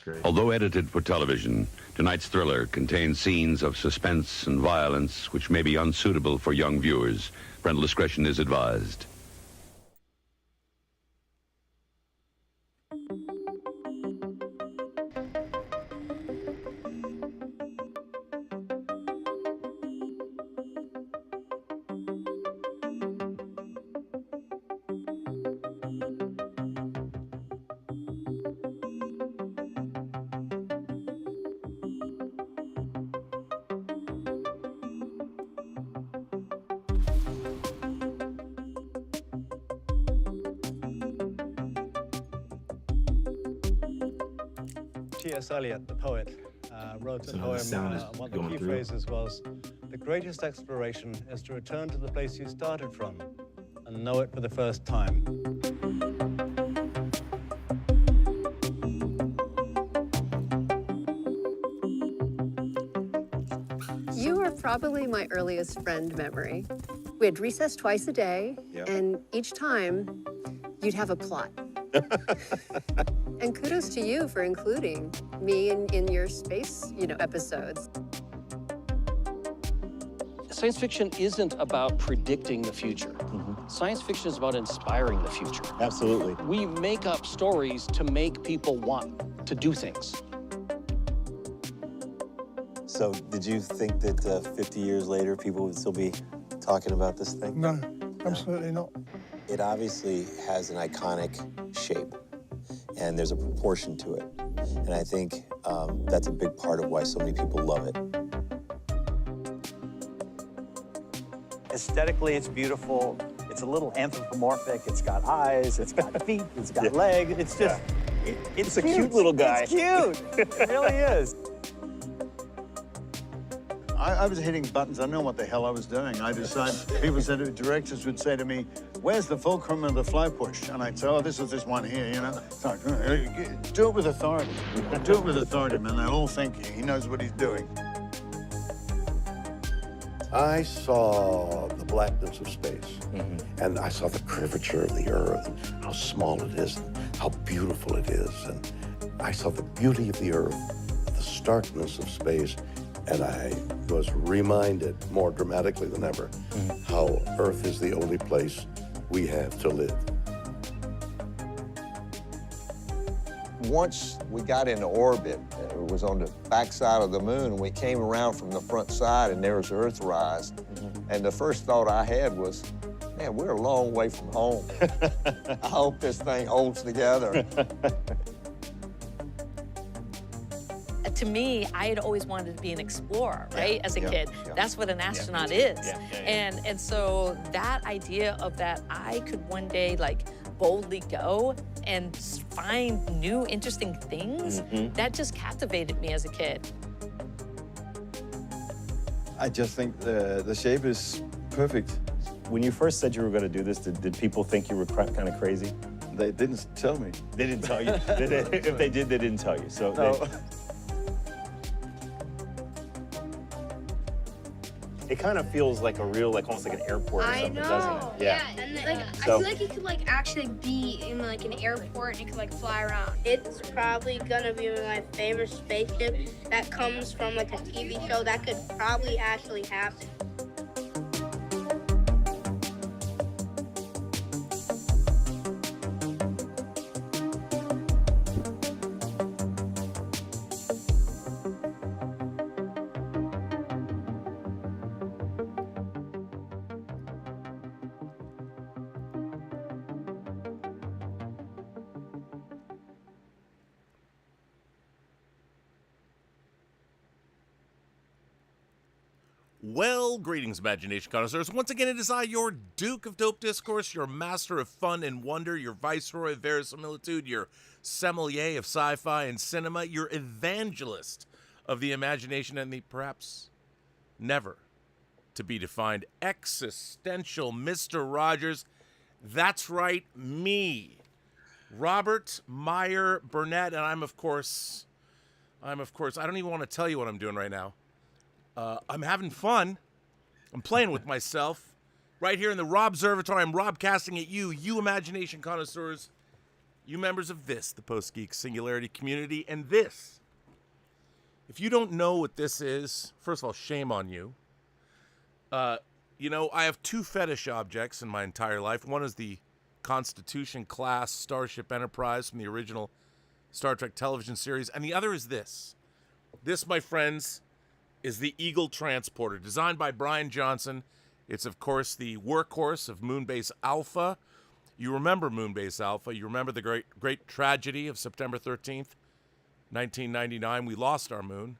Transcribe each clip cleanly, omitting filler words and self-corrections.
great. Although edited for television, tonight's thriller contains scenes of suspense and violence which may be unsuitable for young viewers. Parental discretion is advised. T.S. Eliot, the poet, wrote a poem. One of the key phrases was, "The greatest exploration is to return to the place you started from and know it for the first time." You are probably my earliest friend memory. We had recess twice a day, and each time you'd have a plot. And kudos to you for including me in your space, episodes. Science fiction isn't about predicting the future. Science fiction is about inspiring the future. Absolutely. We make up stories to make people want to do things. So, did you think that 50 years later, people would still be talking about this thing? No, absolutely not. It obviously has an iconic shape, and there's a proportion to it. And I think that's a big part of why so many people love it. Aesthetically, it's beautiful. It's a little anthropomorphic. It's got eyes, it's got feet, it's got legs. It's just, it's a cute little guy. It's cute. It really is. I was hitting buttons. I don't know what the hell I was doing. I decided, people said, directors would say to me, "Where's the fulcrum of the fly push?" And I'd say, "Oh, this is this one here, It's like, do it with authority. Do it with authority, man. They'll all think he knows what he's doing. I saw the blackness of space, and I saw the curvature of the Earth, how small it is, how beautiful it is, and I saw the beauty of the Earth, the starkness of space, and I was reminded more dramatically than ever how Earth is the only place we have to live. Once we got into orbit, it was on the backside of the moon, and we came around from the front side, and there was Earthrise. And the first thought I had was, man, we're a long way from home. I hope this thing holds together. To me, I had always wanted to be an explorer, right, as a kid. That's what an astronaut is. And so that idea of that I could one day, boldly go and find new, interesting things, that just captivated me as a kid. I just think the shape is perfect. When you first said you were going to do this, did people think you were kind of crazy? They didn't tell me. They didn't tell you? If they did, they didn't tell you. So no. It kind of feels like a real, almost like an airport or something, doesn't it? Yeah. And I feel like it could actually be in an airport and it could fly around. It's probably gonna be my favorite spaceship that comes from a TV show that could probably actually happen. Well, greetings, imagination connoisseurs. Once again, it is I, your Duke of Dope Discourse, your master of fun and wonder, your viceroy of verisimilitude, your sommelier of sci-fi and cinema, your evangelist of the imagination and the perhaps never to be defined existential Mr. Rogers. That's right, me, Robert Meyer Burnett, and I'm of course, I don't even want to tell you what I'm doing right now. I'm having fun. I'm playing with myself. Right here in the Rob Observatory, I'm Rob casting at you, you imagination connoisseurs, you members of this, the Post-Geek Singularity community, and this. If you don't know what this is, first of all, shame on you. You know, I have two fetish objects in my entire life. One is the Constitution-class Starship Enterprise from the original Star Trek television series, and the other is this. This, my friends, is the Eagle Transporter, designed by Brian Johnson. It's, of course, the workhorse of Moonbase Alpha. You remember Moonbase Alpha. You remember the great tragedy of September 13th, 1999. We lost our moon.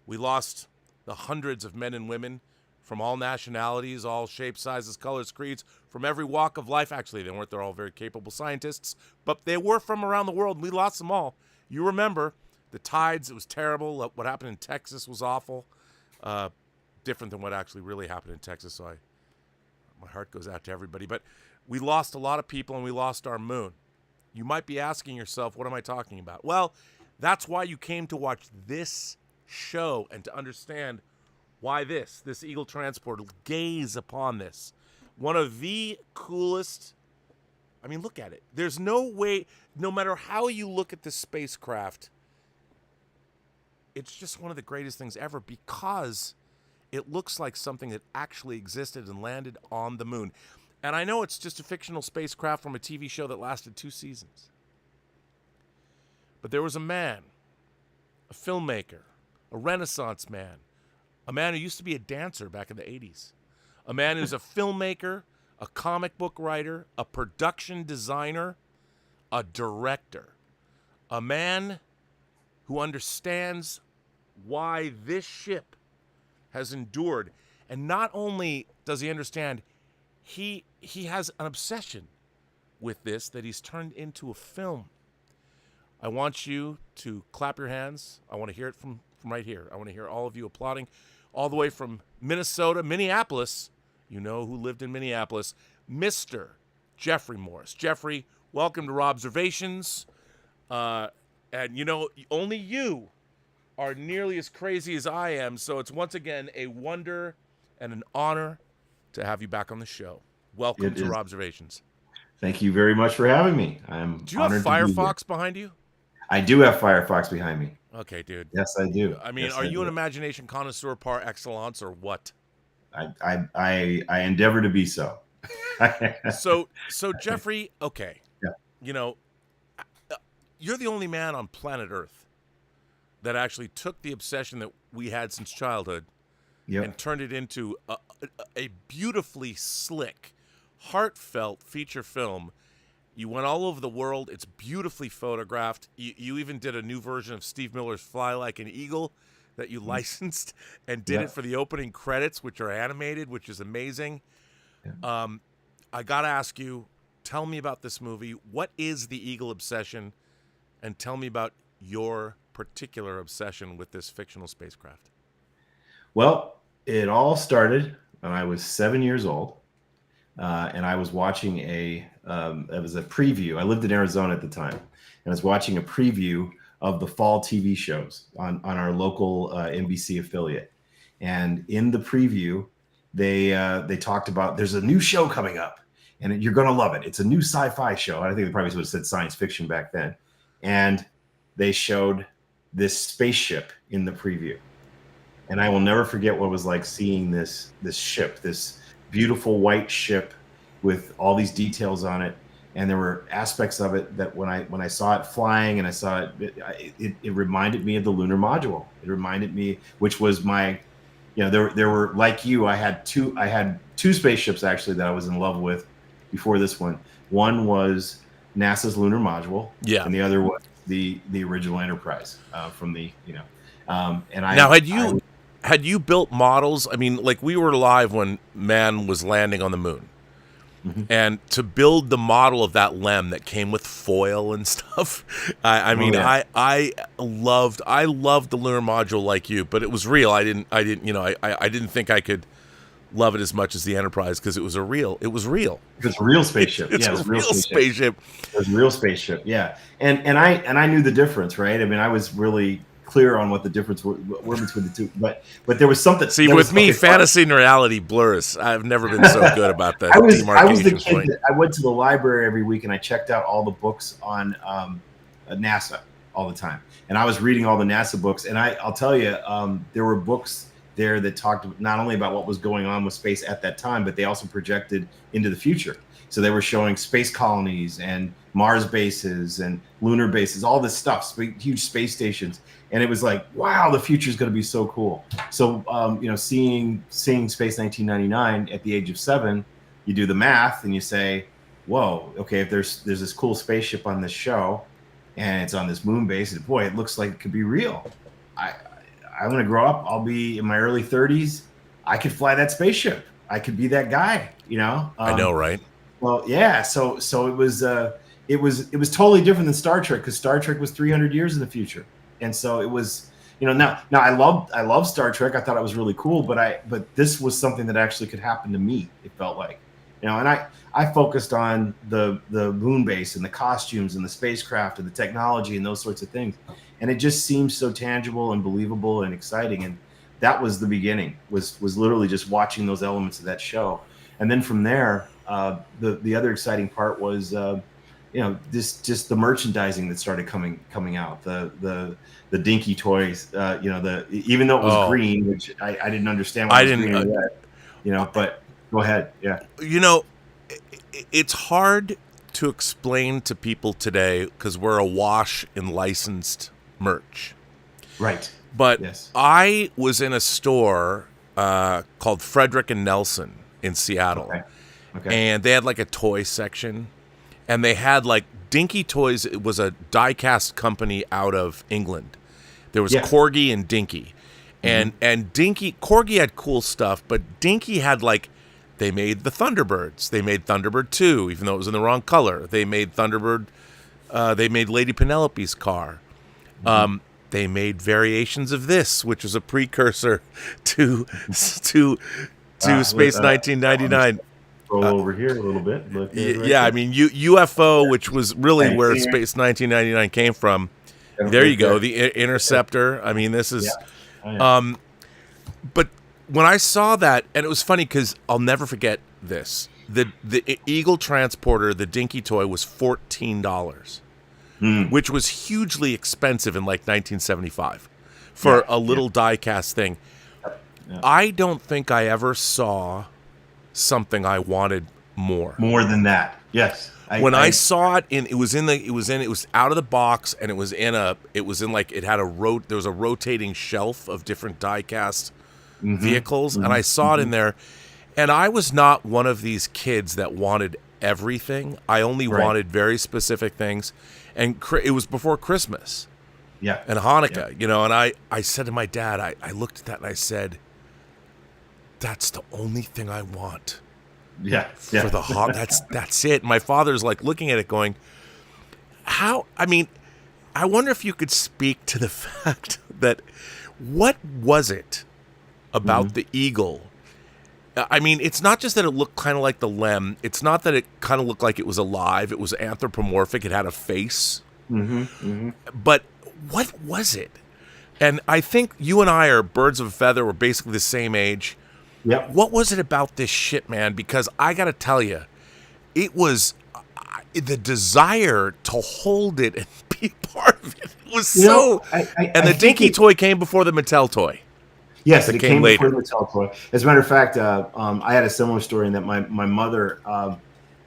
We lost the hundreds of men and women from all nationalities, all shapes, sizes, colors, creeds, from every walk of life. Actually, they weren't. They're all very capable scientists, but they were from around the world. We lost them all. You remember the tides. It was terrible. What happened in Texas was awful. Different than what actually really happened in Texas, so my heart goes out to everybody. But we lost a lot of people, and we lost our moon. You might be asking yourself, what am I talking about? Well, that's why you came to watch this show and to understand why this Eagle Transporter, gaze upon this. One of the coolest, I mean, look at it. There's no way, no matter how you look at this spacecraft, it's just one of the greatest things ever because it looks like something that actually existed and landed on the moon. And I know it's just a fictional spacecraft from a TV show that lasted 2 seasons. But there was a man, a filmmaker, a Renaissance man, a man who used to be a dancer back in the 80s, a man who's a filmmaker, a comic book writer, a production designer, a director, a man who understands why this ship has endured. And not only does he understand, he has an obsession with this that he's turned into a film. I want you to clap your hands. I want to hear it from right here. I want to hear all of you applauding all the way from Minnesota, Minneapolis. You know who lived in Minneapolis. Mr. Jeffrey Morris. Jeffrey, welcome to Robservations. And, you know, only you are nearly as crazy as I am, so it's once again a wonder and an honor to have you back on the show. Welcome to Robservations. Thank you very much for having me. I'm Do you have Firefox behind you? I do have Firefox behind me. Okay, dude. Yes, I do. I mean, yes, are you an imagination connoisseur par excellence or what? I endeavor to be so. So Jeffrey, okay. Yeah. You know, you're the only man on planet Earth that actually took the obsession that we had since childhood and turned it into a beautifully slick, heartfelt feature film. You went all over the world. It's beautifully photographed. You even did a new version of Steve Miller's Fly Like an Eagle that you licensed and did it for the opening credits, which are animated, which is amazing. Yeah. I got to ask you, tell me about this movie. What is the Eagle obsession? And tell me about your particular obsession with this fictional spacecraft. Well, it all started when I was 7 years old. And I was watching it was a preview. I lived in Arizona at the time, and I was watching a preview of the fall TV shows on our local NBC affiliate. And in the preview, they talked about there's a new show coming up, and you're going to love it. It's a new sci-fi show. I think they probably would have said science fiction back then. And they showed this spaceship in the preview. And I will never forget what it was like seeing this ship, this beautiful white ship with all these details on it. And there were aspects of it that when I saw it flying and I saw it reminded me of the lunar module. It reminded me, which was my, you know, there were, like you, I had two spaceships actually that I was in love with before this one. One was NASA's lunar module. Yeah. And the other was the original Enterprise from the, you know, and I, now had you built models? I mean, like, we were alive when man was landing on the moon. Mm-hmm. And to build the model of that LEM that came with foil and stuff, I loved the lunar module like you, but it was real. I didn't think I could love it as much as the Enterprise because it was real. It was real. It was a real spaceship. It's a real spaceship. It was a real spaceship. Yeah. And I knew the difference, right? I mean, I was really clear on what the difference were between the two. But there was something. See, with me, fantasy and reality blurs. I've never been so good about that. I was the kid that I went to the library every week and I checked out all the books on NASA all the time. And I was reading all the NASA books. And I'll tell you, there were books there that talked not only about what was going on with space at that time, but they also projected into the future. So they were showing space colonies and Mars bases and lunar bases, all this stuff, huge space stations. And it was like, wow, the future is going to be so cool. So, seeing Space 1999 at the age of 7, you do the math and you say, whoa, okay, if there's this cool spaceship on this show and it's on this moon base, and boy, it looks like it could be real. I'm going to grow up. I'll be in my early 30s. I could fly that spaceship. I could be that guy, I know, right? Well, yeah. So it was totally different than Star Trek, because Star Trek was 300 years in the future, and so it was, now I love Star Trek. I thought it was really cool, but this was something that actually could happen to me. It felt like, and I focused on the moon base and the costumes and the spacecraft and the technology and those sorts of things, and it just seemed so tangible and believable and exciting. And that was the beginning. Was literally just watching those elements of that show, and then from there. The other exciting part was, just the merchandising that started coming out, the dinky toys, even though it was green, which I didn't understand why it was green and red, but go ahead. Yeah. It's hard to explain to people today because we're awash in licensed merch. Right. But yes. I was in a store called Frederick and Nelson in Seattle. Okay. And they had like a toy section, and they had like Dinky Toys. It was a die-cast company out of England. There was Corgi and Dinky, and Dinky, Corgi had cool stuff, but Dinky had they made the Thunderbirds. They made Thunderbird 2, even though it was in the wrong color. They made Thunderbird. They made Lady Penelope's car. They made variations of this, which was a precursor to Space 1999. Roll over here a little bit. I mean, UFO, which was really where Space 1999 came from. There you go, the Interceptor. I mean, this is... but when I saw that, and it was funny because I'll never forget this. The Eagle Transporter, the Dinky toy, was $14, which was hugely expensive in 1975 for a little die-cast thing. I don't think I ever saw something I wanted more than that. Yes. When I saw it it was out of the box, and it was in it had there was a rotating shelf of different die-cast vehicles, and I saw it in there, and I was not one of these kids that wanted everything. I only wanted very specific things, and it was before Christmas and Hanukkah, and I said to my dad, I looked at that and I said, that's the only thing I want. For the that's it. My father's looking at it going, how? I mean, I wonder if you could speak to the fact that what was it about the Eagle? I mean, it's not just that it looked kind of like the Lem. It's not that it kind of looked like it was alive. It was anthropomorphic. It had a face. But what was it? And I think you and I are birds of a feather. We're basically the same age. Yep. What was it about this shit, man? Because I got to tell you, it was the desire to hold it and be part of it. It was and the Dinky toy came before the Mattel toy. Yes, it came later. Before the Mattel toy. As a matter of fact, I had a similar story in that my mother,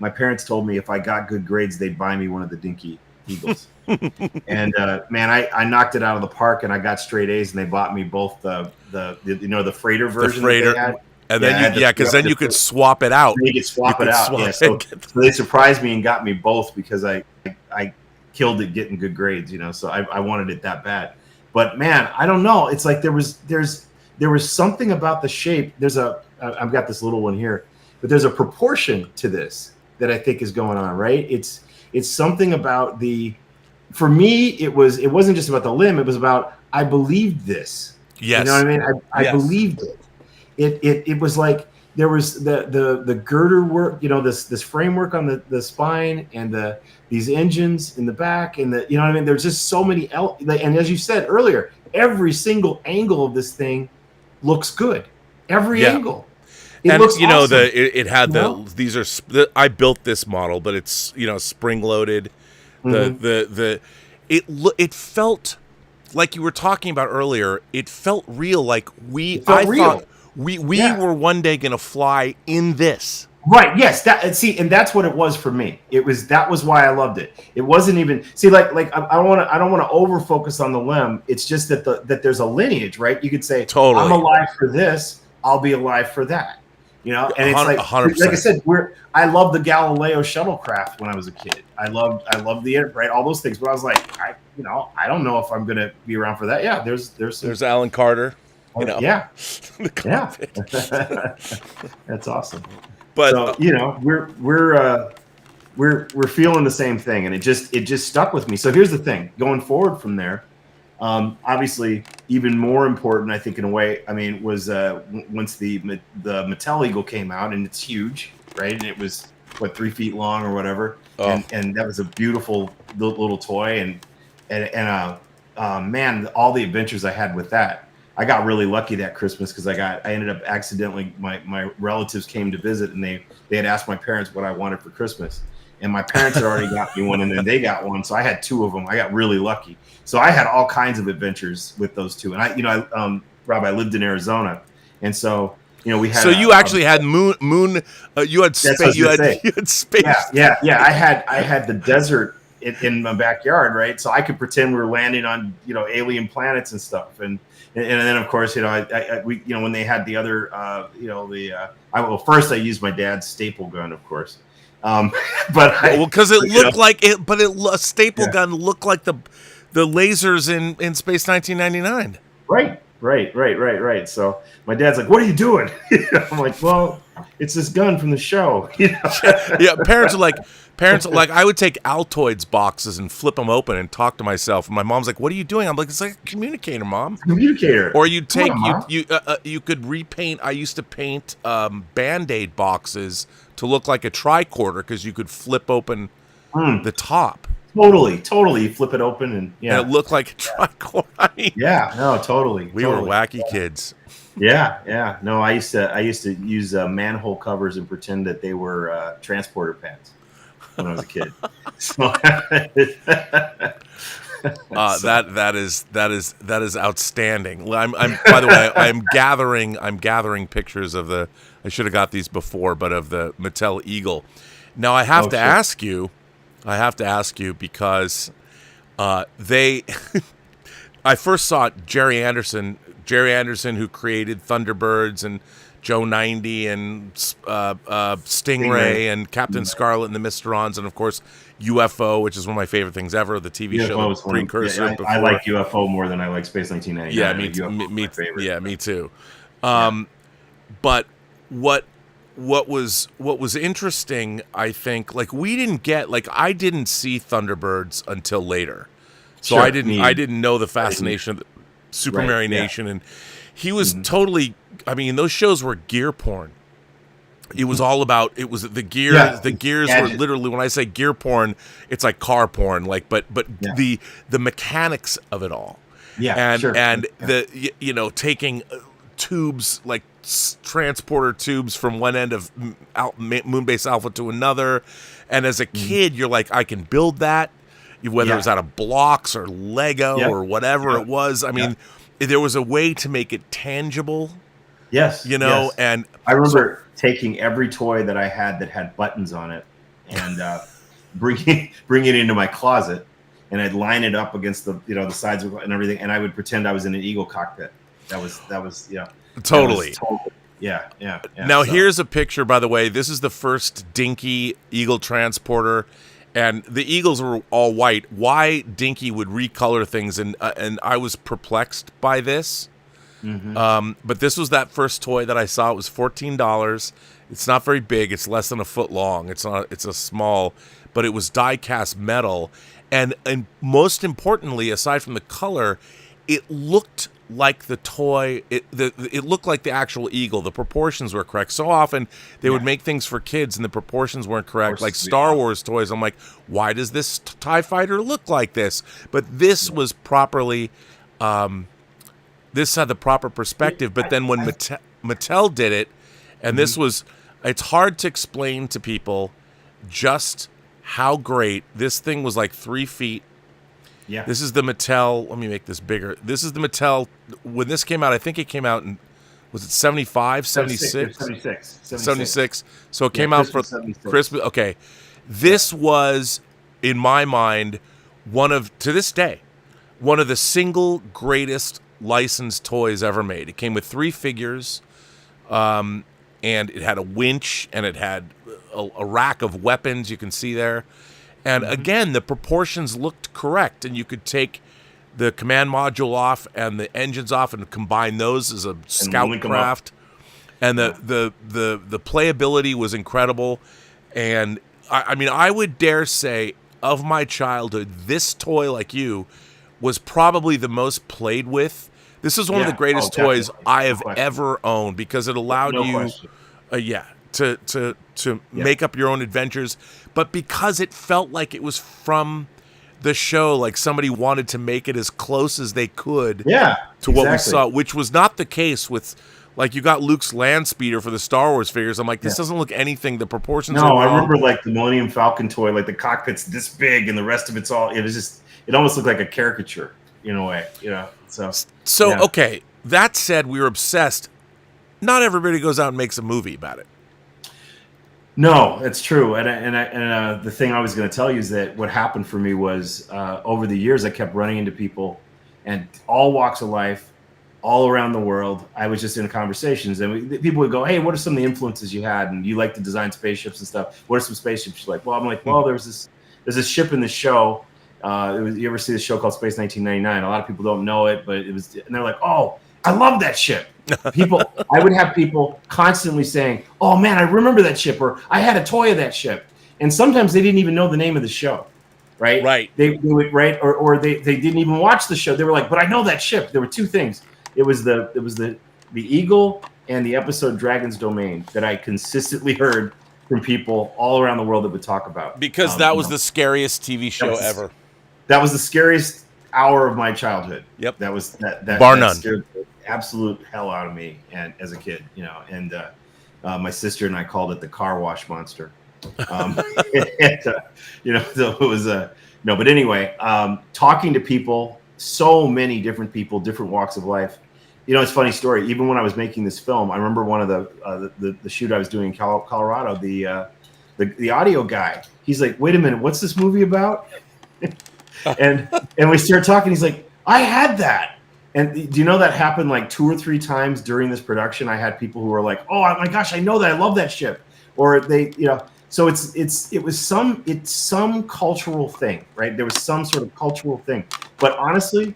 my parents told me if I got good grades, they'd buy me one of the Dinky Eagles. And man, I knocked it out of the park, and I got straight A's, and they bought me both the freighter version. The freighter, that they had. And then because then you could swap it out. You could swap it out. Yeah, so they surprised me and got me both because I killed it getting good grades. So I wanted it that bad. But man, I don't know. It's like there was something about the shape. I've got this little one here, but there's a proportion to this that I think is going on. Right? It's something about for me, it wasn't just about the limb. It was about, I believed this. Yes. You know what I mean? I believed it. It was like there was the girder work, this framework on the spine, and these engines in the back, and you know what I mean? There's just so many, and as you said earlier, every single angle of this thing looks good. Every angle. And looks you know awesome. it had these are I built this model, but it's spring loaded. It felt like you were talking about earlier. It felt real. Like thought we were one day going to fly in this. Right. Yes. And that's what it was for me. That was why I loved it. It wasn't even I don't want to over focus on the limb. It's just that there's a lineage, right? You could say, I'm alive for this. I'll be alive for that. And it's like 100%. Like I said, I loved the Galileo shuttlecraft when I was a kid. I loved the right, all those things. But I was like, I don't know if I'm gonna be around for that. Yeah, there's Alan Carter. Yeah. The cockpit. That's awesome. But so, we're feeling the same thing, and it just stuck with me. So here's the thing: going forward from there, obviously, even more important, I think, in a way, was once the Mattel Eagle came out, and it's huge, right? And it was 3 feet long or whatever, and that was a beautiful little toy, and man, all the adventures I had with that. I got really lucky that Christmas because I ended up accidentally, my relatives came to visit, and they had asked my parents what I wanted for Christmas, and my parents had already got me one, and then they got one, so I had 2 of them. I got really lucky, so I had all kinds of adventures with those 2. And Rob, I lived in Arizona, and so we had. So you actually had moon. You had space. You had space. Yeah. I had the desert in my backyard, right? So I could pretend we were landing on alien planets and stuff, and then of course we when they had the other first I used my dad's staple gun, of course, but because it looked like it, but a staple gun looked like the lasers in Space 1999. Right. So my dad's like, "What are you doing?" I'm like, "Well, it's this gun from the show." Yeah, parents are like, I would take Altoids boxes and flip them open and talk to myself. And my mom's like, "What are you doing?" I'm like, "It's like a communicator, Mom." Communicator. Or you take you could repaint. I used to paint Band-Aid boxes to look like a tricorder because you could flip open the top. Totally. You flip it open and it looked like a tricorder. Totally. We were wacky kids. Yeah. No, I used to use manhole covers and pretend that they were transporter pads when I was a kid. That is outstanding. I'm by the way, I'm gathering pictures of the. I should have got these before, but of the Mattel Eagle. Now I have to ask you. I have to ask you because I first saw Jerry Anderson, who created Thunderbirds and Joe 90 and Stingray and Captain Scarlet and the Mysterons, and of course UFO, which is one of my favorite things ever, the TV show precursor. Yeah, I like UFO more than I like Space 1999. Yeah, me too. But what was interesting, I think, like I didn't see Thunderbirds until later, so I didn't know the fascination of the Super Marination, and he was totally. I mean, those shows were gear porn. It was all about. It was the gear. Yeah, the gears were literally. When I say gear porn, it's like car porn. Like, but the mechanics of it all. Yeah, and the taking tubes, like transporter tubes from one end of Moonbase Alpha to another, and as a kid you're like, I can build that, whether it was out of blocks or Lego or whatever it was. I mean, there was a way to make it tangible. Yes. And I remember taking every toy that I had that had buttons on it and bring it into my closet, and I'd line it up against the sides and everything, and I would pretend I was in an Eagle cockpit. That was Totally. Yeah. Now here's a picture, by the way. This is the first Dinky Eagle transporter, and the Eagles were all white. Why Dinky would recolor things, and I was perplexed by this. But this was that first toy that I saw. It was $14. It's not very big. It's less than a foot long. It's a small, but it was die-cast metal, and most importantly, aside from the color, it looked like the toy. It looked like the actual Eagle. The proportions were correct. So often they would make things for kids and the proportions weren't correct, like Star Wars toys. I'm like, why does this TIE fighter look like this? But this was properly this had the proper perspective. But then when Mattel did it, and this was, it's hard to explain to people just how great this thing was. Like 3 feet. Yeah. This is the Mattel. Let me make this bigger. This is the Mattel. When this came out, I think it came out in, was it 75, 76? 76. So it came out for Christmas. Okay. This was, in my mind, to this day, one of the single greatest licensed toys ever made. It came with 3 figures, and it had a winch, and it had a rack of weapons you can see there. And again, the proportions looked correct, and you could take the command module off and the engines off and combine those as a scout craft. And the playability was incredible. And I mean, I would dare say of my childhood, this toy, like you, was probably the most played with. This is one of the greatest toys I have ever owned, because it allowed you, to make up your own adventures. But because it felt like it was from the show, like somebody wanted to make it as close as they could to what we saw, which was not the case with, like, you got Luke's land speeder for the Star Wars figures. I'm like, this doesn't look anything. The proportions are wrong. I remember like the Millennium Falcon toy, like the cockpit's this big and the rest of it's all, it was just, it almost looked like a caricature in a way, you know? So okay, that said, we were obsessed. Not everybody goes out and makes a movie about it. No, it's true. And the thing I was going to tell you is that what happened for me was over the years, I kept running into people and all walks of life, all around the world. I was just in conversations, and people would go, "Hey, what are some of the influences you had? And you like to design spaceships and stuff. What are some spaceships you like?" Well, I'm like, "Well, there's this ship in the show. You ever see this show called Space 1999? A lot of people don't know it, but it was." And they're like, "Oh, I love that ship." I would have people constantly saying, "Oh man, I remember that ship," or "I had a toy of that ship," and sometimes they didn't even know the name of the show, right? Right. They would or they didn't even watch the show. They were like, "But I know that ship." There were two things. It was the Eagle and the episode Dragon's Domain that I consistently heard from people all around the world that would talk about. Because that was the scariest TV show ever. That was the scariest hour of my childhood. Yep. That was that Bar none. Scared the absolute hell out of me, and as a kid, you know, and my sister and I called it the car wash monster. You know, so it was no, but anyway, talking to people, so many different people, different walks of life. You know, it's a funny story. Even when I was making this film, I remember one of the shoot I was doing in Colorado, the audio guy, he's like, "Wait a minute, what's this movie about?" and we start talking. He's like, "I had that." And do you know that happened like 2 or 3 times during this production? I had people who were like, "Oh my gosh, I know that. I love that ship." Or they, you know, so it was some cultural thing, right? There was some sort of cultural thing. But honestly,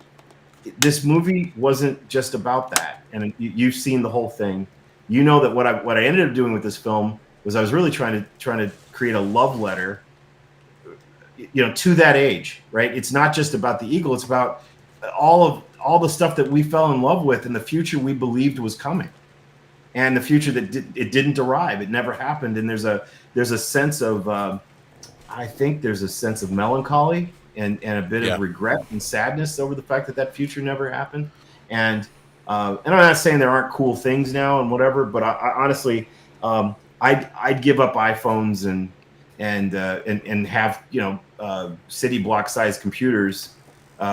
this movie wasn't just about that. And you've seen the whole thing. You know that what I ended up doing with this film was I was really trying to create a love letter, you know, to that age, right? It's not just about the Eagle. It's about all the stuff that we fell in love with and the future we believed was coming, and the future that it didn't arrive. It never happened. And there's a sense of I think there's a sense of melancholy and a bit of regret and sadness over the fact that future never happened. And I'm not saying there aren't cool things now and whatever, but I honestly, I'd give up iPhones and have, you know, city block sized computers to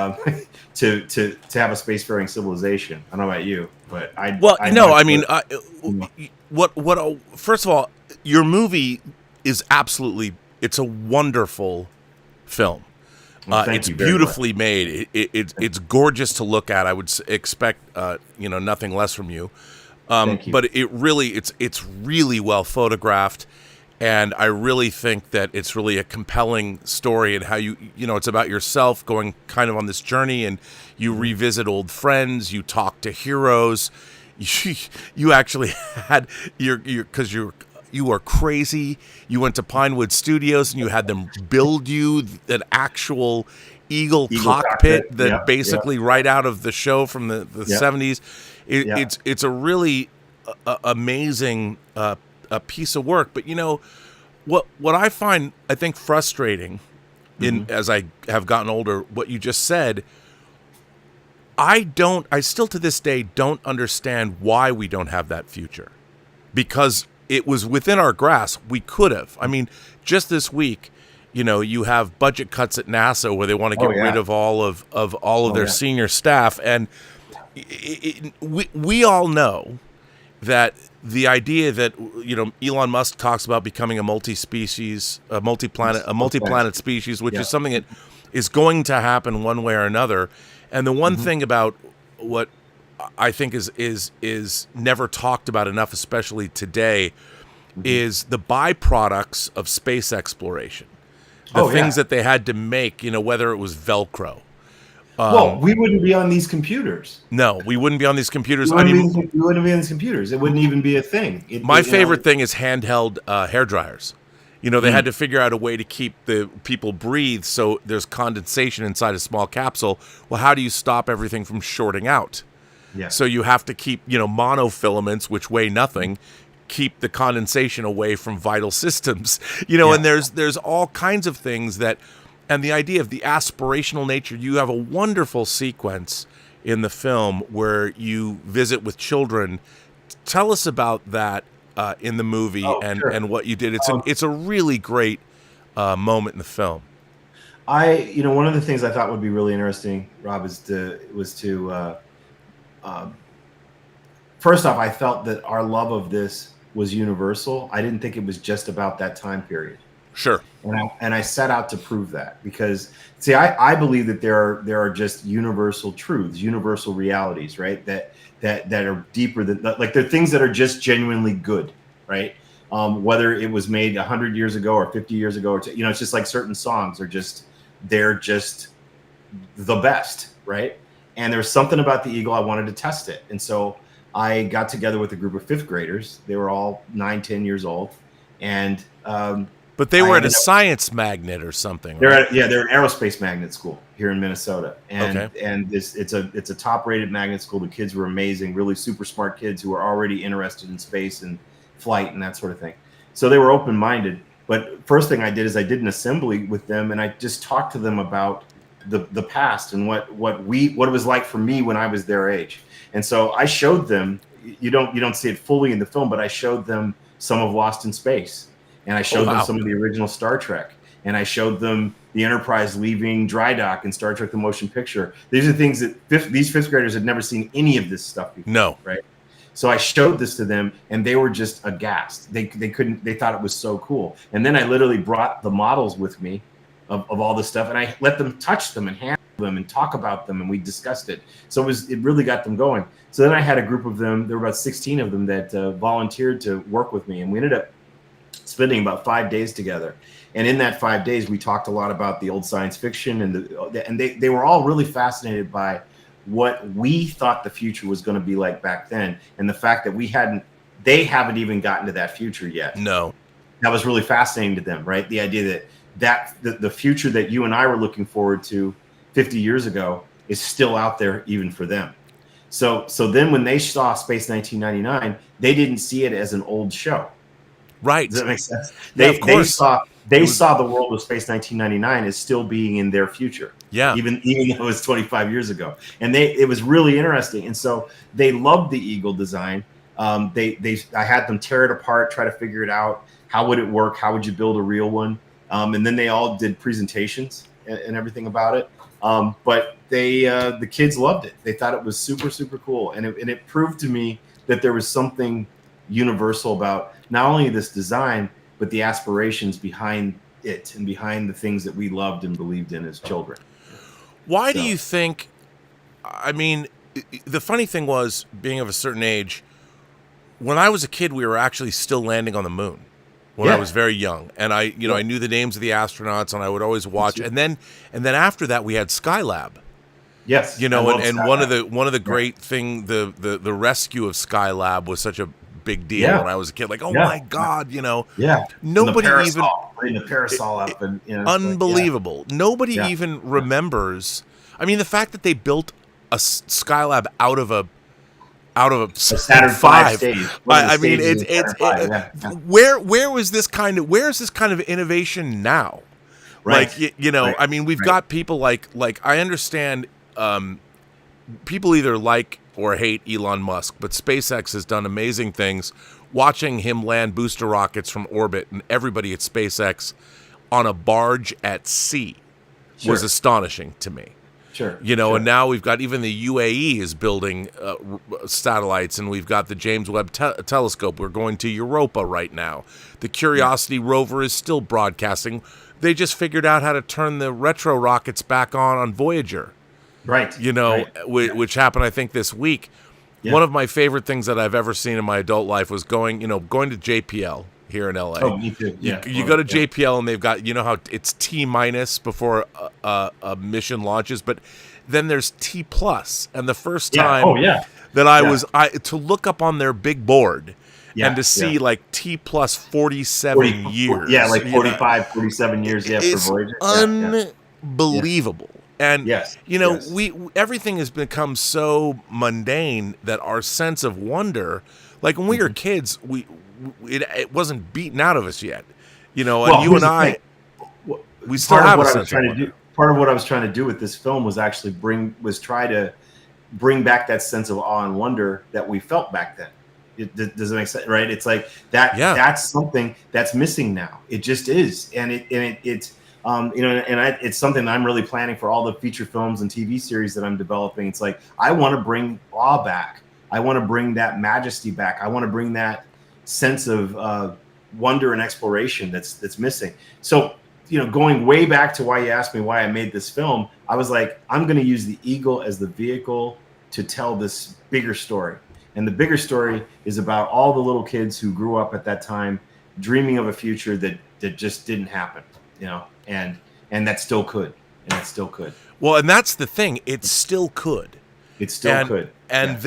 have a spacefaring civilization. I don't know about you, but first of all, your movie is it's a wonderful film. It's beautifully made. It's gorgeous to look at. I would expect you know, nothing less from you. But it's really well photographed, and I really think that it's really a compelling story, and how you know, it's about yourself going kind of on this journey, and you revisit old friends, you talk to heroes, you actually had because you are crazy. You went to Pinewood Studios and you had them build you an actual Eagle cockpit that basically right out of the show from the 70s. It's a really amazing a piece of work. But you know what I find, I think, frustrating as I have gotten older, what you just said, I still to this day don't understand why we don't have that future, because it was within our grasp. We could have. I mean, just this week, you have budget cuts at NASA where they want to get rid of all of their senior staff, and we all know that the idea that Elon Musk talks about becoming a multi-planet species, which is something that is going to happen one way or another. And the one thing about what I think is never talked about enough, especially today, is the byproducts of space exploration. The things that they had to make, whether it was Velcro. Well, we wouldn't be on these computers. No, we wouldn't be on these computers. We wouldn't be on these computers. It wouldn't even be a thing. My favorite thing is handheld hair dryers. They had to figure out a way to keep the people breathe, so there's condensation inside a small capsule. Well, how do you stop everything from shorting out? Yeah. So you have to keep, monofilaments, which weigh nothing, keep the condensation away from vital systems. And there's all kinds of things that. And the idea of the aspirational nature, you have a wonderful sequence in the film where you visit with children. Tell us about that in the movie and what you did. It's a really great moment in the film. One of the things I thought would be really interesting, Rob, was to first off, I felt that our love of this was universal. I didn't think it was just about that time period. Sure. And I set out to prove that because, see, I believe that there are just universal truths, universal realities, right? That are deeper than, like, they're things that are just genuinely good, right? Whether it was made 100 years ago or 50 years ago, or it's just like certain songs they're just the best, right? And there was something about the Eagle, I wanted to test it. And so I got together with a group of fifth graders. They were all 9, 10 years old. And, but they were at a science magnet or something. They're an aerospace magnet school here in Minnesota, and it's a top-rated magnet school. The kids were amazing, really super smart kids who were already interested in space and flight and that sort of thing. So they were open-minded. But first thing I did is I did an assembly with them, and I just talked to them about the past and what it was like for me when I was their age. And so I showed them. You don't see it fully in the film, but I showed them some of Lost in Space. And I showed them some of the original Star Trek. And I showed them the Enterprise leaving dry dock in Star Trek: The Motion Picture. These are things that these fifth graders had never seen any of this stuff before. No. Right? So I showed this to them, and they were just aghast. They thought it was so cool. And then I literally brought the models with me of all this stuff, and I let them touch them and handle them and talk about them, and we discussed it. So it really got them going. So then I had a group of them. There were about 16 of them that volunteered to work with me, and we ended up spending about 5 days together. And in that 5 days, we talked a lot about the old science fiction, and they were all really fascinated by what we thought the future was going to be like back then, and the fact that they haven't even gotten to that future yet. No. That was really fascinating to them, right? The idea that the future that you and I were looking forward to 50 years ago is still out there even for them. So then when they saw Space 1999, they didn't see it as an old show. Right. Does that make sense? They saw the world of Space 1999 as still being in their future. Yeah. Even though it was 25 years ago. And it was really interesting. And so they loved the Eagle design. I had them tear it apart, try to figure it out. How would it work? How would you build a real one? And then they all did presentations and everything about it. But the kids loved it. They thought it was super, super cool. And it proved to me that there was something universal about not only this design, but the aspirations behind it and behind the things that we loved and believed in as children. Why do you think, I mean, the funny thing was, being of a certain age, when I was a kid, we were actually still landing on the moon when I was very young. And I knew the names of the astronauts, and I would always watch. And then after that, we had Skylab. Yes. And one of the great thing, the rescue of Skylab was such a big deal when I was a kid. Like, my God, nobody putting the parasol up and unbelievable. Nobody even remembers. I mean, the fact that they built a Skylab out of a Saturn V stage. I mean, where is this kind of innovation now? Right. Like, I mean, we've got people like I understand people either like or hate Elon Musk, but SpaceX has done amazing things. Watching him land booster rockets from orbit and everybody at SpaceX on a barge at sea was astonishing to me. Sure. And now we've got even the UAE is building satellites, and we've got the James Webb Telescope. We're going to Europa right now. The Curiosity rover is still broadcasting. They just figured out how to turn the retro rockets back on Voyager. Right. Which happened, I think, this week. Yeah. One of my favorite things that I've ever seen in my adult life was going to JPL here in LA. Oh, me too. Yeah. You go to JPL and they've got, how it's T- before a mission launches, but then there's T+. And the first time that I was to look up on their big board and to see like T+ 47 years. Yeah, like 45, 47 years. Yeah, for Voyager. Unbelievable. And we everything has become so mundane that our sense of wonder, like when we were kids, it wasn't beaten out of us yet, and you and I, we still have a sense of wonder. Part of what I was trying to do with this film was actually try to bring back that sense of awe and wonder that we felt back then. Does it make sense? Right? It's like that. Yeah. That's something that's missing now. It just is, and it's. It's something I'm really planning for all the feature films and TV series that I'm developing. It's like, I want to bring awe back. I want to bring that majesty back. I want to bring that sense of wonder and exploration that's missing. So, going way back to why you asked me why I made this film, I was like, I'm going to use the eagle as the vehicle to tell this bigger story. And the bigger story is about all the little kids who grew up at that time dreaming of a future that just didn't happen, and that still could. Well, and that's the thing. It still could. It still could. And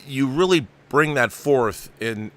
you really bring that forth in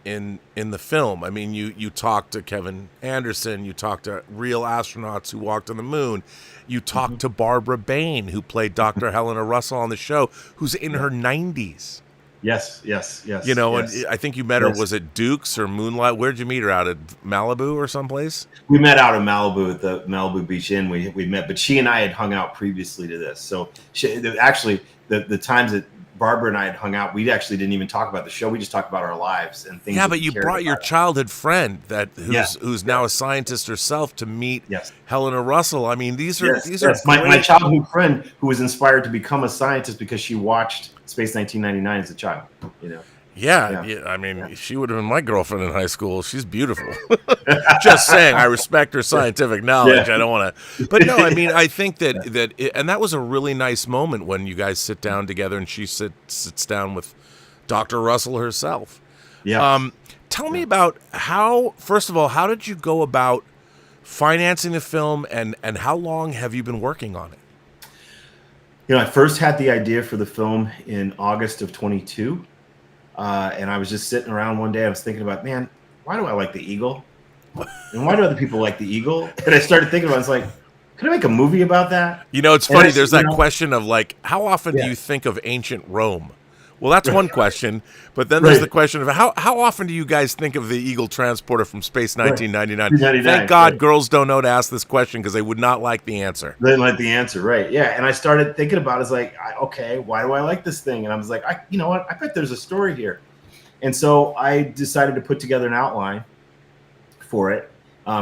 the film. I mean, you talk to Kevin Anderson, you talk to real astronauts who walked on the moon, you talk to Barbara Bain, who played Dr. Helena Russell on the show, who's in her 90s. Yes. And I think you met her, was it Dukes or Moonlight? Where'd you meet her? Out at Malibu or someplace? We met out in Malibu at the Malibu Beach Inn. We met, but she and I had hung out previously to this. So the times that Barbara and I had hung out, we actually didn't even talk about the show. We just talked about our lives and things. Yeah, but you brought your childhood friend who's now a scientist herself to meet Helena Russell. I mean, these are my childhood friend who was inspired to become a scientist because she watched Space 1999 as a child. Yeah. I mean, she would have been my girlfriend in high school. She's beautiful. Just saying, I respect her scientific knowledge. I don't want to, but no, I mean, I think and that was a really nice moment when you guys sit down together and she sits down with Dr. Russell herself. Yeah. Tell me about first of all, how did you go about financing the film, and how long have you been working on it? I first had the idea for the film in August of 22. And I was just sitting around one day. I was thinking about, man, why do I like the eagle? And why do other people like the eagle? And I started thinking about it. I was like, could I make a movie about that? It's funny. There's that question of like, how often do you think of ancient Rome? Well, that's one question. But then there's the question of how often do you guys think of the Eagle transporter from Space 1999? Thank God girls don't know to ask this question because they would not like the answer. They didn't like the answer, right? Yeah. And I started thinking about it. It's like, okay, why do I like this thing? And I was like, you know what? I bet there's a story here. And so I decided to put together an outline for it,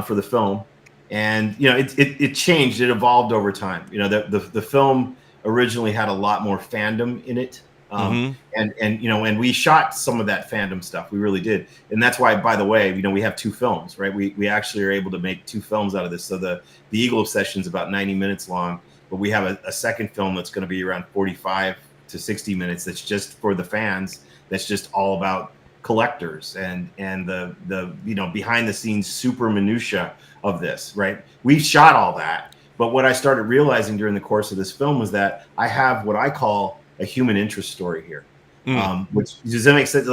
for the film. And, it changed. It evolved over time. The film originally had a lot more fandom in it. And we shot some of that fandom stuff. We really did. And that's why, by the way, we have two films, right? We actually are able to make two films out of this. So the Eagle Obsession is about 90 minutes long, but we have a second film that's going to be around 45 to 60 minutes. That's just for the fans. That's just all about collectors and the behind the scenes super minutia of this, right? We shot all that. But what I started realizing during the course of this film was that I have what I call a human interest story here. Which does that make sense?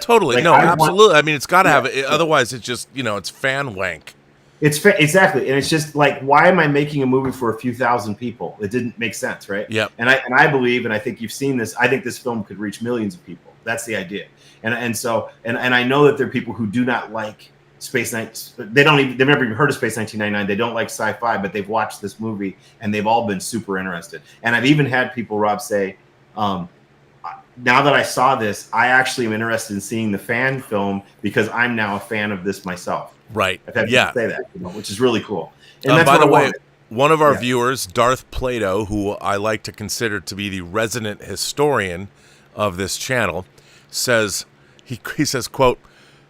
Totally. Absolutely. I mean, it's got to have it. Otherwise, it's just it's fan wank. Exactly, and it's just like, why am I making a movie for a few thousand people? It didn't make sense, right? Yeah. And I believe, and I think you've seen this. I think this film could reach millions of people. That's the idea. And so I know that there are people who do not like Space Night. They've never even heard of Space 1999. They don't like sci-fi, but they've watched this movie and they've all been super interested. And I've even had people, Rob, say, Now that I saw this, I actually am interested in seeing the fan film because I'm now a fan of this myself. Right. I've had people say that, which is really cool. And that's by the way, wanted. one of our viewers, Darth Plato, who I like to consider to be the resident historian of this channel, says, he says, quote,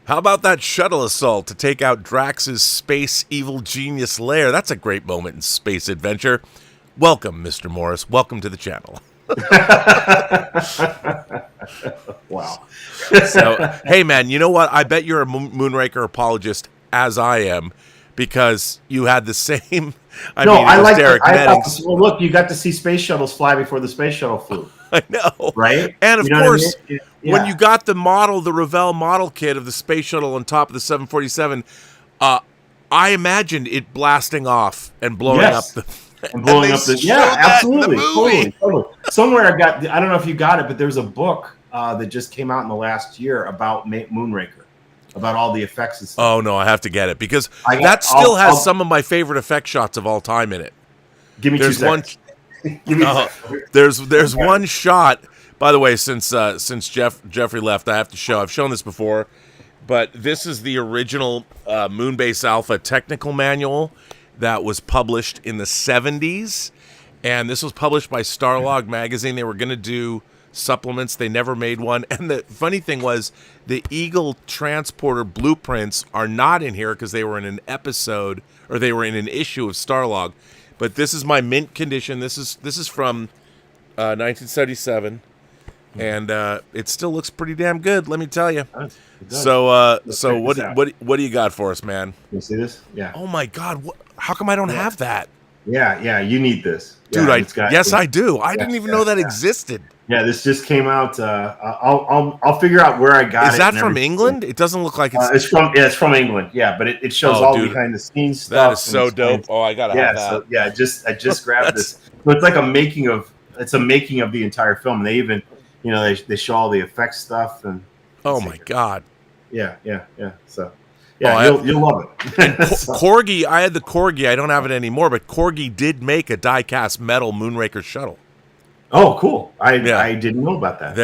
"How about that shuttle assault to take out Drax's space evil genius lair? That's a great moment in space adventure. Welcome, Mr. Morris. Welcome to the channel." Wow. So, hey, man, you know what? I bet you're a Moonraker apologist, as I am, because you had the same. I like Derek Meddings. Well, look, you got to see space shuttles fly before the space shuttle flew. I know, right? And of you know course, what I mean? when you got the model, the Revell model kit of the space shuttle on top of the 747, I imagined it blasting off and blowing up the. And blowing up the absolutely, totally. Somewhere I don't know if you got it, but there's a book that just came out in the last year about Moonraker, about all the effects and stuff. Oh no, I have to get it because that still has some of my favorite effect shots of all time in it. Give me 2 seconds. There's one shot. By the way, since Jeffrey left, I've shown this before, but this is the original Moonbase Alpha technical manual that was published in the 70s, and this was published by Starlog magazine. They were going to do supplements. They never made one. And the funny thing was the Eagle transporter blueprints are not in here because they were in an episode, or they were in an issue of Starlog. But this is my mint condition. This is from 1977, and it still looks pretty damn good, let me tell you. So what do you got for us, man? You see this? Yeah. Oh my God! How come I don't have that? Yeah, you need this, dude. I do. I didn't even know that existed. Yeah, this just came out. I'll figure out where I got it. Is that from England? It doesn't look like it's. It's from England. Yeah, but it shows all behind the scenes stuff. That is so dope. Oh, I gotta have that. So, I just grabbed this. So it's like a making of the entire film. They even, they show all the effects stuff and. Oh my God. Yeah. So. Yeah, you'll love it. And Corgi, I had the Corgi. I don't have it anymore, but Corgi did make a die-cast metal Moonraker shuttle. Oh, cool! I didn't know about that.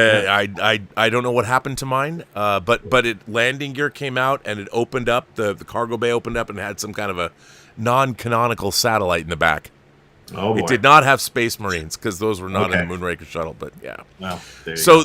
I don't know what happened to mine, but landing gear came out and it opened up. The cargo bay opened up and had some kind of a non-canonical satellite in the back. Oh, boy. It did not have Space Marines because those were not in the Moonraker shuttle. But yeah. Well, so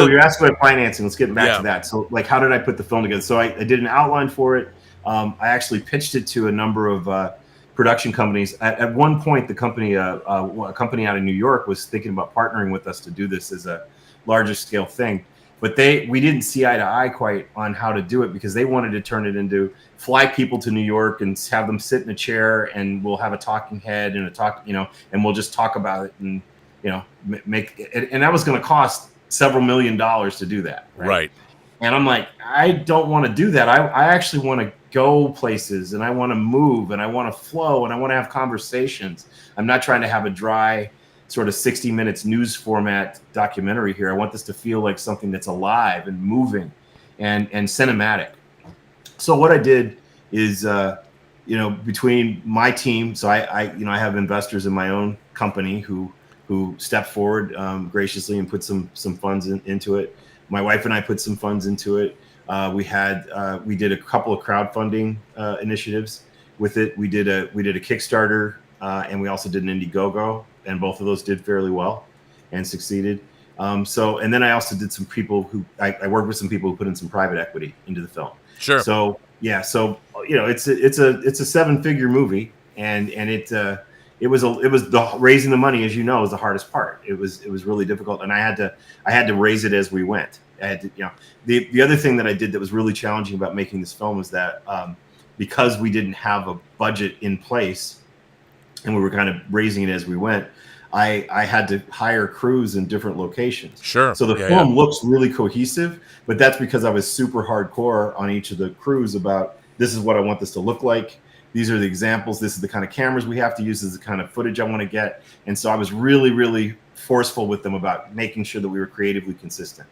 you're asking about financing. Let's get back to that. So, how did I put the film together? So I did an outline for it. I actually pitched it to a number of production companies. At one point, the company, a company out of New York, was thinking about partnering with us to do this as a larger scale thing. But we didn't see eye to eye quite on how to do it because they wanted to turn it into fly people to New York and have them sit in a chair and we'll have a talking head and and we'll just talk about it and, make it. And that was going to cost several $1 million to do that. Right. And I'm like, I don't want to do that. I actually want to go places and I want to move and I want to flow and I want to have conversations. I'm not trying to have a dry sort of 60 minutes news format documentary here. I want this to feel like something that's alive and moving and cinematic. So what I did is, between my team, so I have investors in my own company who stepped forward graciously and put some funds into it. My wife and I put some funds into it. We did a couple of crowdfunding initiatives with it. We did a Kickstarter and we also did an Indiegogo. And both of those did fairly well and succeeded. And then I also did some people who I worked with some people who put in some private equity into the film. Sure. So it's a 7-figure movie, and it was the raising the money, as you know, is the hardest part. It was really difficult, and I had to raise it as we went. I had to, the other thing that I did that was really challenging about making this film was that because we didn't have a budget in place. And we were kind of raising it as we went. I had to hire crews in different locations. Sure. So the film looks really cohesive, but that's because I was super hardcore on each of the crews about this is what I want this to look like. These are the examples. This is the kind of cameras we have to use. This is the kind of footage I want to get. And so I was really, really forceful with them about making sure that we were creatively consistent.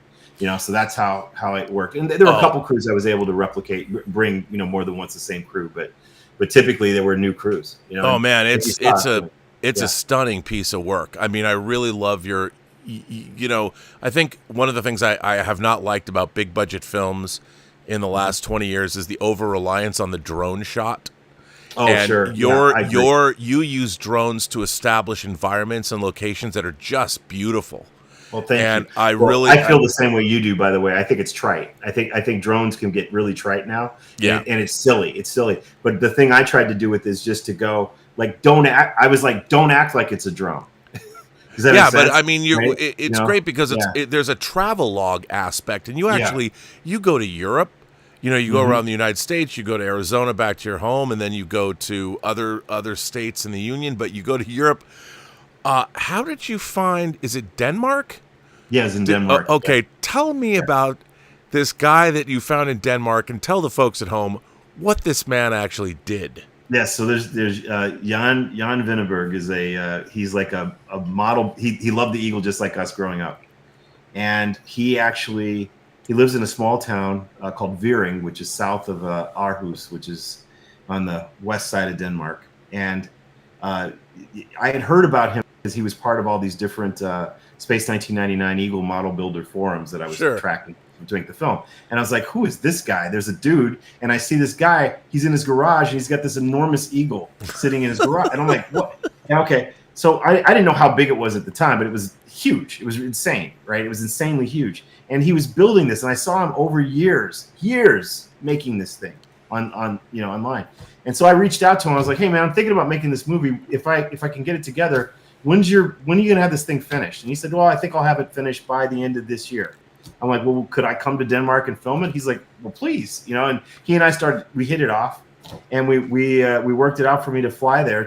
So that's how it worked. And there were a couple crews I was able to replicate, bring, more than once the same crew, but typically there were new crews. Oh man, it's a stunning piece of work. I mean, I really love your you know, I think one of the things I have not liked about big budget films in the last 20 years is the over reliance on the drone shot. Oh, and sure. You use drones to establish environments and locations that are just beautiful. Well, thank you. I feel the same way you do, by the way. I think it's trite. I think drones can get really trite now. Yeah. And it's silly. It's silly. But the thing I tried to do with is just to go, like, don't act. I was like, don't act like it's a drone. Does that make sense? But I mean, Right? it's great because there's a travel log aspect, and you actually you go to Europe. You know, you go around the United States, you go to Arizona, back to your home, and then you go to other states in the Union. But you go to Europe. How did you find? Is it Denmark? Yeah, it's in Denmark. Okay, tell me about this guy that you found in Denmark, and tell the folks at home what this man actually did. Yes, so there's Jan Vinneberg is he's like a model. He loved the eagle just like us growing up, and he lives in a small town called Viring, which is south of Aarhus, which is on the west side of Denmark. And I had heard about him because he was part of all these different Space 1999 Eagle model builder forums that I was tracking to make the film. And I was like, who is this guy? There's a dude, and I see this guy. He's in his garage, and he's got this enormous eagle sitting in his garage. And I'm like, what? Yeah, okay. So I didn't know how big it was at the time, but it was huge. It was insane, right? It was insanely huge. And he was building this, and I saw him over years making this thing on online. And so I reached out to him. I was like, hey man, I'm thinking about making this movie. If I can get it together, when are you gonna have this thing finished? And he said, well, I think I'll have it finished by the end of this year. I'm like, well, could I come to Denmark and film it? He's like, well, please, And he and I we hit it off, and we worked it out for me to fly there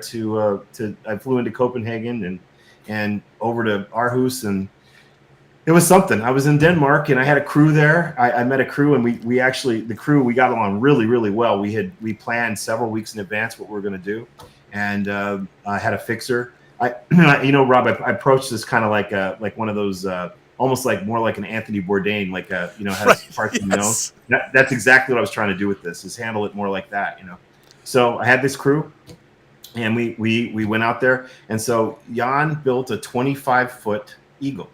I flew into Copenhagen and over to Aarhus, and it was something. I was in Denmark, and I had a crew there. I met a crew, and we got along really, really well. We planned several weeks in advance what we were going to do, and I had a fixer. Rob, I approached this kind of like one of those, almost like more like an Anthony Bourdain, has parts of the nose. That's exactly what I was trying to do with this, is handle it more like that, So I had this crew, and we went out there, and so Jan built a 25-foot eagle.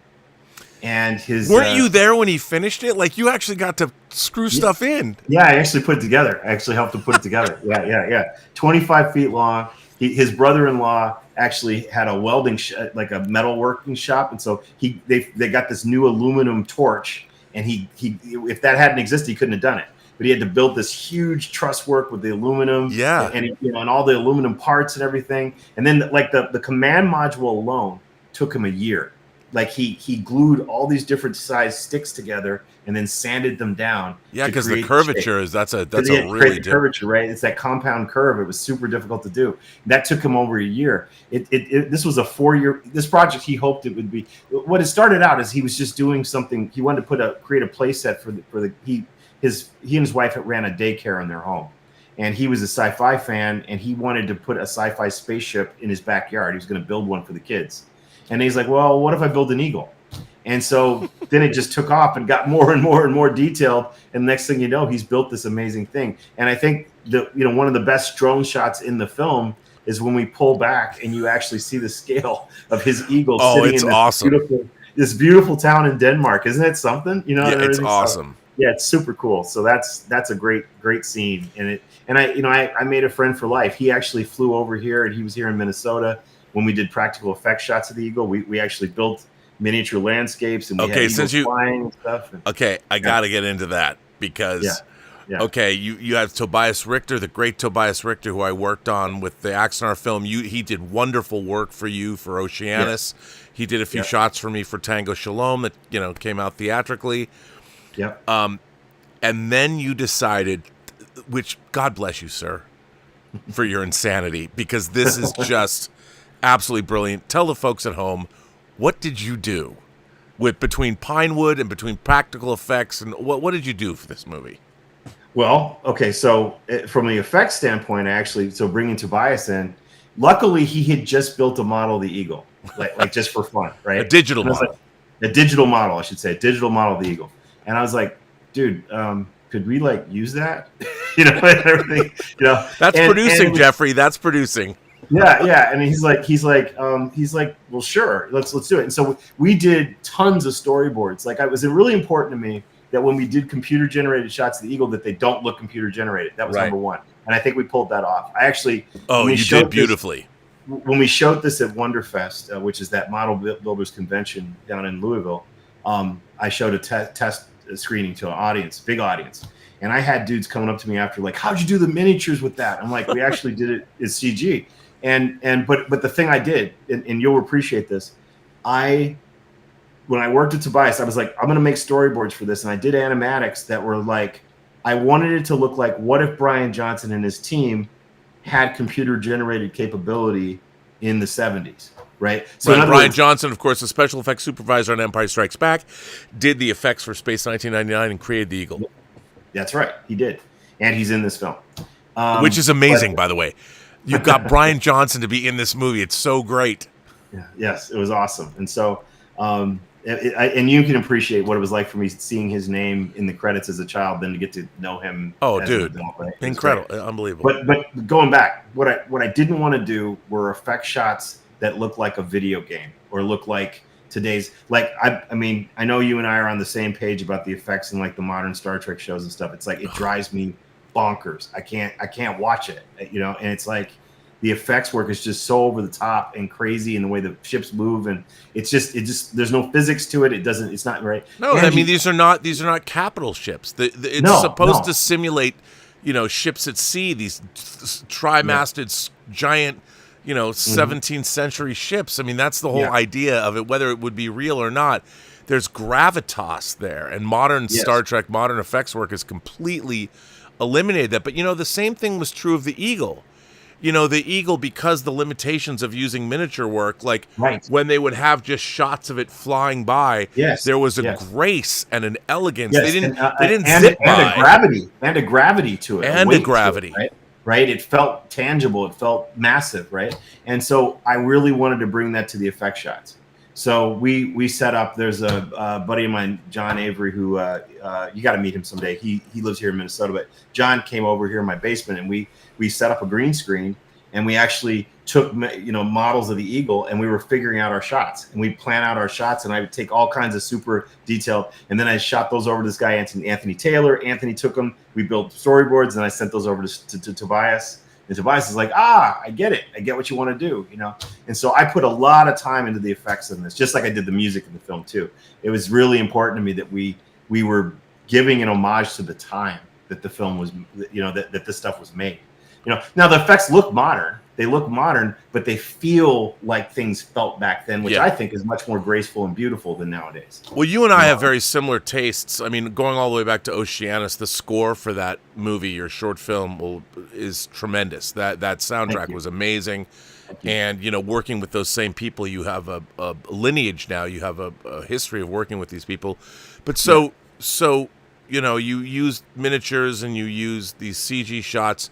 And weren't you there when he finished it? Like, you actually got to screw stuff in. Yeah, I actually put it together. I actually helped him put it together. Yeah. 25 feet long. His brother-in-law actually had a welding like a metal working shop, and so they got this new aluminum torch. And he if that hadn't existed, he couldn't have done it. But he had to build this huge truss work with the aluminum, and all the aluminum parts and everything. And then like the command module alone took him a year. Like he glued all these different size sticks together and then sanded them down. Yeah, because the curvature that's a really curvature, right? It's that compound curve. It was super difficult to do. That took him over a year. This was a 4-year. This project, he hoped it would be. What it started out as he was just doing something. He wanted to create a play set he and his wife ran a daycare in their home, and he was a sci-fi fan, and he wanted to put a sci-fi spaceship in his backyard. He was going to build one for the kids. And he's like, well, what if I build an eagle? And so then it just took off and got more and more and more detailed. And next thing you know, he's built this amazing thing. And I think one of the best drone shots in the film is when we pull back and you actually see the scale of his eagle sitting in this beautiful town in Denmark. Isn't it something? Yeah, it's awesome. Yeah, it's super cool. So that's a great scene. And I made a friend for life. He actually flew over here, and he was here in Minnesota. When we did practical effect shots of the eagle, we actually built miniature landscapes, and we had eagles flying and stuff. I got to get into that because, you have Tobias Richter, the great Tobias Richter, who I worked on with the Axonar film. He did wonderful work for you for Oceanus. Yeah. He did a few shots for me for Tango Shalom that came out theatrically. Yep. And then you decided, which God bless you, sir, for your insanity, because this is just absolutely brilliant. Tell the folks at home, what did you do between Pinewood and between practical effects, and what did you do for this movie? Well, okay, so from the effects standpoint, bringing Tobias in, luckily he had just built a model of the eagle, like just for fun, right? A digital model. A digital model, I should say, a digital model of the eagle. And I was like, dude, could we use that? Everything, That's producing, Jeffrey. That's producing. Yeah. And he's like, well, sure, let's do it. And so we did tons of storyboards. Like, it was really important to me that when we did computer generated shots of the eagle, that they don't look computer generated. That was number one. And I think we pulled that off. I actually, you did beautifully. When we showed this at Wonderfest, which is that model builders convention down in Louisville, I showed a test screening to an audience, big audience. And I had dudes coming up to me after, like, how'd you do the miniatures with that? I'm like, we actually did it as CG. But the thing I did, and you'll appreciate this, when I worked at Tobias, I was like, I'm going to make storyboards for this. And I did animatics that were like, I wanted it to look like, what if Brian Johnson and his team had computer generated capability in the 70s, right? So Brian Johnson, of course, the special effects supervisor on Empire Strikes Back, did the effects for Space 1999 and created the Eagle. That's right. He did. And he's in this film. Which is amazing, by the way. You've got Brian Johnson to be in this movie. It's so great. Yeah, yes, it was awesome. And so, and you can appreciate what it was like for me seeing his name in the credits as a child, then to get to know him. Oh, as dude. an adult, right? Incredible. Unbelievable. But going back, what I didn't want to do were effect shots that look like a video game or look like today's, like, I mean, I know you and I are on the same page about the effects in like the modern Star Trek shows and stuff. It's like, it drives me bonkers. I can't watch it, you know? And it's like, the effects work is just so over the top and crazy, and the way the ships move, and it just there's no physics to it. It's not right. No, I mean, these are not capital ships. It's supposed to simulate, ships at sea, these tri-masted giant, 17th century ships. I mean, that's the whole idea of it, whether it would be real or not. There's gravitas there, and modern Star Trek, modern effects work has completely eliminated that. But, the same thing was true of the Eagle. The Eagle, because the limitations of using miniature work, like when they would have just shots of it flying by, there was a grace and an elegance. They didn't zip by. And a gravity to it. And a gravity. To it, right? It felt tangible. It felt massive, right? And so I really wanted to bring that to the effect shots. So we set up, there's a buddy of mine, John Avery, who you got to meet him someday. He lives here in Minnesota, but John came over here in my basement, and we set up a green screen, and we actually took models of the Eagle, and we were figuring out our shots, and we plan out our shots, and I would take all kinds of super detailed, and then I shot those over to this guy, Anthony Taylor. Anthony took them, we built storyboards, and I sent those over to Tobias. And Tobias is like, I get it. I get what you want to do, And so I put a lot of time into the effects in this, just like I did the music in the film too. It was really important to me that we were giving an homage to the time that the film was, that this stuff was made. Now the effects look modern. They look modern, but they feel like things felt back then, which I think is much more graceful and beautiful than nowadays. Well, you and I have very similar tastes. I mean, going all the way back to Oceanus, the score for that movie, your short film, is tremendous. That soundtrack was amazing. And, working with those same people, you have a lineage now. You have a history of working with these people. But so you use miniatures and you use these CG shots.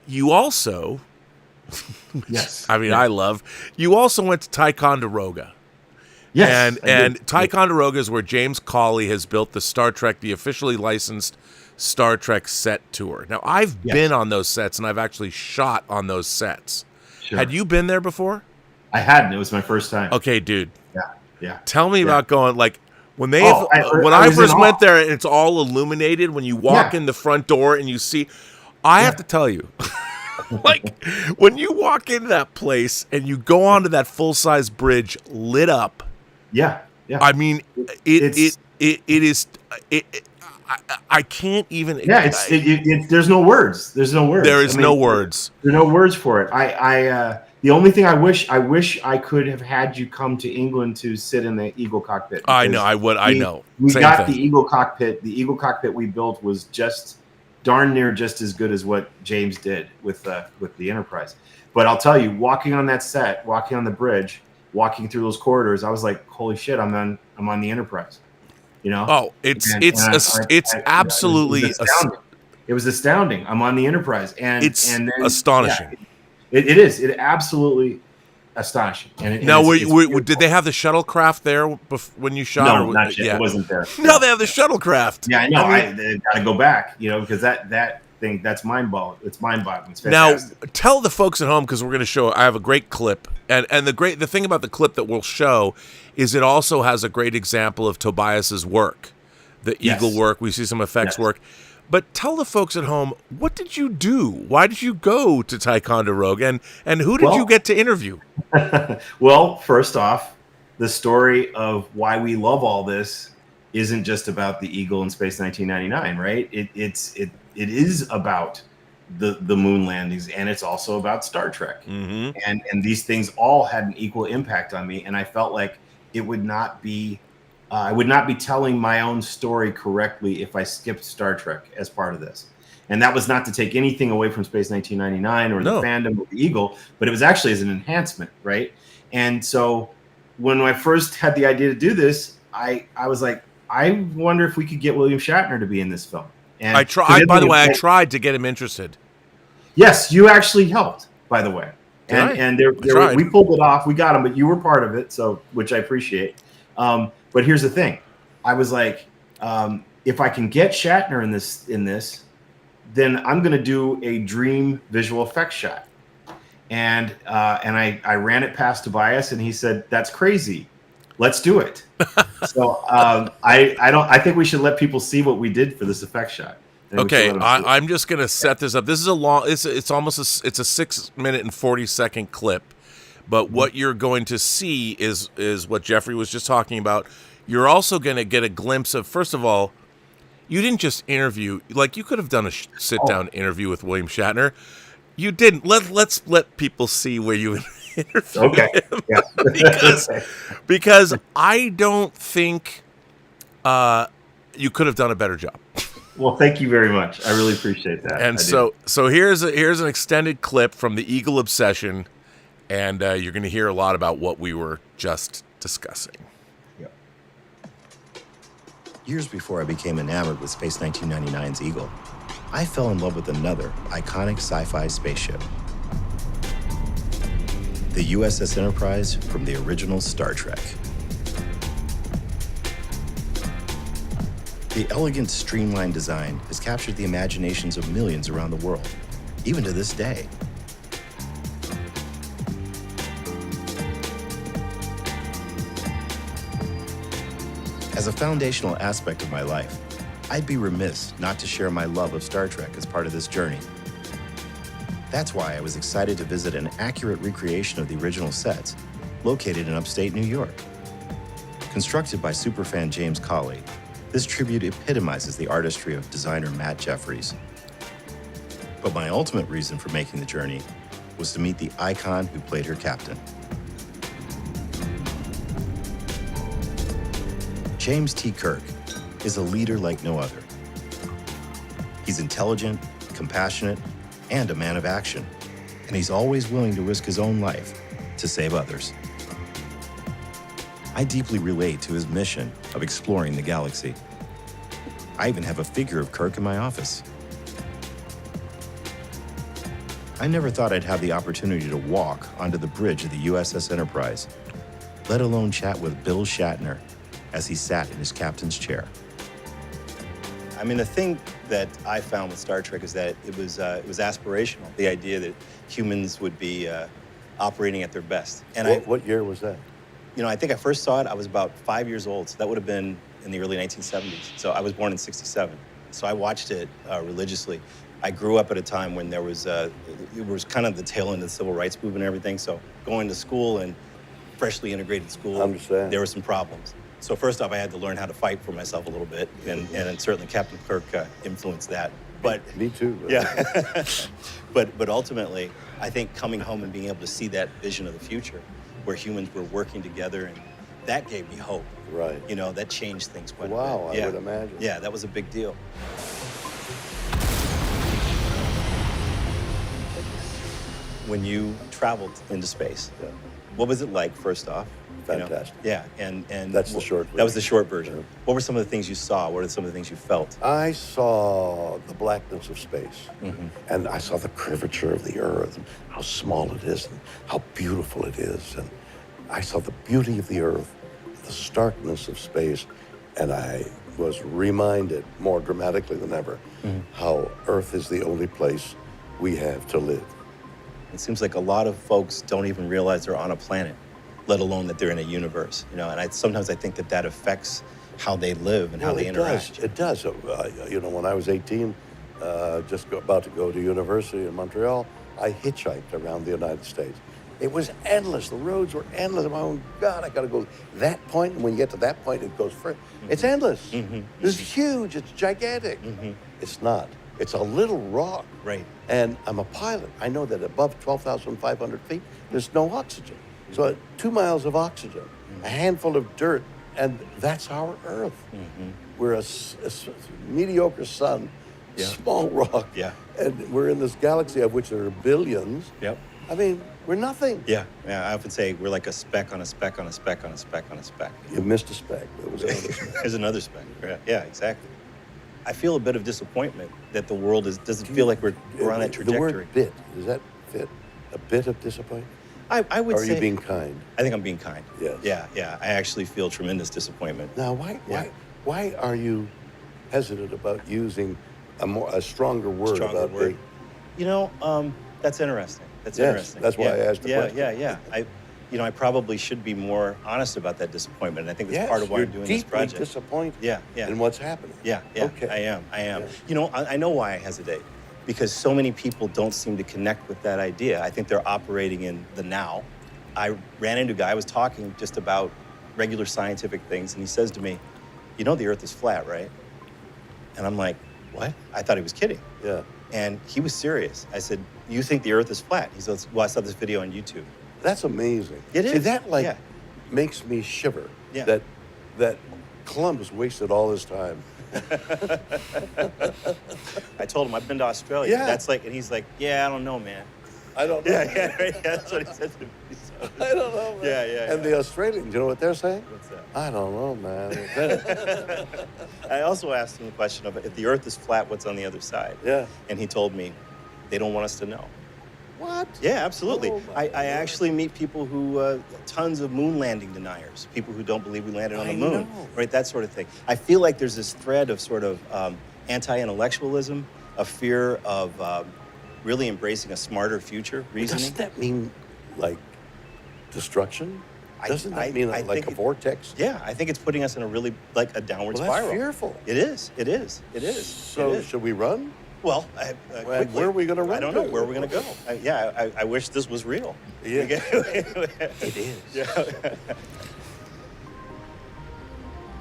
You also... you also went to Ticonderoga. Yes. And Ticonderoga is where James Cawley has built the officially licensed Star Trek set tour. Now, I've been on those sets, and I've actually shot on those sets. Sure. Had you been there before? I hadn't. It was my first time. Okay, dude. Yeah. Tell me about going, like, when I first went there, and it's all illuminated, when you walk in the front door and you see... I have to tell you... like, when you walk into that place and you go onto that full-size bridge lit up, I mean, it is. I can't even. Yeah, there's no words. There's no words. There is no words. There are no words for it. The only thing I wish I could have had you come to England to sit in the Eagle cockpit. I know. I would. I know. We got the Eagle cockpit. The Eagle cockpit we built was just darn near just as good as what James did with the Enterprise. But I'll tell you, walking on that set, walking on the bridge, walking through those corridors, I was like, holy shit, I'm on the Enterprise. Oh, it's absolutely astounding. It was astounding. I'm on the Enterprise, and it's then, astonishing. It is. It absolutely astonishing. And now, did they have the shuttlecraft there when you shot? No, not yet. It wasn't there. No, they have the shuttlecraft. Yeah, I know. They got to go back, because that thing, that's mind-boggling. It's mind-boggling. It's fantastic. Now, tell the folks at home, because we're going to show. I have a great clip, and the thing about the clip that we'll show is it also has a great example of Tobias's work, the Eagle work. We see some effects work. But tell the folks at home, what did you do? Why did you go to Ticonderoga, and who did you get to interview? Well, first off, the story of why we love all this isn't just about the Eagle in Space 1999, right? It is about the moon landings, and it's also about Star Trek. Mm-hmm. And these things all had an equal impact on me, and I felt like it would not be I would not be telling my own story correctly if I skipped Star Trek as part of this. And that was not to take anything away from Space 1999 or the fandom of the Eagle, but it was actually as an enhancement, right? And so when I first had the idea to do this, I was like, I wonder if we could get William Shatner to be in this film. And I tried. By the way, I tried to get him interested. Yes, you actually helped, by the way. And we pulled it off. We got him, but you were part of it, so which I appreciate. But here's the thing. I was like, if I can get Shatner in this, then I'm going to do a dream visual effects shot. And I ran it past Tobias, and he said, "That's crazy. Let's do it." So I think we should let people see what we did for this effect shot. Okay, I'm just going to set this up. This is a long. It's almost it's a 6 minute and 40-second clip. But what you're going to see is what Jeffrey was just talking about. You're also going to get a glimpse of, first of all, you didn't just interview. Like, you could have done a sit-down interview with William Shatner. You didn't. Let's let people see where you interviewed him. Yeah. because I don't think you could have done a better job. Well, thank you very much. I really appreciate that. And so here's an extended clip from the Eagle Obsession. And you're going to hear a lot about what we were just discussing. Yep. Years before I became enamored with Space 1999's Eagle, I fell in love with another iconic sci-fi spaceship. The USS Enterprise from the original Star Trek. The elegant, streamlined design has captured the imaginations of millions around the world, even to this day. As a foundational aspect of my life, I'd be remiss not to share my love of Star Trek as part of this journey. That's why I was excited to visit an accurate recreation of the original sets, located in upstate New York. Constructed by superfan James Cawley, this tribute epitomizes the artistry of designer Matt Jeffries. But my ultimate reason for making the journey was to meet the icon who played her captain. James T. Kirk is a leader like no other. He's intelligent, compassionate, and a man of action, and he's always willing to risk his own life to save others. I deeply relate to his mission of exploring the galaxy. I even have a figure of Kirk in my office. I never thought I'd have the opportunity to walk onto the bridge of the USS Enterprise, let alone chat with Bill Shatner as he sat in his captain's chair. I mean, the thing that I found with Star Trek is that it was aspirational. The idea that humans would be operating at their best. And what year was that? I think I first saw it, I was about 5 years old. So that would have been in the early 1970s. So I was born in '67. So I watched it religiously. I grew up at a time when there was, it was kind of the tail end of the civil rights movement and everything. So going to school and freshly integrated school, there were some problems. So first off, I had to learn how to fight for myself a little bit, and certainly Captain Kirk influenced that. But me too. Yeah. but ultimately, I think coming home and being able to see that vision of the future, where humans were working together, and that gave me hope. Right. That changed things quite a bit. Wow, I would imagine. Yeah, that was a big deal. When you traveled into space, what was it like, first off, Fantastic. Yeah, and that's the short version. That was the short version. Yeah. What were some of the things you saw? What are some of the things you felt? I saw the blackness of space, and I saw the curvature of the Earth, and how small it is, and how beautiful it is, and I saw the beauty of the Earth, the starkness of space, and I was reminded more dramatically than ever how Earth is the only place we have to live. It seems like a lot of folks don't even realize they're on a planet, let alone that they're in a universe. And sometimes I think that affects how they live and how they interact. It does. When I was 18, about to go to university in Montreal, I hitchhiked around the United States. It was endless. The roads were endless. Oh, God, I got to go that point. And when you get to that point, it goes further. It's endless. It's huge. It's gigantic. It's not. It's a little rock. Right. And I'm a pilot. I know that above 12,500 feet, there's no oxygen. So 2 miles of oxygen, a handful of dirt, and that's our Earth. We're a mediocre sun, small rock, and we're in this galaxy of which there are billions. Yep. I mean, we're nothing. Yeah, I often say we're like a speck on a speck on a speck on a speck on a speck. You missed a speck. There was another speck. There's another speck. Yeah, exactly. I feel a bit of disappointment that the world doesn't feel like we're on that trajectory. The word bit, does that fit? A bit of disappointment? I would say... Are you being kind? I think I'm being kind. Yes. Yeah. I actually feel tremendous disappointment. Now, why are you hesitant about using a stronger word? That's interesting. That's yes, interesting. That's why I asked the question. Yeah. I probably should be more honest about that disappointment. I think that's part of why I'm doing this project. You're disappointed Yeah. in what's happening. Yeah. Okay. I am. Yeah. I know why I hesitate. Because so many people don't seem to connect with that idea. I think they're operating in the now. I ran into a guy, I was talking just about regular scientific things, and he says to me, the Earth is flat, right? And I'm like, what? I thought he was kidding. Yeah. And he was serious. I said, you think the Earth is flat? He says, well, I saw this video on YouTube. That's amazing. It is. See, that makes me shiver. Yeah. That Columbus wasted all his time. I told him I've been to Australia. Yeah. That's like, and he's like, yeah, I don't know, man. I don't know. Yeah, that's what he said to me. So, I don't know, man. Yeah. And the Australians, you know what they're saying? What's that? I don't know, man. I also asked him the question of, if the Earth is flat, what's on the other side? Yeah. And he told me, they don't want us to know. What? Yeah, absolutely. Oh, I actually meet people who, tons of moon landing deniers, people who don't believe we landed on the moon, right? That sort of thing. I feel like there's this thread of sort of anti-intellectualism, a fear of really embracing a smarter future reasoning. Doesn't that mean, like, destruction? Doesn't that mean like a vortex? Yeah, I think it's putting us in a really, like, a downward spiral. That's fearful. It is. So should we run? Well, where are we going to run? I don't know. Where are we going to go? I wish this was real. Yeah. It is. Yeah.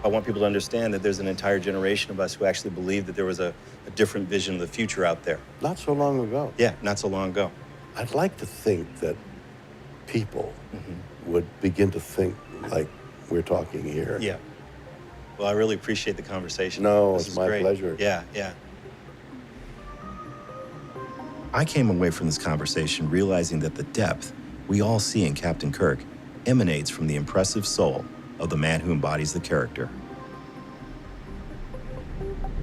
I want people to understand that there's an entire generation of us who actually believe that there was a different vision of the future out there. Not so long ago. Yeah, not so long ago. I'd like to think that people would begin to think like we're talking here. Yeah. Well, I really appreciate the conversation. No, this it's my pleasure. Yeah. I came away from this conversation realizing that the depth we all see in Captain Kirk emanates from the impressive soul of the man who embodies the character.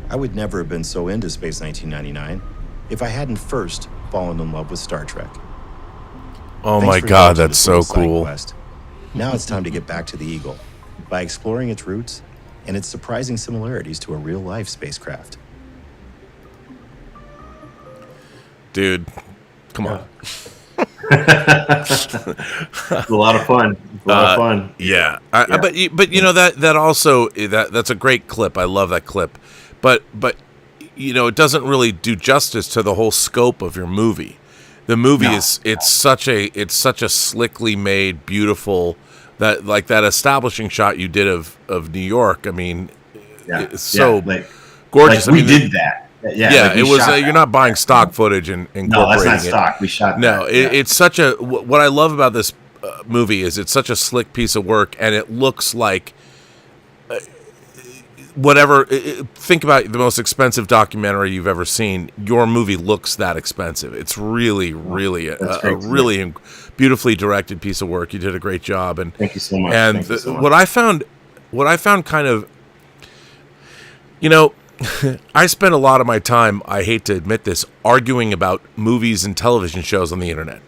I would never have been so into Space 1999 if I hadn't first fallen in love with Star Trek. Oh Thanks my for God, indulging that's this so little side cool. quest. Now it's time to get back to the Eagle by exploring its roots and its surprising similarities to a real-life spacecraft. Dude, come on. It's a lot of fun. Yeah. But that also that's a great clip. I love that clip. But it doesn't really do justice to the whole scope of your movie. The movie it's such a slickly made, beautiful, that establishing shot you did of New York. I mean, it's so gorgeous. Like we did that. Yeah, it was. You're not buying stock footage and incorporating No, that's not stock. We shot. No, it's such a. What I love about this movie is it's such a slick piece of work, and it looks like whatever. Think about the most expensive documentary you've ever seen. Your movie looks that expensive. It's really, really a really beautifully directed piece of work. You did a great job, and thank you so much. And what I found kind of, I spend a lot of my time, I hate to admit this, arguing about movies and television shows on the internet.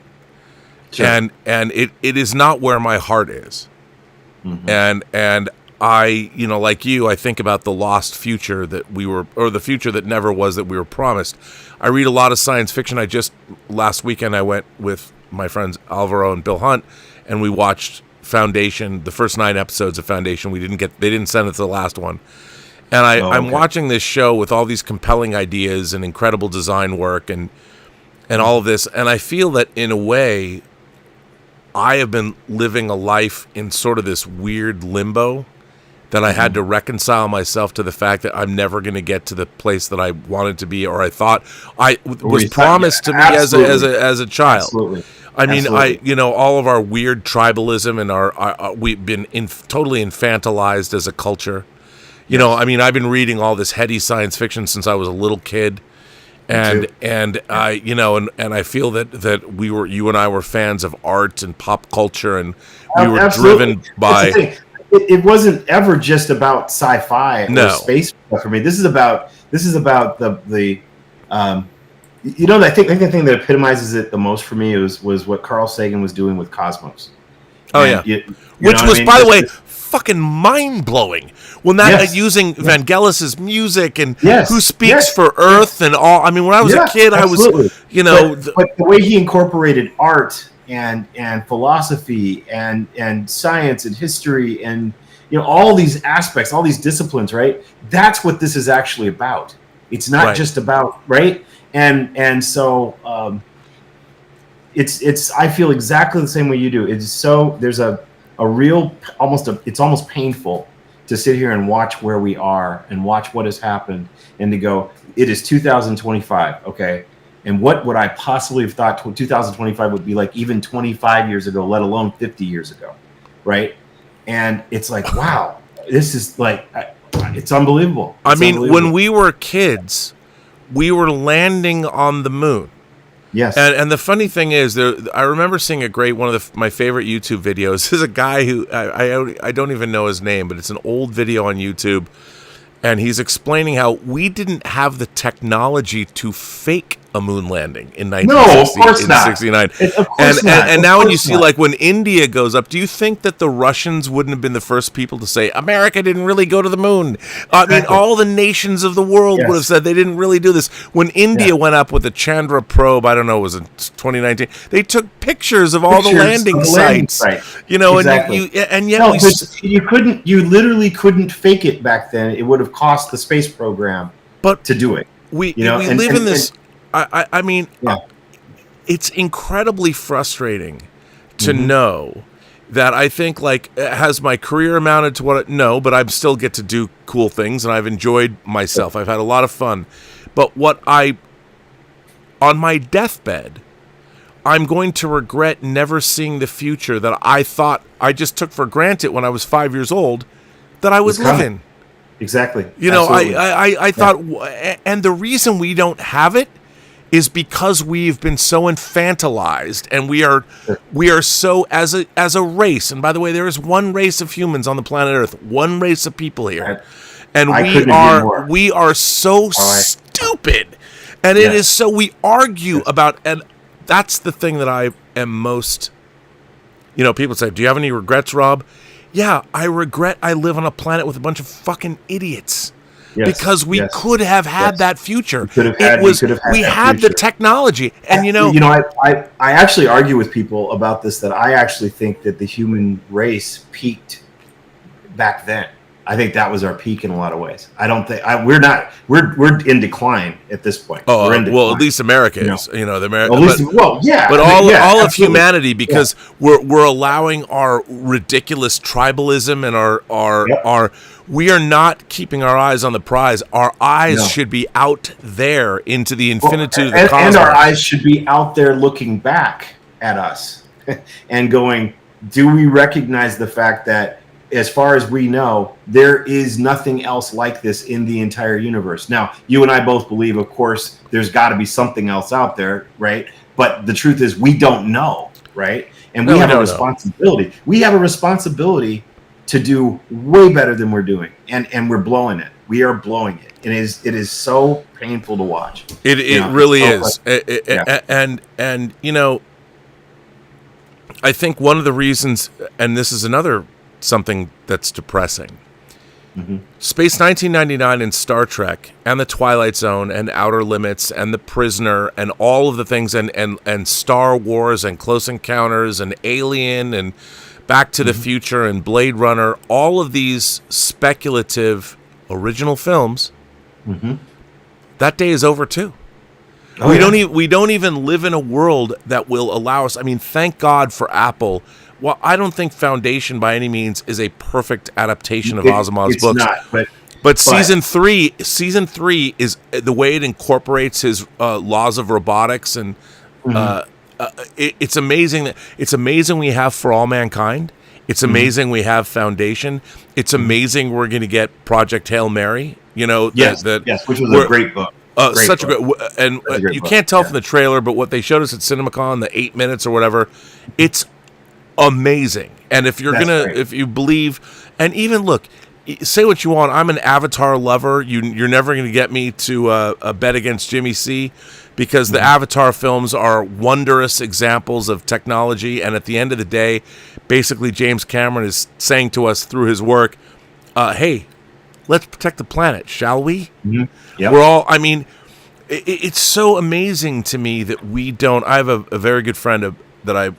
Sure. And it is not where my heart is. Mm-hmm. And I, like you, I think about the lost future that we were, or the future that never was, that we were promised. I read a lot of science fiction. Last weekend, I went with my friends Alvaro and Bill Hunt, and we watched Foundation, the first 9 episodes of Foundation. They didn't send us the last one. And I'm watching this show with all these compelling ideas and incredible design work and all of this. And I feel that in a way, I have been living a life in sort of this weird limbo that I had to reconcile myself to the fact that I'm never going to get to the place that I wanted to be, or I thought was promised to me as a child. Absolutely. I mean, all of our weird tribalism and we've been totally infantilized as a culture. I mean, I've been reading all this heady science fiction since I was a little kid. And I, and I feel that you and I were fans of art and pop culture, and we were driven by. It wasn't ever just about sci-fi or space stuff for me. This is about the I think the thing that epitomizes it the most for me was what Carl Sagan was doing with Cosmos. Oh, and which was, by the way, fucking mind-blowing. When using Vangelis's music and Who Speaks for Earth and all. I mean, when I was a kid, absolutely. I was, but the way he incorporated art and philosophy and science and history and all these aspects, all these disciplines, right? That's what this is actually about. It's not just about, right? And so it's I feel exactly the same way you do. It's so there's a real it's almost painful to sit here and watch where we are and watch what has happened and to go, it is 2025, okay? And what would I possibly have thought 2025 would be like even 25 years ago, let alone 50 years ago, right? And it's like, wow, this is like, it's unbelievable. I mean, when we were kids, we were landing on the moon. Yes. And the funny thing is, I remember seeing one of my favorite YouTube videos is a guy who, I don't even know his name, but it's an old video on YouTube. And he's explaining how we didn't have the technology to fake a moon landing in 1969. And now when you see, like, when India goes up, do you think that the Russians wouldn't have been the first people to say, America didn't really go to the moon? I mean, all the nations of the world would have said they didn't really do this. When India went up with the Chandra probe, I don't know, was it 2019? They took pictures of all the landing sites. And yet you literally couldn't fake it back then. It would have cost the space program to do it. We live in this. I mean, it's incredibly frustrating to know that I think, like, has my career amounted to what? No, but I still get to do cool things, and I've enjoyed myself. I've had a lot of fun. But on my deathbed, I'm going to regret never seeing the future that I thought I just took for granted when I was 5 years old that I would live in. Exactly. I thought, and the reason we don't have it is because we've been so infantilized, and we are so as a race. And by the way, there is one race of humans on the planet Earth, one race of people here, and we are so stupid, and it is so we argue about, and that's the thing that I am most. People say, "Do you have any regrets, Rob?" Yeah, I regret I live on a planet with a bunch of fucking idiots. Because we could have had that future. We had the technology, and I actually argue with people about this, that I actually think that the human race peaked back then. I think that was our peak in a lot of ways. I don't think we're in decline at this point. Oh, we're in decline. Well, at least America is. The America. But all of humanity, because we're allowing our ridiculous tribalism and our we are not keeping our eyes on the prize. Our eyes should be out there into the infinitude of the cosmos. And our eyes should be out there looking back at us and going, do we recognize the fact that as far as we know, there is nothing else like this in the entire universe. Now, you and I both believe, of course, there's got to be something else out there, right? But the truth is, we don't know, right? And we have a responsibility. We have a responsibility to do way better than we're doing, and we're blowing it. We are blowing it. It is so painful to watch. It really is. And you know, I think one of the reasons, and this is another something that's depressing. Space 1999 and Star Trek and The Twilight Zone and Outer Limits and The Prisoner and all of the things and Star Wars and Close Encounters and Alien and Back to the Future and Blade Runner, all of these speculative original films, that day is over too. We don't even live in a world that will allow us. I mean, thank God for Apple. Well, I don't think Foundation by any means is a perfect adaptation of Asimov's books. Not, but season three is the way it incorporates his laws of robotics, and it's amazing. It's amazing we have For All Mankind. It's amazing we have Foundation. It's amazing we're going to get Project Hail Mary. You know, yes, which was a great book. Such a good, and you can't tell from the trailer, but what they showed us at CinemaCon, the 8 minutes or whatever, it's amazing. And if you're if you believe, and even look, say what you want, I'm an Avatar lover. You're never going to get me to bet against Jimmy C, because the Avatar films are wondrous examples of technology. And at the end of the day, basically James Cameron is saying to us through his work, hey, let's protect the planet, shall we? We're all, I mean, it's so amazing to me that we don't. I have a very good friend that I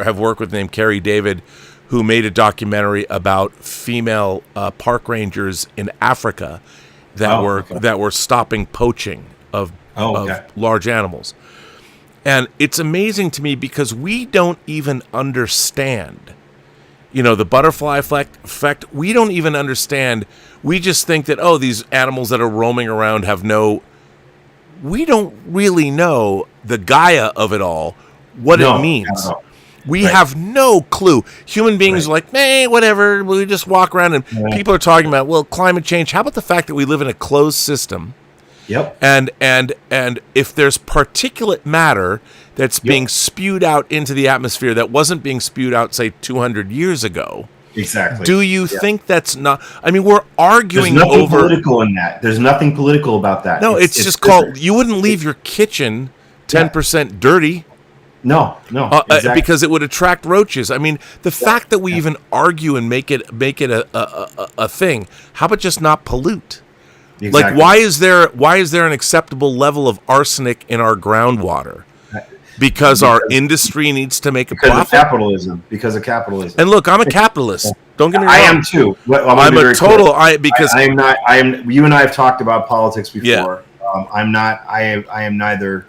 have worked with named Carrie David, who made a documentary about female park rangers in Africa that were stopping poaching of large animals. And it's amazing to me because we don't even understand, you know, the butterfly effect. We don't even understand. We just think that, these animals that are roaming around have we don't really know the Gaia of it all, what it means. We have no clue. Human beings are like, whatever, we just walk around, and people are talking about, well, climate change. How about the fact that we live in a closed system? And if there's particulate matter that's being spewed out into the atmosphere that wasn't being spewed out, say, 200 years ago. Exactly. Do you think that's not? I mean, we're arguing There's nothing over political in that. There's nothing political about that. No, it's just called. You wouldn't leave your kitchen 10% dirty. No, exactly. Because it would attract roaches. I mean, the fact that we even argue and make it a thing. How about just not pollute? Exactly. Like, why is there an acceptable level of arsenic in our groundwater? Because our industry needs to make a profit. Because of capitalism. And look, I'm a capitalist. Don't get me wrong. I am too. I'm a total. Because I am not. I am. You and I have talked about politics before. I'm not. I am neither.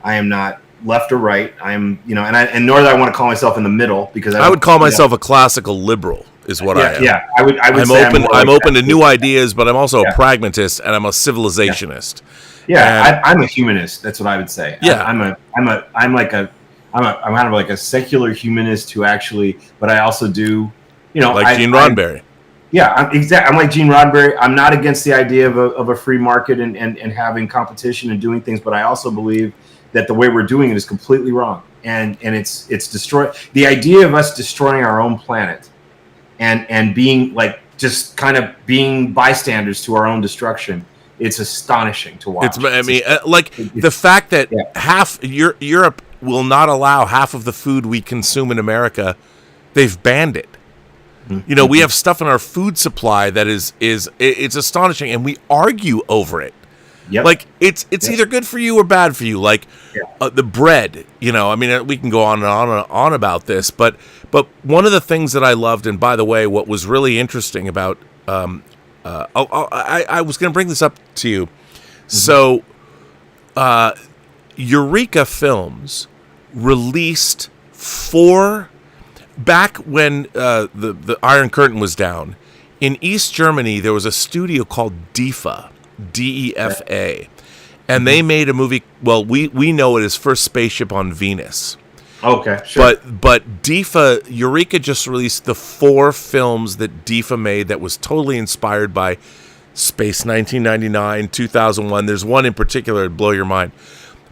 I am not left or right. I am. You know, and nor do I want to call myself in the middle, because I would call myself a classical liberal. Is what I am. Yeah, I would. I'm open to new ideas, but I'm also a pragmatist, and I'm a civilizationist. Yeah, I'm a humanist. That's what I would say. Yeah, I'm kind of like a secular humanist who actually, but I also do, you know, like Gene Roddenberry. I'm like Gene Roddenberry. I'm not against the idea of a free market and having competition and doing things, but I also believe that the way we're doing it is completely wrong, and it's destroy the idea of us destroying our own planet, and being like just kind of being bystanders to our own destruction. It's astonishing to watch. The fact that half Europe will not allow half of the food we consume in America, they've banned it. You know, we have stuff in our food supply that is it's astonishing, and we argue over it. Like it's either good for you or bad for you. Like the bread, you know. I mean, we can go on and on about this, but one of the things that I loved, and by the way, what was really interesting about. I was going to bring this up to you. So, Eureka Films released back when the Iron Curtain was down, in East Germany, there was a studio called DEFA, DEFA, and they made a movie, well, we know it as First Spaceship on Venus. Okay, sure. But DIFA, Eureka just released the 4 films that DIFA made that was totally inspired by Space 1999, 2001. There's one in particular that'd blow your mind.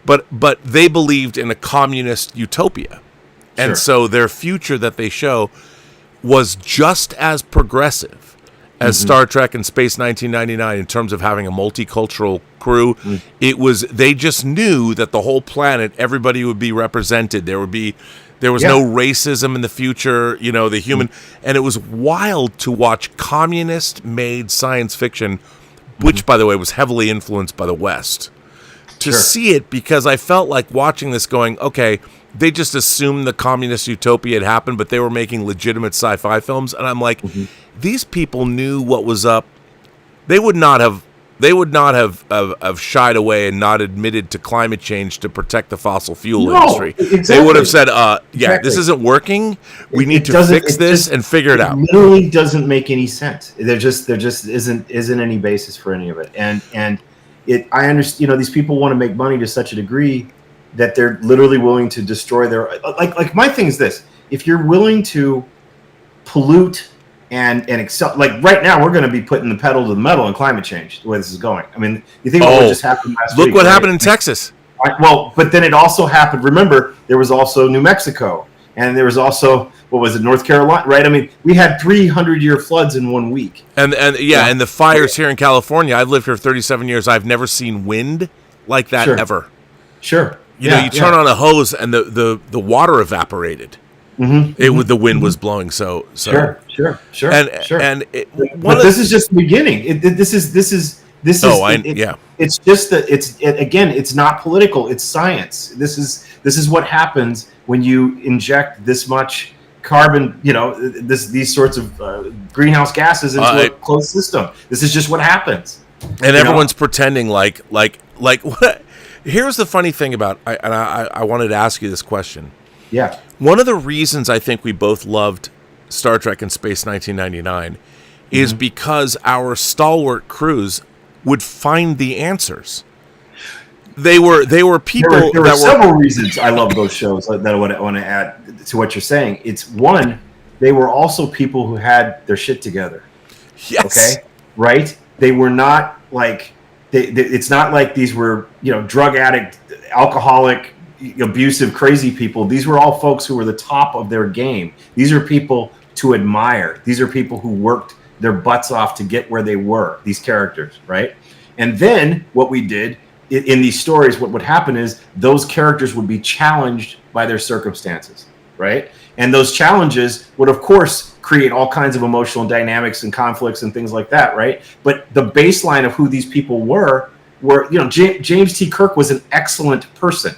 But they believed in a communist utopia. And so their future that they show was just as progressive as Star Trek and Space 1999 in terms of having a multicultural crew. They just knew that the whole planet, everybody would be represented. There was no racism in the future, the human, and it was wild to watch communist made science fiction, which by the way was heavily influenced by the West, to see it, because I felt like watching this going, okay, they just assumed the communist utopia had happened, but they were making legitimate sci-fi films. And I'm like, these people knew what was up. They would not have shied away and not admitted to climate change to protect the fossil fuel industry. Exactly. They would have said, this isn't working. We need to fix this and figure it out. It literally doesn't make any sense. There just isn't any basis for any of it. And I understand, these people want to make money to such a degree that they're literally willing to destroy their, like my thing is this: if you're willing to pollute and accept, like right now we're going to be putting the pedal to the metal in climate change, the way this is going. I mean, you think about what just happened last week. Look what happened in Texas. Well, but then it also happened, remember, there was also New Mexico, and there was also, North Carolina, right? I mean, we had 300-year floods in 1 week. And the fires here in California, I've lived here 37 years, I've never seen wind like that ever. Sure. You turn on a hose and the water evaporated. The wind was blowing so. Sure. And this is just the beginning. This is. It's just that it's not political. It's science. This is what happens when you inject this much carbon. These sorts of greenhouse gases into a closed system. This is just what happens. And everyone's pretending like what. Here's the funny thing about, I wanted to ask you this question. Yeah. One of the reasons I think we both loved Star Trek and Space 1999 is because our stalwart crews would find the answers. They were people. There were several reasons I love those shows that I want to add to what you're saying. It's one, they were also people who had their shit together. Yes. Okay. Right. They were not like. It's not like these were, drug addict, alcoholic, abusive, crazy people. These were all folks who were the top of their game. These are people to admire. These are people who worked their butts off to get where they were, these characters, right? And then what we did in these stories, what would happen is those characters would be challenged by their circumstances, right? And those challenges would, of course, create all kinds of emotional dynamics and conflicts and things like that, right? But the baseline of who these people were, James T. Kirk was an excellent person.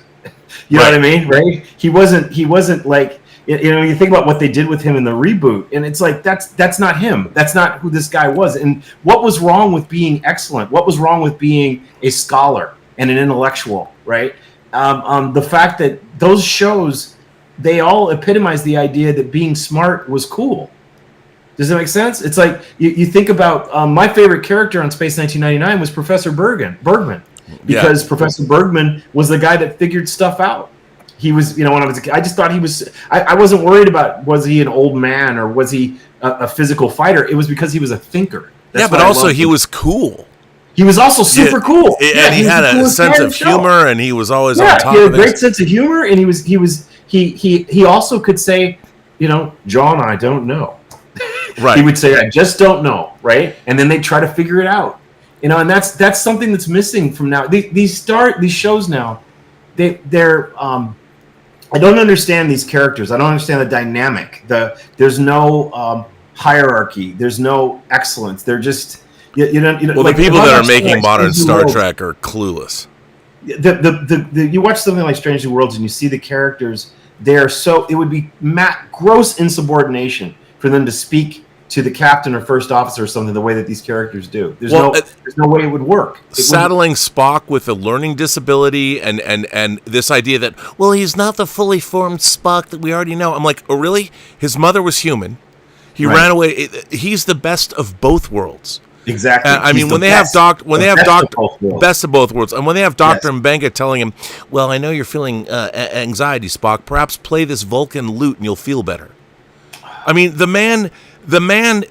You know what I mean, right? He wasn't like, you think about what they did with him in the reboot, and it's like that's not him. That's not who this guy was. And what was wrong with being excellent? What was wrong with being a scholar and an intellectual, right? The fact that those shows, they all epitomize the idea that being smart was cool. Does that make sense? It's like you think about my favorite character on Space 1999 was Professor Bergman, because Professor Bergman was the guy that figured stuff out. He was, when I was a kid, I just thought he was. I wasn't worried about was he an old man or was he a physical fighter. It was because he was a thinker. That's but also he was cool. He was also super cool, and he had a sense of humor, and he was always on top. He had of a great sense of humor, and he also could say, John, I don't know. Right. He would say, I just don't know, right? And then they try to figure it out. And that's something that's missing from now. These shows now, they're I don't understand these characters. I don't understand the dynamic. There's no hierarchy. There's no excellence. They're just Well, the people that are making modern Star Trek are clueless. You watch something like Strange New Worlds and you see the characters. It would be gross insubordination for them to speak to the captain or first officer or something the way that these characters do. There's no way it would work. Saddling Spock with a learning disability and this idea that, he's not the fully formed Spock that we already know. I'm like, oh, really? His mother was human. He ran away. He's the best of both worlds. Exactly. I mean, when they have best of both worlds, and when they have Dr. Mbenga telling him, well, I know you're feeling anxiety, Spock, perhaps play this Vulcan lute and you'll feel better. I mean, the man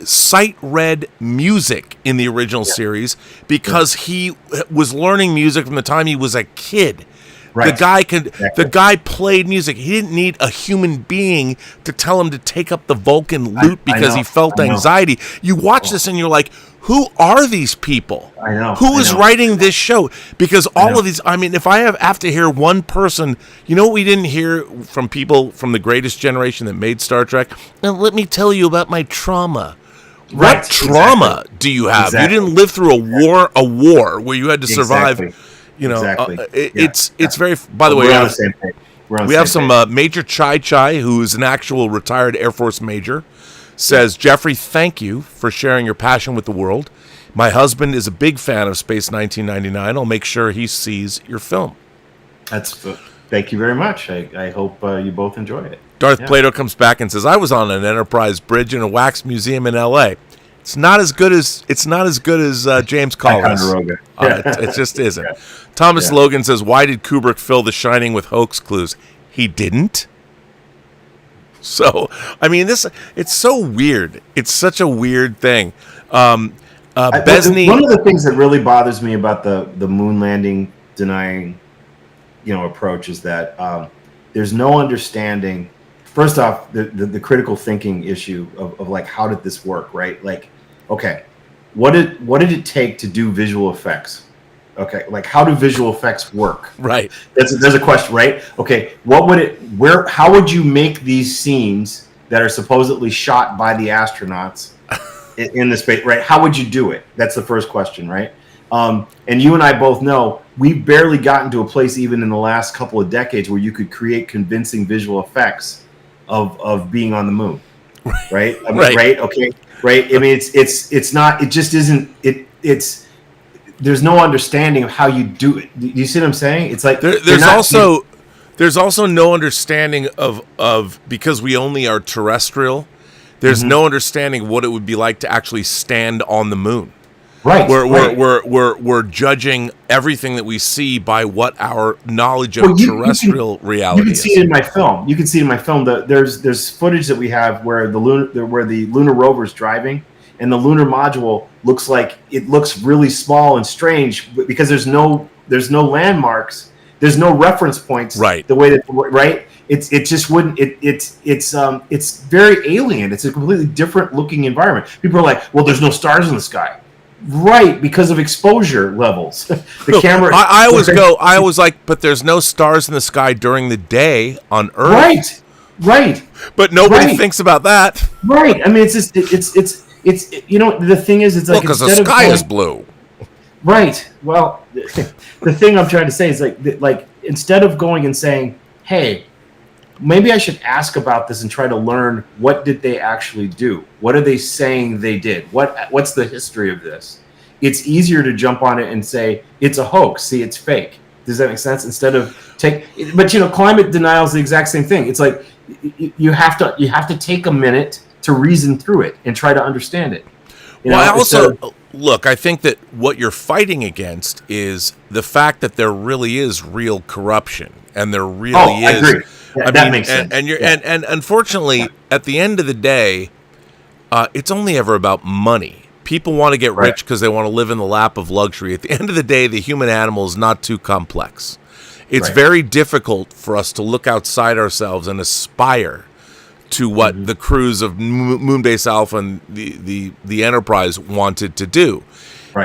sight read music in the original series because he was learning music from the time he was a kid. Right. The guy played music. He didn't need a human being to tell him to take up the Vulcan lute because he felt anxiety. You watch this and you're like, who are these people? I know. Who is writing this show? Because all of these, I mean, if I have to hear one person, you know what we didn't hear from people from the greatest generation that made Star Trek? Now, let me tell you about my trauma. Right. What trauma do you have? You didn't live through a war where you had to survive. You know, it's very. By the way, we have some Major Chai, who is an actual retired Air Force major, says, Jeffrey, thank you for sharing your passion with the world. My husband is a big fan of Space 1999. I'll make sure he sees your film. Thank you very much. I hope you both enjoy it. Darth Plato comes back and says, I was on an Enterprise bridge in a wax museum in L.A. It's not as good as James Collins. It just isn't. Thomas Logan says, why did Kubrick fill The Shining with hoax clues? He didn't. So, I mean, it's so weird. It's such a weird thing. Besney, one of the things that really bothers me about the moon landing denying, approach is that there's no understanding. First off, the critical thinking issue of like, how did this work, right? Like, okay, what did it take to do visual effects? Okay, like, how do visual effects work? Right. There's a question, right? Okay, how would you make these scenes that are supposedly shot by the astronauts in the space, right? How would you do it? That's the first question, right? And you and I both know we've barely gotten to a place, even in the last couple of decades, where you could create convincing visual effects of being on the moon, right? I mean, right. Okay. Right. I mean, it's not. It just isn't. It's. There's no understanding of how you do it. Do you see what I'm saying? It's like there's also no understanding of because we only are terrestrial. There's no understanding of what it would be like to actually stand on the moon. Right. We're judging everything that we see by what our knowledge of terrestrial reality is. You can see it in my film. You can see it in my film. There's footage that we have where the lunar rover is driving, and the lunar module looks really small and strange because there's no landmarks, there's no reference points. Right. The way that it just wouldn't. It's very alien. It's a completely different looking environment. People are like, well, there's no stars in the sky. Right, because of exposure levels. The camera. I always like, but there's no stars in the sky during the day on Earth. Right. But nobody thinks about that. Right. I mean, it's just it's the thing is, it's like because the sky is blue. Right. Well, the thing I'm trying to say is like instead of going and saying, hey, maybe I should ask about this and try to learn what did they actually do? What are they saying they did? What's the history of this? It's easier to jump on it and say it's a hoax. See, it's fake. Does that make sense? Instead of but climate denial is the exact same thing. It's like you have to take a minute to reason through it and try to understand it. I think that what you're fighting against is the fact that there really is real corruption, and there really is. I agree. Yeah, that makes sense. And unfortunately, at the end of the day, it's only ever about money. People want to get rich because they want to live in the lap of luxury. At the end of the day, the human animal is not too complex. It's very difficult for us to look outside ourselves and aspire to what the crews of Moonbase Alpha and the Enterprise wanted to do,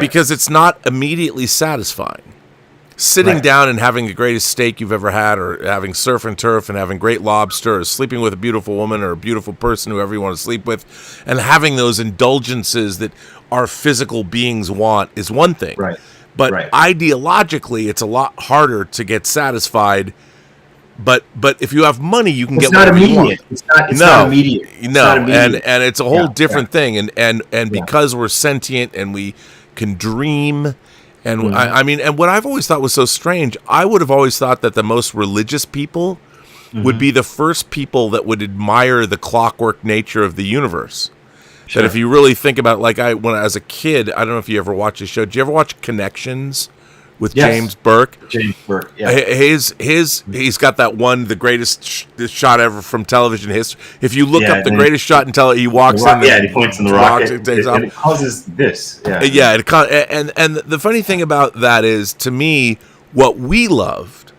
because it's not immediately satisfying. Sitting down and having the greatest steak you've ever had, or having surf and turf and having great lobster, or sleeping with a beautiful woman or a beautiful person, whoever you want to sleep with, and having those indulgences that our physical beings want is one thing. But ideologically, it's a lot harder to get satisfied. But if you have money, you can get whatever you want. It's not immediate. And it's a whole different thing. And because we're sentient and we can dream. And I mean, and what I've always thought was so strange, I would have always thought that the most religious people would be the first people that would admire the clockwork nature of the universe. That if you really think about it, when I was a kid, I don't know if you ever watched the show. Did you ever watch Connections with James Burke? James Burke, yeah. He's got that one, the greatest shot ever from television history. If you look up the great shot in television, he walks in. He points in the rocket. And it causes this. Yeah. And the funny thing about that is, to me, what we loved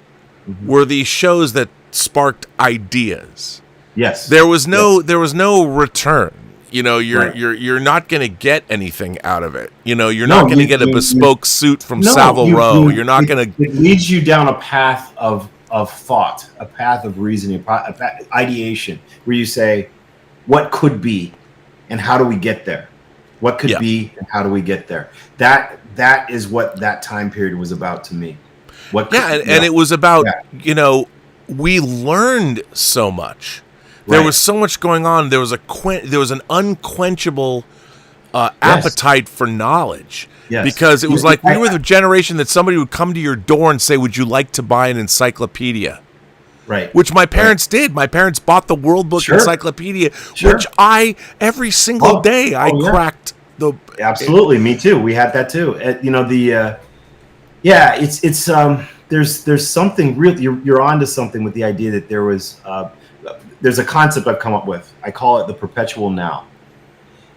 were these shows that sparked ideas. Yes. There was no return. You're not going to get anything out of it. You're not going to get a bespoke suit from Savile Row. You're not going to. It leads you down a path of thought, a path of reasoning, ideation, where you say, what could be, and how do we get there? What could be, and how do we get there? That is what that time period was about to me. And it was about we learned so much. There was so much going on. There was an unquenchable appetite for knowledge. Yes. Because it was like we were the generation that somebody would come to your door and say, "Would you like to buy an encyclopedia?" Right. Which my parents did. My parents bought the World Book Encyclopedia, which every single day cracked the. Absolutely, me too. We had that too. There's something real. You're onto something with the idea that there was. There's a concept I've come up with. I call it the perpetual now.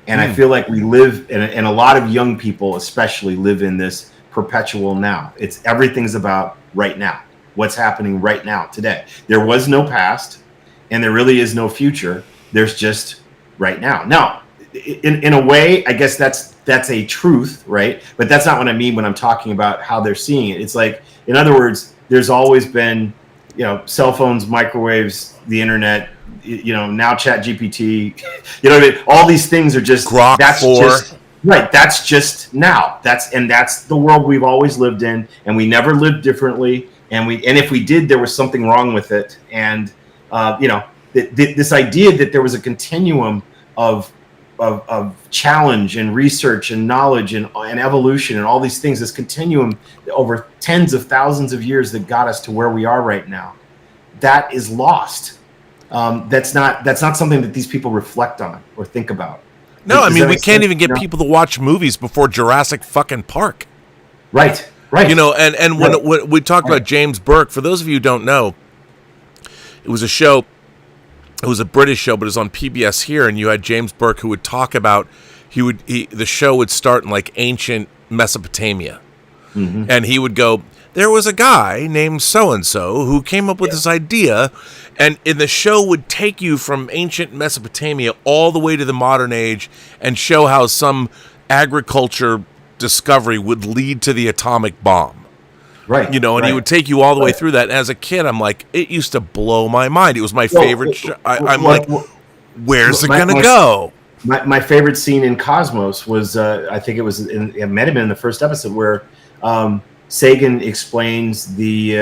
And I feel like we live, and a lot of young people especially live in this perpetual now. Everything's about right now. What's happening right now, today. There was no past, and there really is no future. There's just right now. Now, in a way, I guess that's a truth, right? But that's not what I mean when I'm talking about how they're seeing it. It's like, in other words, there's always been, cell phones, microwaves, the internet, now ChatGPT, what I mean? All these things are just Grok 4. That's just now. That's the world we've always lived in, and we never lived differently. And if we did, there was something wrong with it. And this idea that there was a continuum of challenge and research and knowledge and evolution and all these things, this continuum over tens of thousands of years that got us to where we are right now, that is lost. That's not something that these people reflect on or think about. No, I mean, we can't even get people to watch movies before Jurassic fucking Park. Right. And when we talked about James Burke, for those of you who don't know, it was a show. It was a British show, but it was on PBS here, and you had James Burke who would talk about the show would start in like ancient Mesopotamia, and he would go, there was a guy named so-and-so who came up with this idea, and the show would take you from ancient Mesopotamia all the way to the modern age and show how some agriculture discovery would lead to the atomic bomb. Right. He would take you all the way through that. And as a kid, I'm like, it used to blow my mind. It was my favorite show. I'm like, where's it going to go? My favorite scene in Cosmos was, I think it might have been in the first episode, where Sagan explains the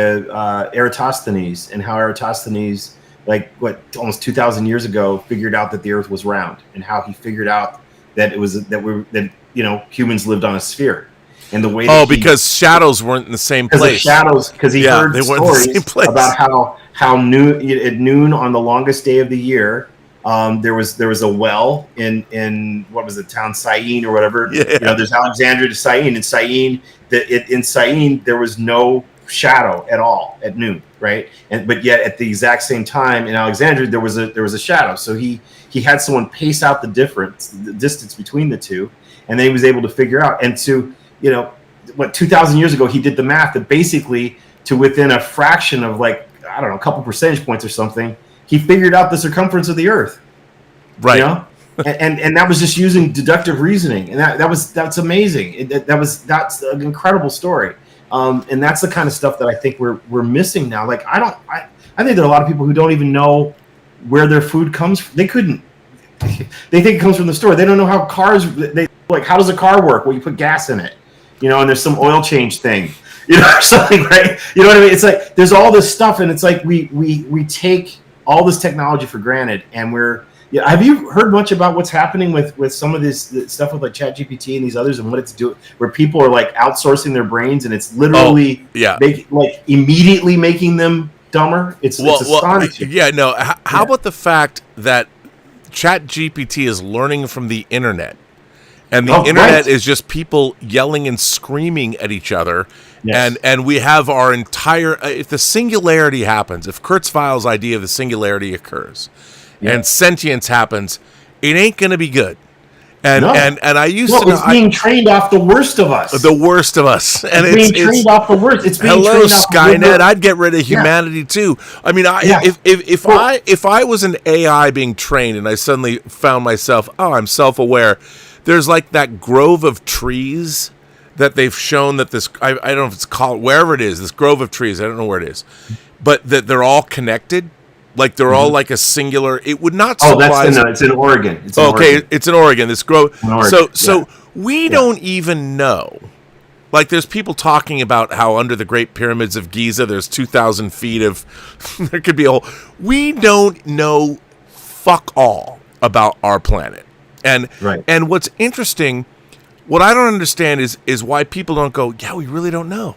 Eratosthenes, and how Eratosthenes, almost 2,000 years ago, figured out that the Earth was round, and how he figured out that humans lived on a sphere. And the way because shadows weren't in the same place. Because he heard stories about how at noon on the longest day of the year, there was a well in what was the town, Syene or whatever. There's Alexandria to Syene, and Syene in Syene there was no shadow at all at noon, right? But yet at the exact same time in Alexandria there was a shadow. So he had someone pace out the distance between the two, and then he was able to figure out. And to 2,000 years ago, he did the math that basically to within a fraction of a couple percentage points or something, he figured out the circumference of the Earth. Right. And that was just using deductive reasoning. And that's amazing. That's an incredible story. And that's the kind of stuff that I think we're missing now. I think there are a lot of people who don't even know where their food comes from. They think it comes from the store. They don't know how cars, how does a car work? Well, you put gas in it, and there's some oil change thing, or something, right? You know what I mean? It's like, there's all this stuff, and it's like, we take all this technology for granted, and have you heard much about what's happening with some of this stuff with ChatGPT and these others, and what it's doing, where people are outsourcing their brains, and it's literally immediately making them dumber? It's astonishing. How about the fact that ChatGPT is learning from the internet. And the internet is just people yelling and screaming at each other. Yes. And we have our entire... if the singularity happens, if Kurzweil's idea of the singularity occurs, and sentience happens, it ain't going to be good. And I used to know... It's being trained off the worst of us. The worst of us. And it's being trained off the worst. It's being hello, trained off Skynet. I'd get rid of humanity too. I mean, if I was an AI being trained and I suddenly found myself, I'm self-aware... There's like that grove of trees that they've shown that this, I don't know if it's called, wherever it is, this grove of trees, I don't know where it is, but that they're all connected. Like they're all like a singular, it would not surprise it's in Oregon. It's in Oregon, this grove. So we don't even know. Like there's people talking about how under the Great Pyramids of Giza, there's 2,000 feet of, there could be a whole, we don't know fuck all about our planet. And what's interesting, what I don't understand is why people don't go, yeah, we really don't know.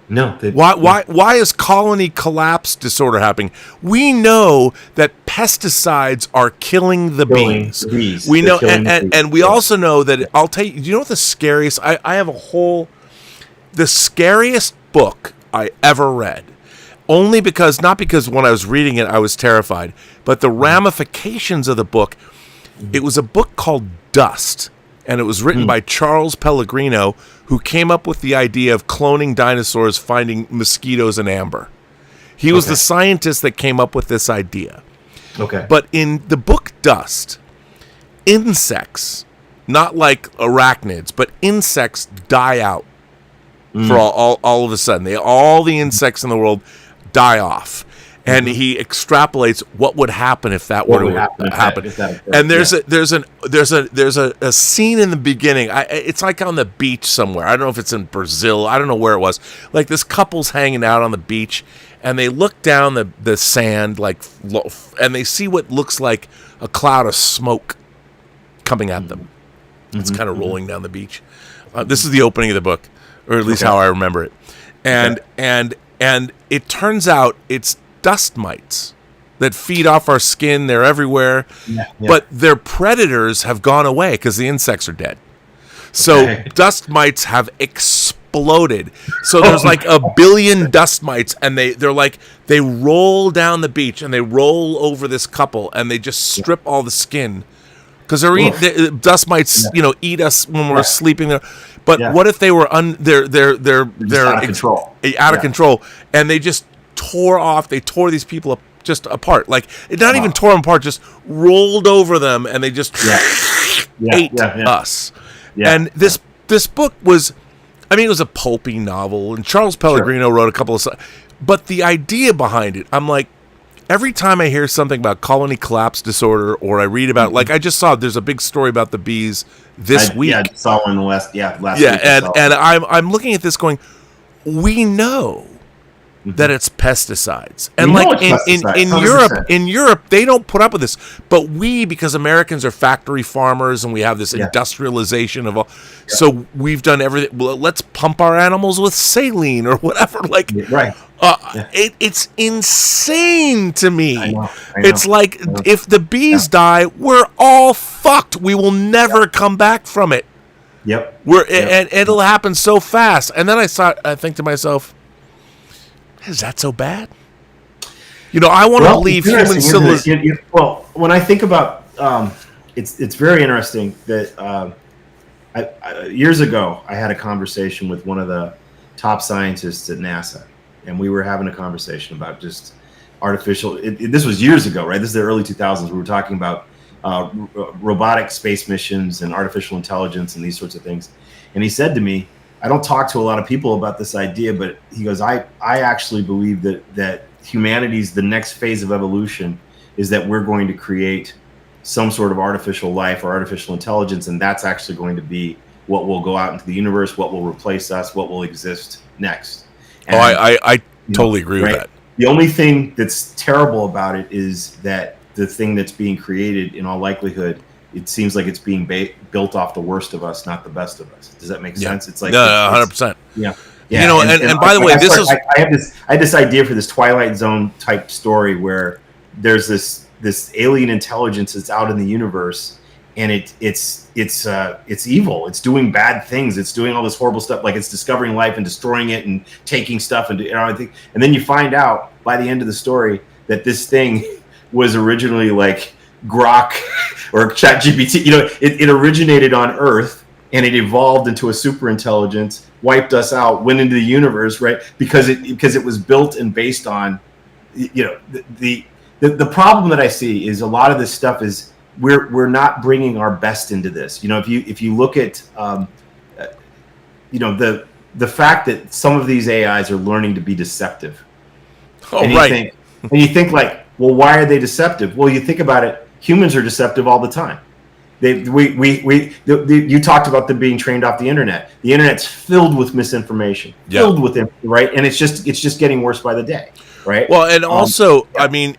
No. Why is colony collapse disorder happening? We know that pesticides are killing the bees. We know, and we also know that, I'll tell you, you know what the scariest, I have the scariest book I ever read, only because, not because when I was reading it I was terrified, but the ramifications of the book. It was a book called Dust, and it was written by Charles Pellegrino, who came up with the idea of cloning dinosaurs, finding mosquitoes in amber. He was the scientist that came up with this idea. Okay. But in the book Dust, insects, not like arachnids, but insects die out for all of a sudden. All the insects in the world die off. And he extrapolates what would happen if that were to happen. And there's a scene in the beginning. It's like on the beach somewhere. I don't know if it's in Brazil. I don't know where it was. Like this couple's hanging out on the beach, and they look down the sand, and they see what looks like a cloud of smoke coming at them. It's kind of rolling down the beach. This is the opening of the book, or at least how I remember it. And it turns out it's dust mites that feed off our skin. They're everywhere, but their predators have gone away because the insects are dead. So dust mites have exploded. So there's like a billion dust mites, and they roll down the beach and they roll over this couple, and they just strip all the skin because the dust mites, eat us when we're sleeping there. But what if they were they're out of control, and they just they tore these people just apart. Like, it not even tore them apart, just rolled over them, and they just ate us. And this book was, it was a pulpy novel, and Charles Pellegrino wrote a couple of, but the idea behind it, I'm like, every time I hear something about colony collapse disorder, or I read about, like I just saw, there's a big story about the bees this week. Yeah, I saw one last week. And I'm looking at this going, we know that it's pesticides, and in Europe they don't put up with this, but because Americans are factory farmers and we have this industrialization of all, so we've done everything. Well, let's pump our animals with saline or whatever. It's insane to me. I know. It's like if the bees die, we're all fucked. We will never come back from it. And it'll happen so fast. And then I think to myself, is that so bad? I want to believe human civilization. Well, when I think about it's very interesting that years ago I had a conversation with one of the top scientists at NASA, and we were having a conversation about just artificial. This was years ago, right? This is the early 2000s. We were talking about robotic space missions and artificial intelligence and these sorts of things. And he said to me, I don't talk to a lot of people about this idea, but he goes, I actually believe that humanity's the next phase of evolution is that we're going to create some sort of artificial life or artificial intelligence, and that's actually going to be what will go out into the universe, what will replace us, what will exist next. And, I totally agree with that. The only thing that's terrible about it is that the thing that's being created, in all likelihood, it seems like it's being built off the worst of us, not the best of us. Does that make sense? It's like 100%. Yeah. And by the way, I had this idea for this Twilight Zone type story where there's this this alien intelligence that's out in the universe, and it's evil. It's doing bad things. It's doing all this horrible stuff. Like, it's discovering life and destroying it and taking stuff and everything. And then you find out by the end of the story that this thing was originally like Grok or ChatGPT. You know, it originated on Earth and it evolved into a super intelligence, wiped us out, went into the universe, right? Because it was built and based on, you know, the problem that I see is a lot of this stuff is we're not bringing our best into this. You know, if you look at you know, the fact that some of these AIs are learning to be deceptive. Oh, and right. You think like, well, why are they deceptive? Well, you think about it, humans are deceptive all the time. You talked about them being trained off the internet. The internet's filled with misinformation, filled with it, right? And it's just getting worse by the day, right? Well, and also, I mean,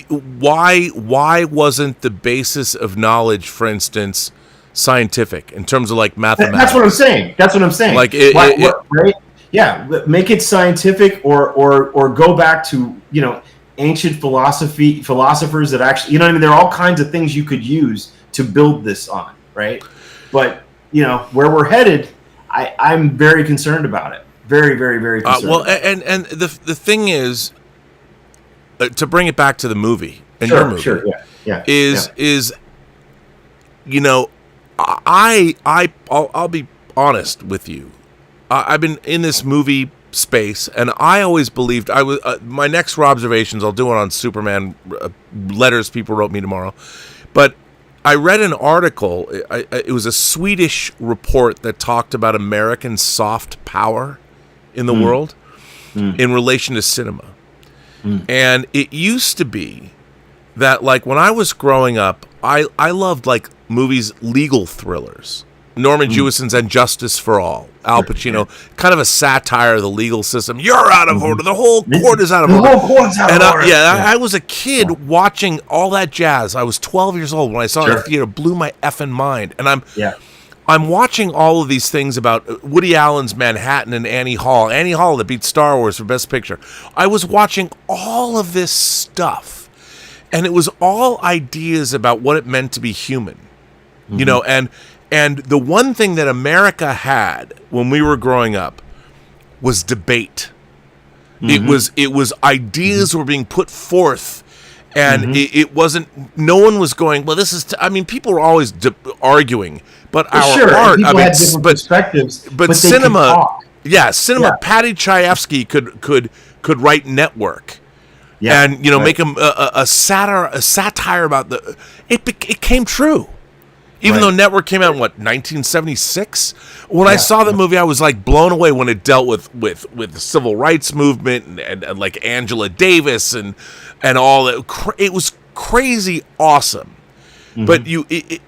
why wasn't the basis of knowledge, for instance, scientific in terms of like mathematics? That's what I'm saying. Like right? Yeah, make it scientific, or go back to, you know, ancient philosophers that actually, you know what I mean? There are all kinds of things you could use to build this on, right? But, you know, where we're headed, I'm very concerned about it. Very, very, very concerned. Well, and the thing is, to bring it back to the movie and your movie, is you know, I'll be honest with you. I've been in this movie space, and I always believed I was. My next observations, I'll do it on Superman letters people wrote me tomorrow, but I read an article. It was a Swedish report that talked about American soft power in the world in relation to cinema. And it used to be that, like, when I was growing up, I loved, like, movies, legal thrillers. Norman Jewison's And Justice for All. Al Pacino, kind of a satire of the legal system. You're out of order. The whole court is out of order. The whole court's out of order. I was a kid watching all that jazz. I was 12 years old when I saw it in the theater. It blew my effing mind. And I'm watching all of these things about Woody Allen's Manhattan and Annie Hall. Annie Hall that beat Star Wars for Best Picture. I was watching all of this stuff, and it was all ideas about what it meant to be human. You know, and the one thing that America had when we were growing up was debate. It was ideas were being put forth, and it wasn't. No one was going, well, this is. I mean, people were always arguing, but our art. I mean, had different perspectives, but cinema. Cinema. Patty Chayefsky could write Network. And you know, make a satire about the. It came true. Even though Network came out in, 1976? When I saw the movie, I was, like, blown away when it dealt with the civil rights movement and like, Angela Davis and all that. It was crazy awesome. But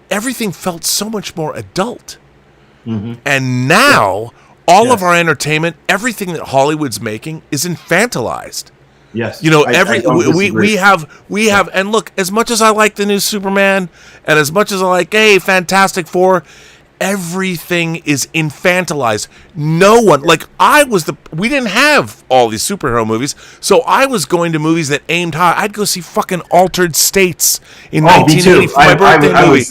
everything felt so much more adult. And now, all of our entertainment, everything that Hollywood's making is infantilized. Yes. You know, we have, and look, as much as I like the new Superman, and as much as I like, hey, Fantastic Four, everything is infantilized. No one, like, we didn't have all these superhero movies, so I was going to movies that aimed high. I'd go see fucking Altered States in 1980 for my birthday movie.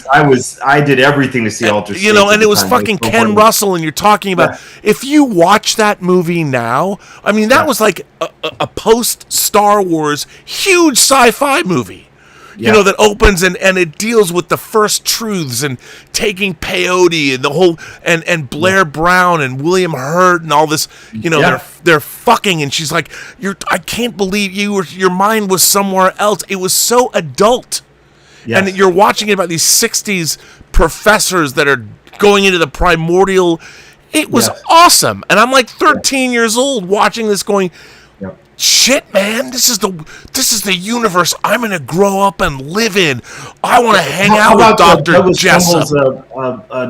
I did everything to see Altered States. You know, and it was fucking Ken Russell, and you're talking about, if you watch that movie now, I mean, that was like a post-Star Wars huge sci-fi movie. You know, that opens and it deals with the first truths and taking peyote and the whole and Blair Brown and William Hurt and all this. You know, they're fucking, and she's like, I can't believe your mind was somewhere else. It was so adult, and you're watching it about these '60s professors that are going into the primordial. It was awesome, and I'm like 13 years old watching this, going, shit, man, this is the universe I'm gonna grow up and live in. I want to hang out with Dr. Jessup.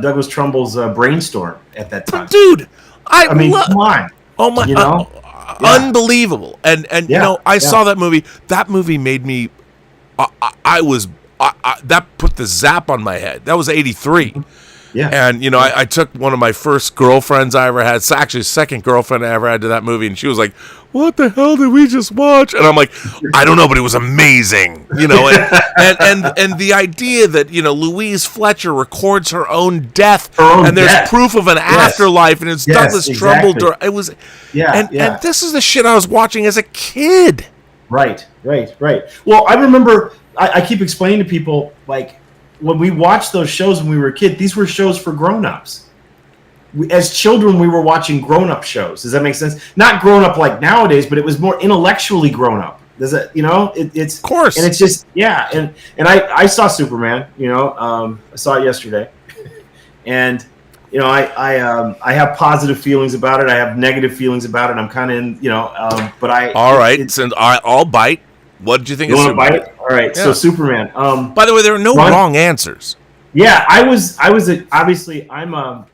Douglas Trumbull's Brainstorm at that time. But dude, I mean, come on. Oh my, unbelievable. And you know, I saw that movie. That movie made me. That put the zap on my head. That was '83. Yeah. And, you know, I took one of my first girlfriends I ever had, actually second girlfriend I ever had to that movie, and she was like, what the hell did we just watch? And I'm like, I don't know, but it was amazing. You know, and the idea that, you know, Louise Fletcher records her own death, and there's proof of an afterlife, and it's Douglas Trumbull. It was, and this is the shit I was watching as a kid. Right. Well, I remember, I keep explaining to people, like, when we watched those shows when we were a kid, these were shows for grown-ups. As children, we were watching grown-up shows. Does that make sense? Not grown-up like nowadays, but it was more intellectually grown-up. Does it? You know, it's of course, and it's just and I saw Superman. You know, I saw it yesterday, and you know, I have positive feelings about it. I have negative feelings about it. I'm kind of in, you know, but all right, since I'll bite. What did you think? You want to bite it? All right. Yeah. So Superman. By the way, there are no wrong answers. Yeah, obviously I'm an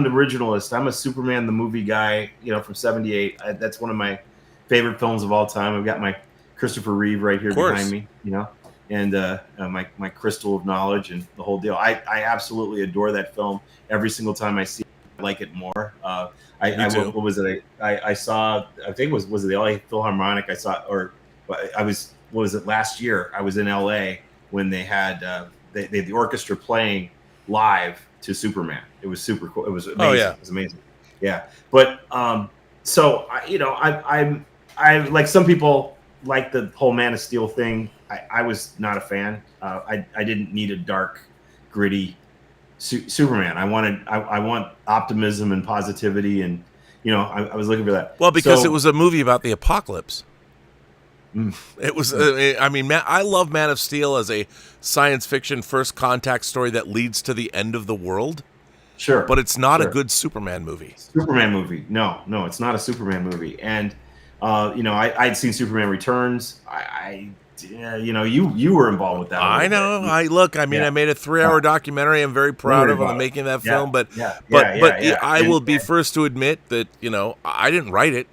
originalist. I'm a Superman the movie guy. You know, from '78. That's one of my favorite films of all time. I've got my Christopher Reeve right here behind me. You know, and my crystal of knowledge and the whole deal. I absolutely adore that film. Every single time I see it, I like it more. What was it? I saw. I think was it the LA Philharmonic? I saw what was it last year? I was in LA when they had the orchestra playing live to Superman. It was super cool. It was amazing. Oh, yeah. It was amazing. Yeah. But so I like, some people like the whole Man of Steel thing. I was not a fan. I didn't need a dark, gritty Superman. I want optimism and positivity, and you know, I was looking for that. Well, because it was a movie about the apocalypse. It was. I mean, I love Man of Steel as a science fiction first contact story that leads to the end of the world. Sure, but it's not a good Superman movie. No, it's not a Superman movie. And you know, I'd seen Superman Returns. You know, you were involved with that. I know. I made a 3-hour documentary. I'm very proud of making that film. But I will be first to admit that, you know, I didn't write it.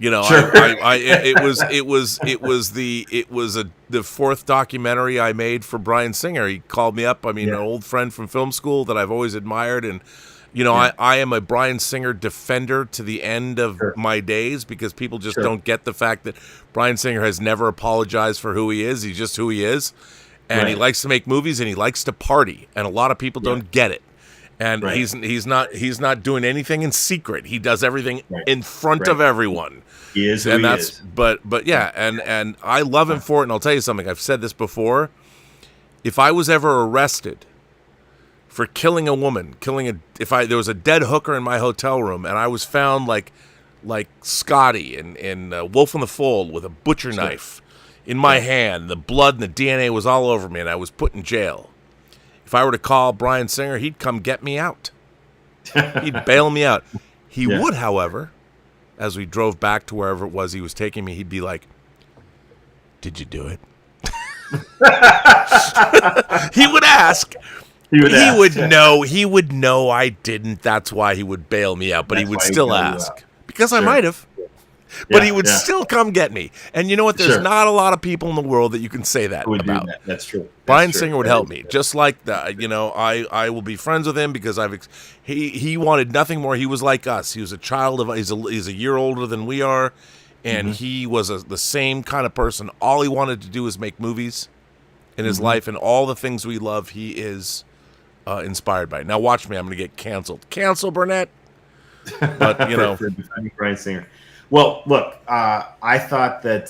You know, sure. It was the fourth documentary I made for Bryan Singer. He called me up. I mean, an old friend from film school that I've always admired, and you know, I am a Bryan Singer defender to the end of my days, because people just don't get the fact that Bryan Singer has never apologized for who he is. He's just who he is, and he likes to make movies and he likes to party, and a lot of people don't get it. And he's not doing anything in secret. He does everything in front of everyone. He is, and that's but yeah, and I love him for it. And I'll tell you something. I've said this before. If I was ever arrested for killing a woman, there was a dead hooker in my hotel room, and I was found like Scotty in Wolf on the Fold with a butcher knife in my hand, the blood and the DNA was all over me, and I was put in jail. If I were to call Bryan Singer, he'd come get me out. He'd bail me out. He would, however, as we drove back to wherever it was he was taking me, he'd be like, "Did you do it?" He would ask. He would know I didn't. That's why he would bail me out, but he would still ask. Because I might have. But he would still come get me. And you know what? There's not a lot of people in the world that you can say that about. That's true. Bryan Singer would help me. Just like that. You know, I will be friends with him because he wanted nothing more. He was like us. He was a child of, he's a year older than we are. And he was the same kind of person. All he wanted to do was make movies in his life, and all the things we love, he is inspired by. Now watch me. I'm going to get canceled. Cancel Burnett. But, you know. for defending Bryan Singer. Well, look, I thought that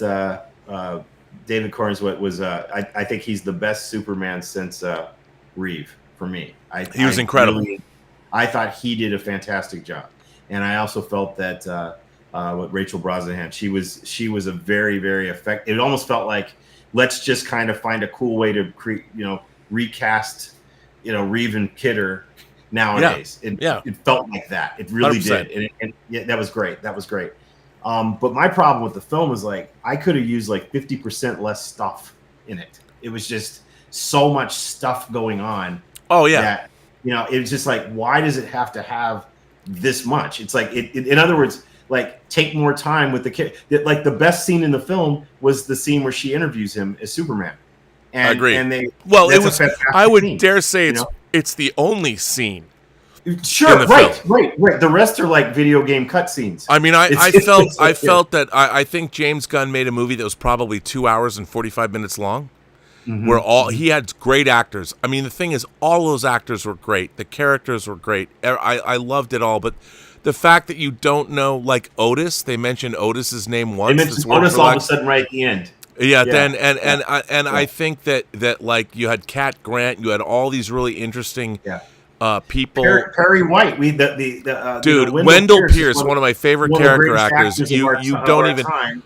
David Cornswet was, I think he's the best Superman since Reeve for me. He was incredible. I thought he did a fantastic job. And I also felt that what Rachel Brosnahan, she was a very, very effective. It almost felt like, let's just kind of find a cool way to recast, Reeve and Kidder nowadays. It felt like that. It really 100%. Did. And that was great. That was great. But my problem with the film was, like, I could have used like 50% less stuff in it. It was just so much stuff going on. Oh yeah. That, it was just like, why does it have to have this much? It's like, in other words, like, take more time with the kid. Like, the best scene in the film was the scene where she interviews him as Superman. And, I agree. And it was. I would dare say it's It's the only scene. Sure, right. The rest are like video game cutscenes. I mean, I felt that I think James Gunn made a movie that was probably 2 hours and 45 minutes long. Where he had great actors. I mean, the thing is, all those actors were great. The characters were great. I loved it all. But the fact that you don't know, like Otis, they mentioned Otis's name once. They mentioned Otis all of a sudden right at the end. Yeah. Then I think that like you had Cat Grant, you had all these really interesting people. Perry White, dude, Wendell Pierce, one of my favorite character actors. You don't even.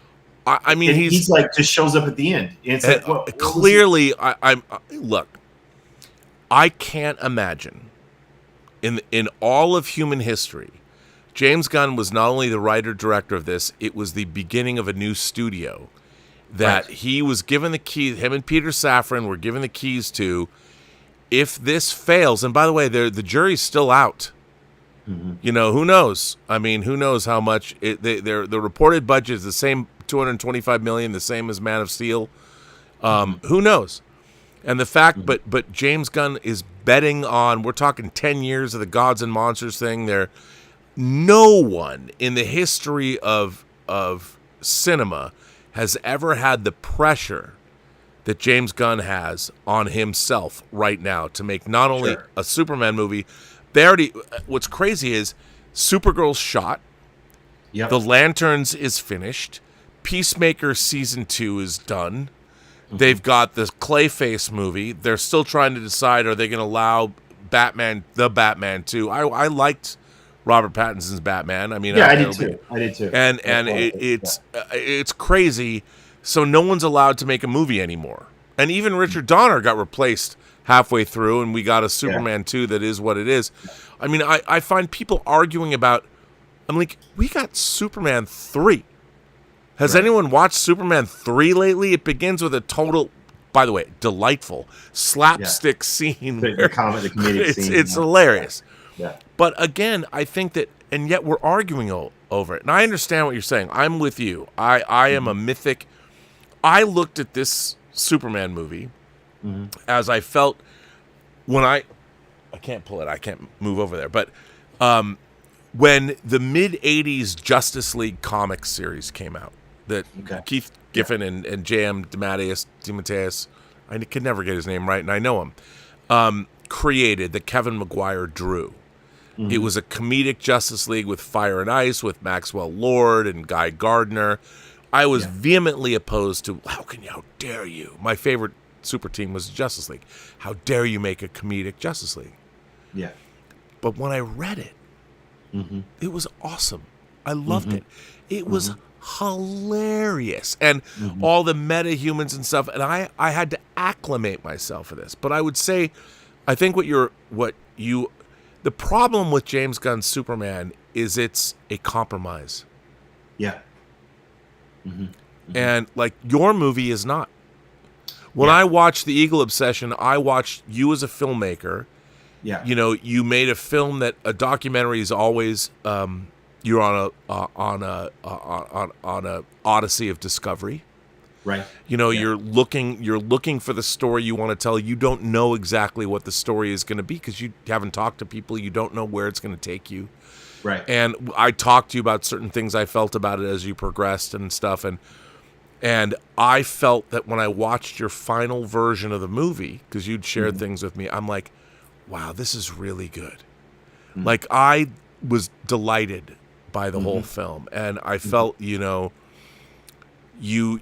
I mean, he's like just shows up at the end. It's like, what clearly, look. I can't imagine in all of human history, James Gunn was not only the writer director of this; it was the beginning of a new studio that he was given the keys. Him and Peter Safran were given the keys to. If this fails, and by the way, the jury's still out. You know, who knows? I mean, who knows how much the reported budget is the same. $225 million, the same as Man of Steel. Who knows? And the fact, but James Gunn is betting on. We're talking 10 years of the Gods and Monsters thing. No one in the history of cinema has ever had the pressure that James Gunn has on himself right now to make not only a Superman movie. What's crazy is Supergirl's shot. Yep. The Lanterns is finished. Peacemaker season 2 is done. They've got the Clayface movie. They're still trying to decide, are they going to allow Batman 2? I liked Robert Pattinson's Batman. I mean, I did too. And it's crazy. So no one's allowed to make a movie anymore. And even Richard Donner got replaced halfway through, and we got a Superman 2 that is what it is. I mean, I find people arguing about. I'm like, we got Superman 3. Has anyone watched Superman 3 lately? It begins with a total, by the way, delightful slapstick scene. The comedic scene. It's hilarious. Yeah. But again, I think that, and yet we're arguing over it. And I understand what you're saying. I'm with you. I am a mythic. I looked at this Superman movie as I felt when I can't pull it. I can't move over there. But when the mid-'80s Justice League comic series came out, that Keith Giffen and J.M. DeMatteis, I could never get his name right, and I know him, created, that Kevin Maguire drew. It was a comedic Justice League with Fire and Ice, with Maxwell Lord and Guy Gardner. I was vehemently opposed to, how dare you? My favorite super team was Justice League. How dare you make a comedic Justice League? Yeah. But when I read it, it was awesome. I loved it. It was hilarious. And all the meta-humans and stuff. And I had to acclimate myself for this. But I would say, I think the problem with James Gunn's Superman is it's a compromise. Yeah. And like your movie is not. When I watched The Eagle Obsession, I watched you as a filmmaker. Yeah. You know, you made a film that a documentary is always you're on a odyssey of discovery. Right. You know, you're looking for the story you want to tell. You don't know exactly what the story is going to be because you haven't talked to people. You don't know where it's going to take you. Right. And I talked to you about certain things I felt about it as you progressed and stuff. And I felt that when I watched your final version of the movie, because you'd shared things with me, I'm like, wow, this is really good. Like, I was delighted by the whole film. And I felt, you know, you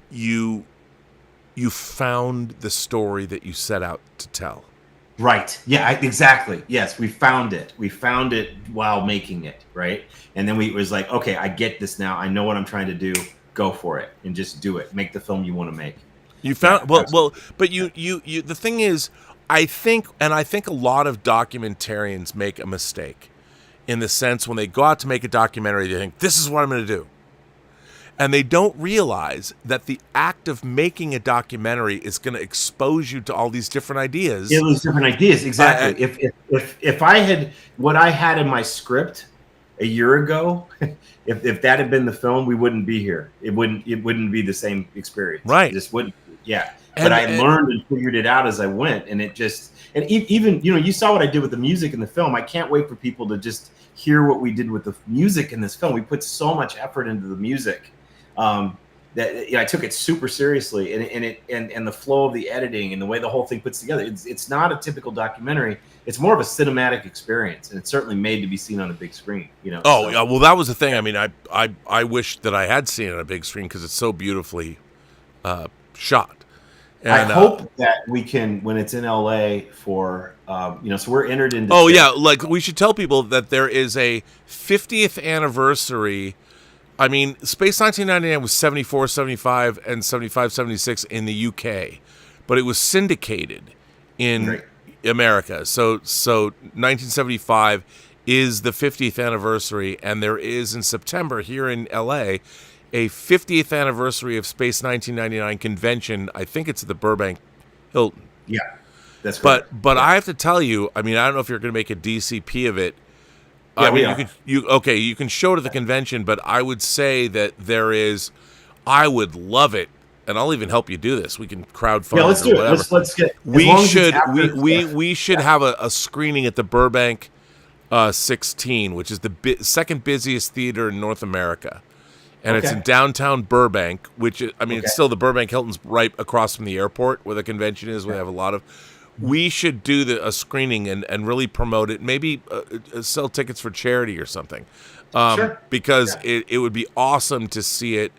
found the story that you set out to tell. Right. Yeah, exactly. Yes, we found it. We found it while making it, right? And then it was like, okay, I get this now. I know what I'm trying to do. Go for it and just do it. Make the film you want to make. You found but you the thing is, I think a lot of documentarians make a mistake in the sense when they go out to make a documentary, they think, this is what I'm going to do. And they don't realize that the act of making a documentary is going to expose you to all these different ideas. Yeah, those different ideas, exactly. If I had what I had in my script a year ago, if that had been the film, we wouldn't be here. It wouldn't be the same experience. Right. It just wouldn't be. Yeah. But I learned and figured it out as I went, and it just, and even, you know, you saw what I did with the music in the film. I can't wait for people to just hear what we did with the music in this film. We put so much effort into the music that, you know, I took it super seriously, and the flow of the editing and the way the whole thing puts together. It's not a typical documentary. It's more of a cinematic experience, and it's certainly made to be seen on a big screen. You know. Oh, yeah. Well, that was the thing. I mean, I wish that I had seen it on a big screen because it's so beautifully shot. And, I hope that we can, when it's in LA for, you know, so we're entered into. Oh, yeah. Like, we should tell people that there is a 50th anniversary. I mean, Space 1999 was 74, 75, and 75, 76 in the UK, but it was syndicated in America. So 1975 is the 50th anniversary, and there is in September here in LA a 50th anniversary of Space 1999 convention. I think it's at the Burbank Hilton. Yeah, that's correct. But I have to tell you, I mean, I don't know if you're going to make a DCP of it. Yeah, I mean, you can show it at the convention, but I would say that I would love it, and I'll even help you do this. We can crowdfund. Yeah, let's do it. Let's get. We should have a screening at the Burbank 16, which is the second busiest theater in North America. And it's in downtown Burbank, which is, I mean, it's still the Burbank Hilton's right across from the airport where the convention is. We have a lot of. We should do a screening and really promote it. Maybe sell tickets for charity or something, because it would be awesome to see it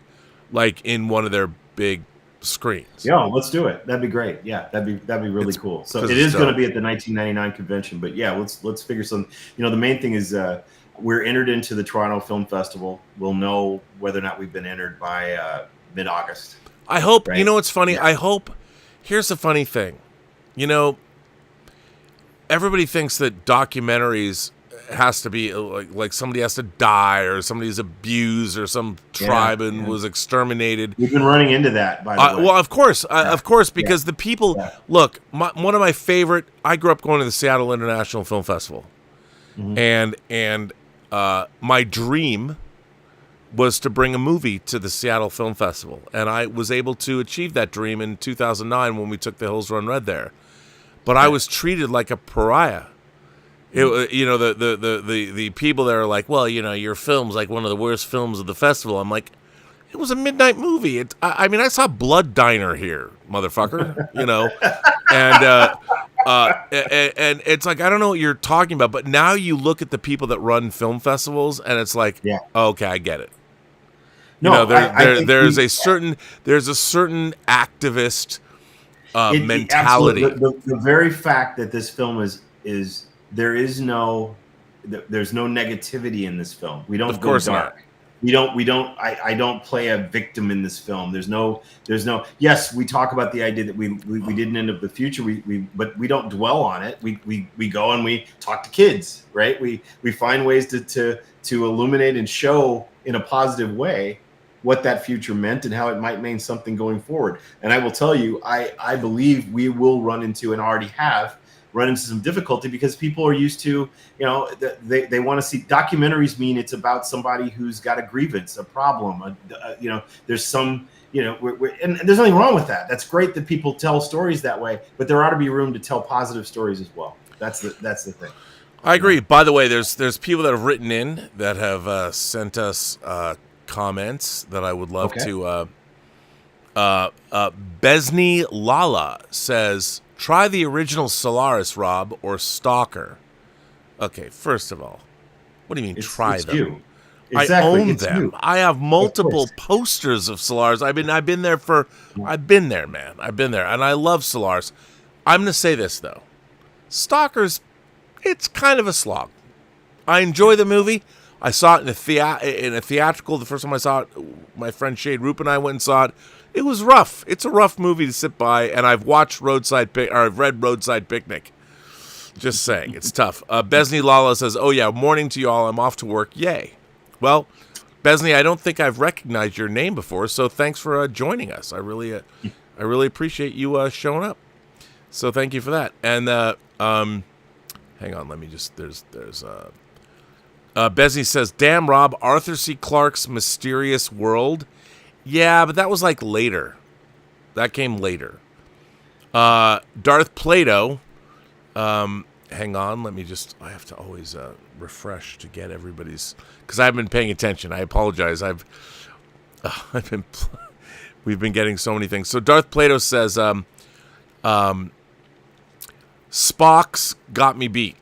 like in one of their big screens. Yeah, let's do it. That'd be great. Yeah, that'd be really cool. So it is going to be at the 1999 convention, but yeah, let's figure some. You know, the main thing is. We're entered into the Toronto Film Festival. We'll know whether or not we've been entered by mid-August. I hope. Right? You know what's funny? Yeah. I hope. Here's the funny thing. You know, everybody thinks that documentaries has to be like somebody has to die or somebody's abused or some tribe was exterminated. We've been running into that, by the way. Well, of course, because the people look. One of my favorite. I grew up going to the Seattle International Film Festival, and my dream was to bring a movie to the Seattle Film Festival, and I was able to achieve that dream in 2009 when we took The Hills Run Red there. But I was treated like a pariah. You know, the people there are like, well, you know, your film's like one of the worst films of the festival. I'm like, it was a midnight movie. I mean, I saw Blood Diner here, motherfucker. You know, and it's like, I don't know what you're talking about, but now you look at the people that run film festivals, and it's like, okay, I get it. You know, there's a certain activist mentality. The very fact that this film is there's no negativity in this film. We don't. Of course not. We don't. I don't play a victim in this film. There's no. Yes, we talk about the idea that we didn't end up the future. But we don't dwell on it. We go and we talk to kids, right? We find ways to illuminate and show in a positive way what that future meant and how it might mean something going forward. And I will tell you, I believe we will run into and already have run into some difficulty because people are used to, you know, they want to see documentaries mean it's about somebody who's got a grievance, a problem, you know, there's some, you know, and there's nothing wrong with that. That's great that people tell stories that way, but there ought to be room to tell positive stories as well. That's the thing. I agree. By the way, there's people that have written in that have sent us comments that I would love to. Besney Lala says, try the original Solaris, Rob, or Stalker. Okay, first of all, what do you mean try them? You. Exactly, I own them. You. I have multiple posters of Solaris. I've been there, man. I've been there, and I love Solaris. I'm going to say this though. Stalker's, it's kind of a slog. I enjoy the movie. I saw it in a theatrical. The first time I saw it, my friend Shade Roop and I went and saw it. It was rough. It's a rough movie to sit by, and I've read Roadside Picnic. Just saying, it's tough. Besney Lala says, "Oh yeah, morning to you all. I'm off to work. Yay." Well, Besney, I don't think I've recognized your name before, so thanks for joining us. I really appreciate you showing up. So thank you for that. And hang on, let me just. There's Besney says, "Damn, Rob, Arthur C. Clarke's Mysterious World." Yeah, but that was like later. That came later. Darth Plato. Hang on, I have to always refresh to get everybody's, because I've been paying attention. I apologize. We've been getting so many things. So Darth Plato says, Spock's got me beat.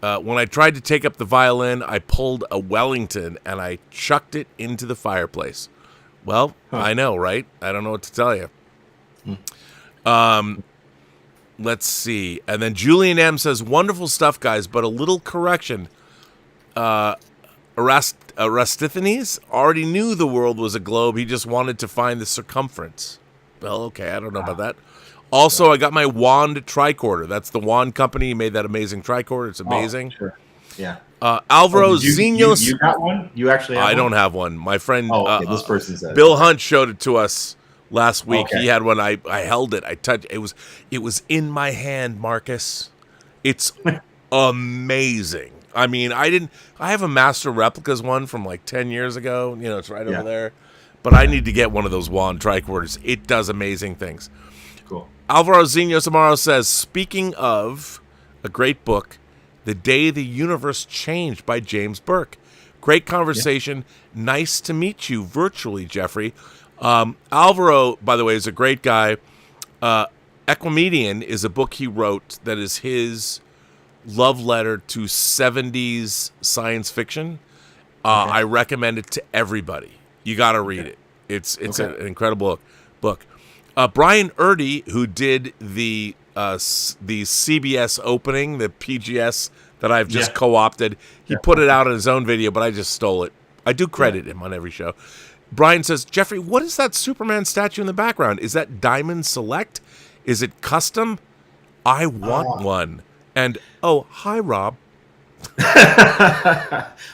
When I tried to take up the violin, I pulled a Wellington and I chucked it into the fireplace. Well, I know, right? I don't know what to tell you. Let's see. And then Julian M says, wonderful stuff, guys, but a little correction. Eratosthenes already knew the world was a globe. He just wanted to find the circumference. Well, okay, I don't know about that. Also, I got my wand tricorder. That's the wand company. He made that amazing tricorder. It's amazing. Oh, sure. Yeah. Alvaro Zinhos. You got one? You actually have one? I don't have one. My friend this person said Bill Hunt showed it to us last week. Okay. He had one. I held it. I touched it. It was in my hand, Marcus. It's amazing. I mean, I have a Master Replicas one from like 10 years ago. You know, it's right over there. But I need to get one of those wand tricorders. It does amazing things. Cool. Alvaro Zinhos Amaro says, speaking of a great book, The Day the Universe Changed by James Burke. Great conversation. Yeah. Nice to meet you virtually, Jeffrey. Alvaro, by the way, is a great guy. Equimedian is a book he wrote that is his love letter to 70s science fiction. I recommend it to everybody. You got to read it. It's an incredible book. Brian Erdy, who did the CBS opening, the PGS that I've just co-opted, he put it out in his own video, but I just stole it. I do credit him on every show. Brian says, Jeffrey, what is that Superman statue in the background? Is that Diamond Select? Is it custom? I want one. And, hi, Rob.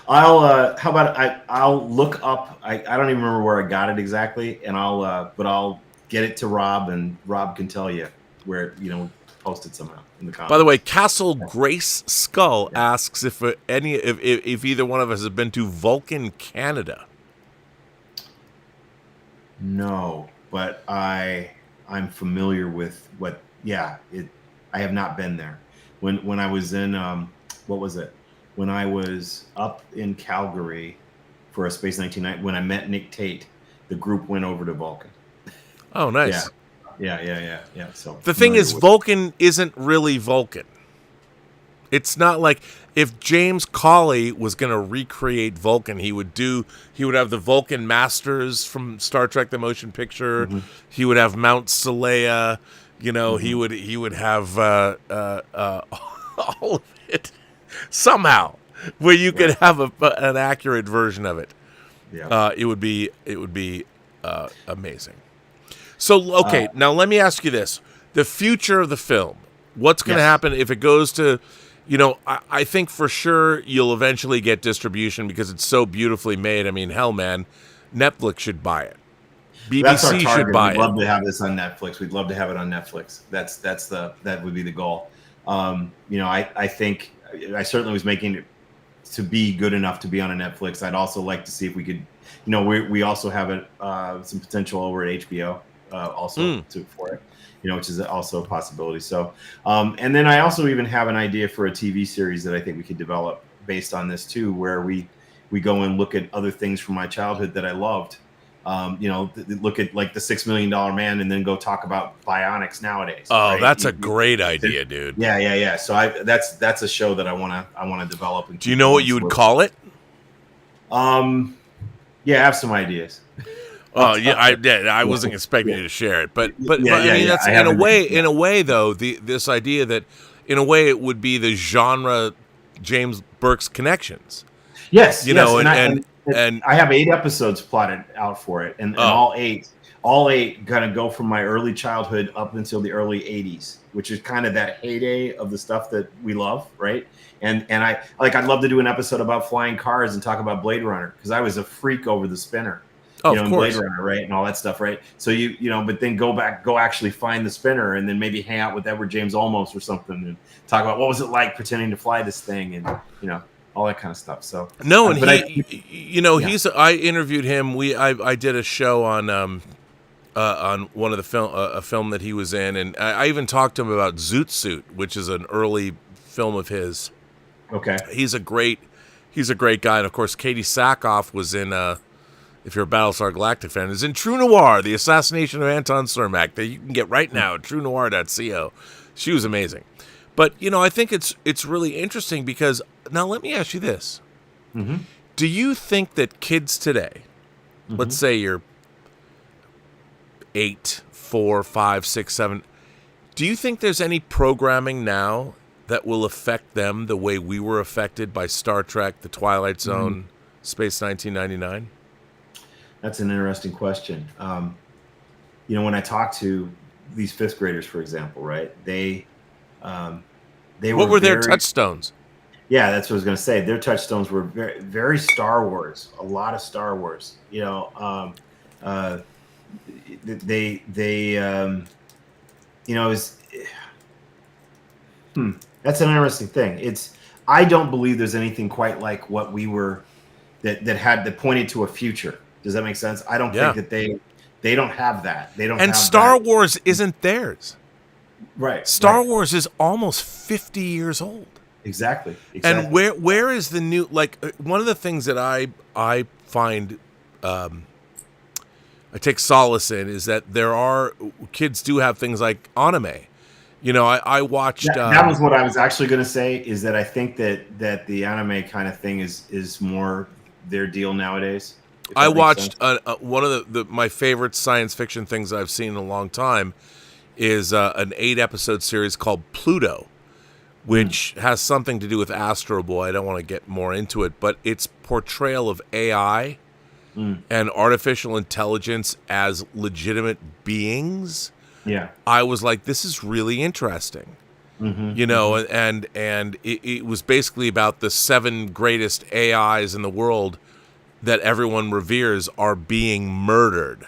I'll look up. I don't even remember where I got it exactly, and I'll get it to Rob, and Rob can tell you where, post it somehow in the comments. By the way, Castle Grace Skull asks if either one of us has been to Vulcan, Canada. No, but I'm familiar with what. Yeah, I have not been there. When I was in what was it? When I was up in Calgary for a Space 1990, when I met Nick Tate, the group went over to Vulcan. Oh, nice. Yeah. So the thing is, Vulcan isn't really Vulcan. It's not like if James Cawley was going to recreate Vulcan, he would have the Vulcan Masters from Star Trek: The Motion Picture. Mm-hmm. He would have Mount Seleia. He would have all of it somehow, where you could have an accurate version of it. Yeah, it would be amazing. So, okay, now let me ask you this: the future of the film. What's going to happen if it goes to? I think for sure you'll eventually get distribution because it's so beautifully made. I mean, hell, man, Netflix should buy it. BBC should buy it. We'd love to have this on Netflix. We'd love to have it on Netflix. That would be the goal. I think I certainly was making it to be good enough to be on a Netflix. I'd also like to see if we could, we also have some potential over at HBO for it, which is also a possibility. So, and then I also even have an idea for a TV series that I think we could develop based on this too, where we go and look at other things from my childhood that I loved. Look at like the $6 Million Man, and then go talk about bionics nowadays. Oh, right? That's a great idea, dude. Yeah. So that's a show that I want to develop. Do you know what you would call it? I have some ideas. Oh yeah, I wasn't expecting you to share it, but I mean that's in a way though this idea that in a way it would be the genre James Burke's Connections. Yes, and I have 8 episodes plotted out for it, and all eight kind of go from my early childhood up until the early 80s, which is kind of that heyday of the stuff that we love, right? And I'd love to do an episode about flying cars and talk about Blade Runner, because I was a freak over the spinner. Of in course. Blade Runner, right, and all that stuff, right? So but then go actually find the spinner, and then maybe hang out with Edward James Olmos or something, and talk about what was it like pretending to fly this thing, and all that kind of stuff. So no, and I interviewed him. I did a show on on one of the film, a film that he was in, and I even talked to him about Zoot Suit, which is an early film of his. Okay. He's a great guy, and of course, Katie Sackhoff was in. If you're a Battlestar Galactica fan, is in True Noir, the Assassination of Anton Cermak, that you can get right now at truenoir.co. She was amazing. But, I think it's really interesting because, now let me ask you this. Mm-hmm. Do you think that kids today, let's say you're 8, 4, 5, 6, 7, do you think there's any programming now that will affect them the way we were affected by Star Trek, The Twilight Zone, Space 1999? That's an interesting question. When I talk to these 5th graders, for example, right? They what were their touchstones? Yeah, that's what I was going to say. Their touchstones were very, very Star Wars. A lot of Star Wars. That's an interesting thing. I don't believe there's anything quite like what we were that pointed to a future. Does that make sense? I don't think that they don't have that. They don't. And Star Wars isn't theirs. Right. Star Wars is almost 50 years old. Exactly. And where is the new, one of the things that I find I take solace in is that kids do have things like anime. I watched. That was what I was actually going to say, is that I think that the anime kind of thing is more their deal nowadays. I watched one of my favorite science fiction things I've seen in a long time is an 8-episode series called Pluto, which has something to do with Astro Boy. I don't want to get more into it, but its portrayal of AI and artificial intelligence as legitimate beings. Yeah, I was like, this is really interesting. And it was basically about the 7 greatest AIs in the world that everyone reveres are being murdered.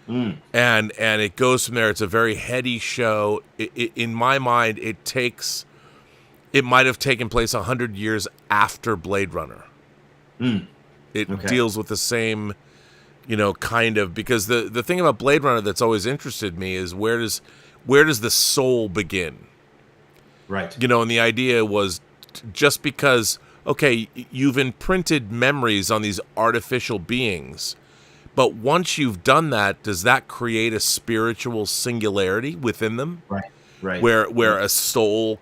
And it goes from there. It's a very heady show. In my mind, it might have taken place 100 years after Blade Runner. It deals with the same, kind of, because the thing about Blade Runner that's always interested me is where does the soul begin? Right. And the idea was just because, okay, you've imprinted memories on these artificial beings, but once you've done that, does that create a spiritual singularity within them? Right. Where a soul,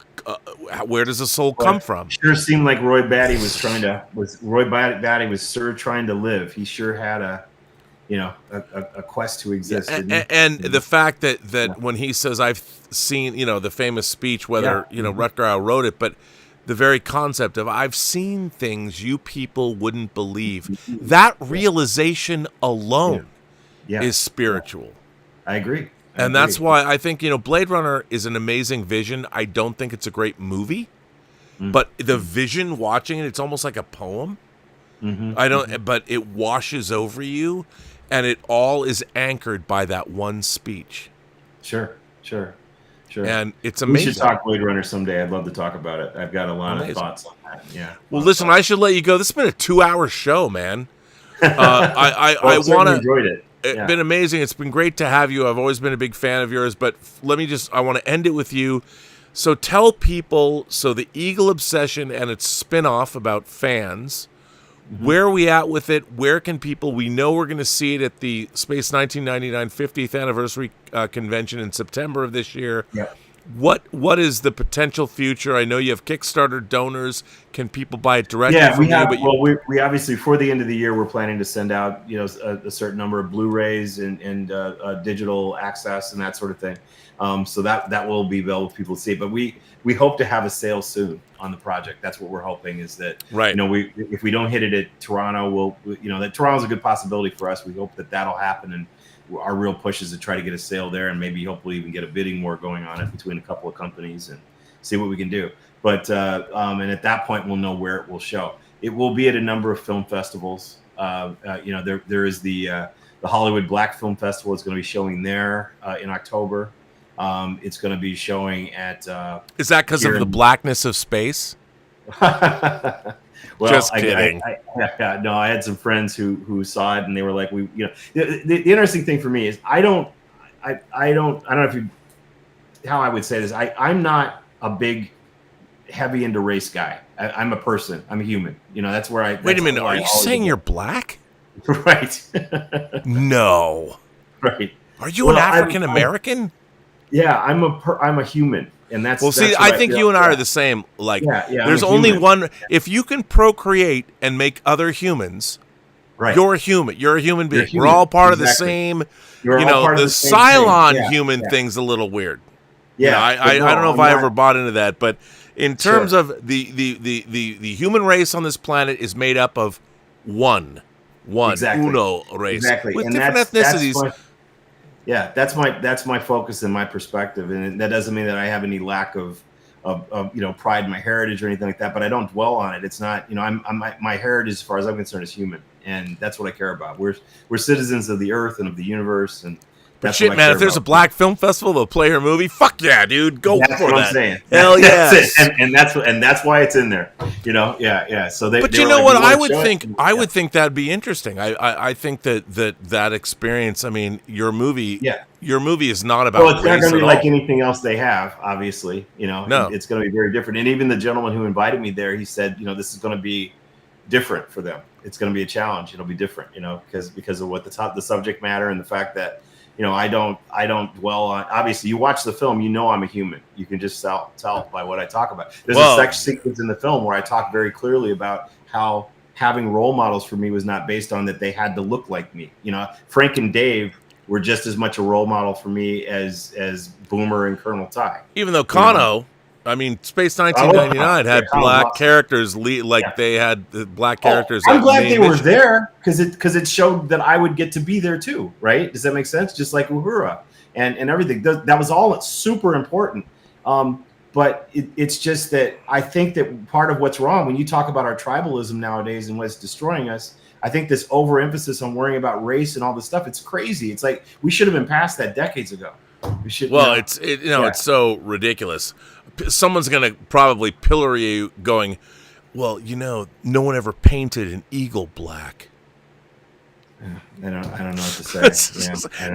where does a soul come from? Sure seemed like Roy Batty was trying to live. He sure had a quest to exist. And the fact that when he says, I've seen, the famous speech, whether, Rutger Hauer wrote it, but the very concept of I've seen things you people wouldn't believe. That realization alone is spiritual. I agree. And that's why I think, Blade Runner is an amazing vision. I don't think it's a great movie, but the vision watching it, it's almost like a poem. But it washes over you, and it all is anchored by that one speech. Sure. And it's amazing. We should talk Blade Runner someday. I'd love to talk about it. I've got a lot of thoughts on that. Yeah. Well, listen, I should let you go. This has been a 2-hour show, man. I want to enjoyed it. It's been amazing. It's been great to have you. I've always been a big fan of yours, but I want to end it with you. So tell people, the Eagle Obsession and its spin-off about fans, where are we at with it? Where can people, we know we're going to see it at the Space 1999 50th anniversary convention in September of this year. Yeah. What is the potential future? I know you have Kickstarter donors. Can people buy it directly from we have. you? We obviously, for the end of the year, we're planning to send out a certain number of Blu-rays and digital access and that sort of thing. So that will be available for people to see. But we hope to have a sale soon on the project. That's what we're hoping, is that if we don't hit it at Toronto, that Toronto's a good possibility for us. We hope that'll happen, and our real push is to try to get a sale there, and maybe hopefully even get a bidding war going on it between a couple of companies and see what we can do. But and at that point, we'll know where it will show. It will be at a number of film festivals. There is the Hollywood Black Film Festival is going to be showing there in October. It's going to be showing at. Is that because of the blackness of space? Well, just kidding. No, I had some friends who saw it, and they were like, the interesting thing for me is I don't I don't know if you how I would say this. I'm not a big heavy into race guy. I'm a person. I'm a human. You know, that's where I. Wait a minute. Are you saying you're black? Right. No. Right. Are you an African American? Yeah, I'm a human, and that's. Well, see, I think you and I are the same. Like, there's only one. If you can procreate and make other humans, right. You're a human. You're a human being. We're all part of the same. You're you all know, part of the the same Cylon thing. human thing's a little weird. Yeah, you know, I don't know if I ever bought into that, but in terms of the human race on this planet is made up of one uno race with and different ethnicities. That's my focus and my perspective, and that doesn't mean that I have any lack of you know, pride in my heritage or anything like that. But I don't dwell on it. It's not, you know, my heritage, as far as I'm concerned, is human, and that's what I care about. We're citizens of the earth and of the universe, and. But shit, man, if there's a black film festival that'll play her movie, fuck yeah, dude, go that's for what that. I'm saying. Hell yes. And that's why it's in there. You know, yeah. So But you know what? I would think that'd be interesting. I think that experience. I mean, your movie is not about. Well, it's not going to be like all. anything else they have. Obviously, you know, no, it's going to be very different. And even the gentleman who invited me there, he said, you know, this is going to be different for them. It's going to be a challenge. It'll be different, you know, because of what the subject matter and the fact that. You know, I don't dwell on. Obviously, you watch the film, you know I'm a human. You can just tell by what I talk about. There's a sex sequence in the film where I talk very clearly about how having role models for me was not based on that they had to look like me. You know, Frank and Dave were just as much a role model for me as Boomer and Colonel Ty. Even though Kano, I mean, Space 1999 had black characters, they had the black characters. I'm glad they were there because it showed that I would get to be there too, right? Does that make sense? Just like Uhura and everything. That was all super important. But it's just that I think that part of what's wrong when you talk about our tribalism nowadays and what's destroying us, I think this overemphasis on worrying about race and all this stuff, it's crazy. It's like we should have been past that decades ago. We should. Well, it's so ridiculous. Someone's going to probably pillory you going, well, you know, no one ever painted an eagle black. I don't know what to say.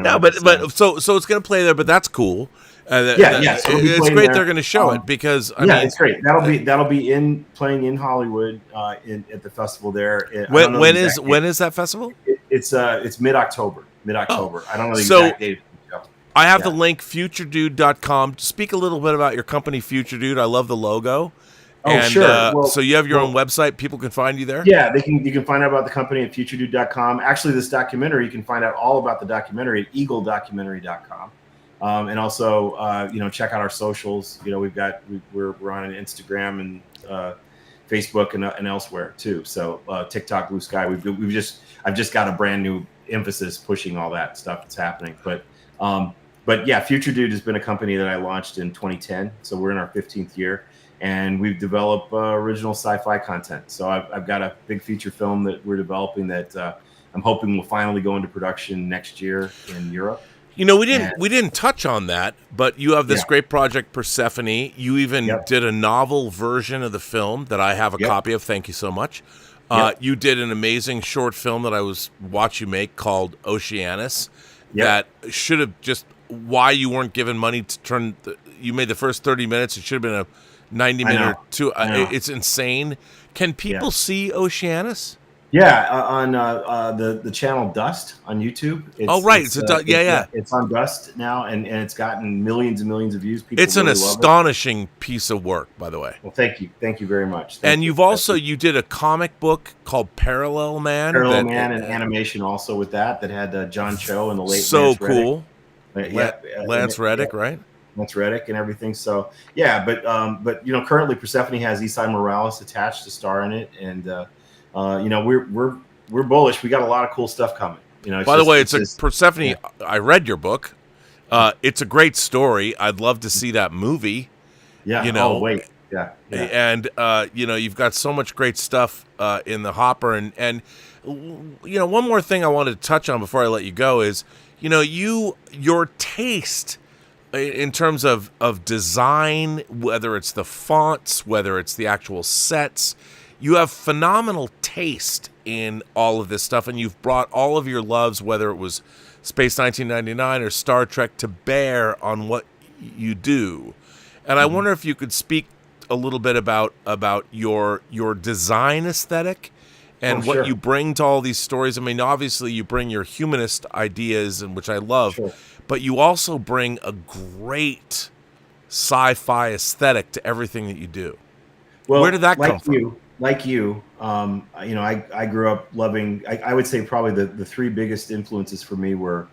But so it's going to play there, but that's cool. It's great there. They're going to show it because I mean, it's great. That'll be playing in Hollywood at the festival there. When is that festival? It's mid-October. Oh. I don't know the exact date. I have the link, futuredude.com. Speak a little bit about your company, Future Dude. I love the logo. Sure. So you have your own website. People can find you there? Yeah, you can find out about the company at futuredude.com. Actually, this documentary, you can find out all about the documentary at eagledocumentary.com. And also, you know, check out our socials. You know, we're on Instagram and Facebook and elsewhere too. So TikTok, Blue Sky. I've just got a brand new emphasis pushing all that stuff that's happening. But yeah, Future Dude has been a company that I launched in 2010. So we're in our 15th year, and we've developed original sci-fi content. So I've got a big feature film that we're developing that I'm hoping will finally go into production next year in Europe. You know, we didn't touch on that, but you have this great project, Persephone. You even did a novel version of the film that I have a copy of. Thank you so much. You did an amazing short film that I watched you make called Oceanus. That should have just why you weren't given money to turn. You made the first 30 minutes. It should have been a 90-minute or two. It's insane. Can people see Oceanus? Yeah, on the channel Dust on YouTube. It's on Dust now, and it's gotten millions and millions of views. People it's an astonishing piece of work, by the way. Well, thank you very much. You did a comic book called Parallel Man. Parallel Man and animation also with that had John Cho and the late so Lance cool. Lance Reddick, right? Lance Reddick and everything. So yeah, but you know, currently Persephone has Esai Morales attached to star in it, and you know, we're bullish. We got a lot of cool stuff coming. You know, by the way, Persephone. Yeah. I read your book. It's a great story. I'd love to see that movie. Yeah. You know. Oh, wait. Yeah. And you know, you've got so much great stuff in the hopper, and you know, one more thing I wanted to touch on before I let you go is, you know, your taste in terms of design, whether it's the fonts, whether it's the actual sets. You have phenomenal taste in all of this stuff, and you've brought all of your loves, whether it was Space 1999 or Star Trek to bear on what you do. And I wonder if you could speak a little bit about your design aesthetic and what you bring to all these stories. I mean, obviously you bring your humanist ideas, and which I love, but you also bring a great sci-fi aesthetic to everything that you do. Well, where did that come from? Like you, you know, I grew up loving. I would say probably the three biggest influences for me were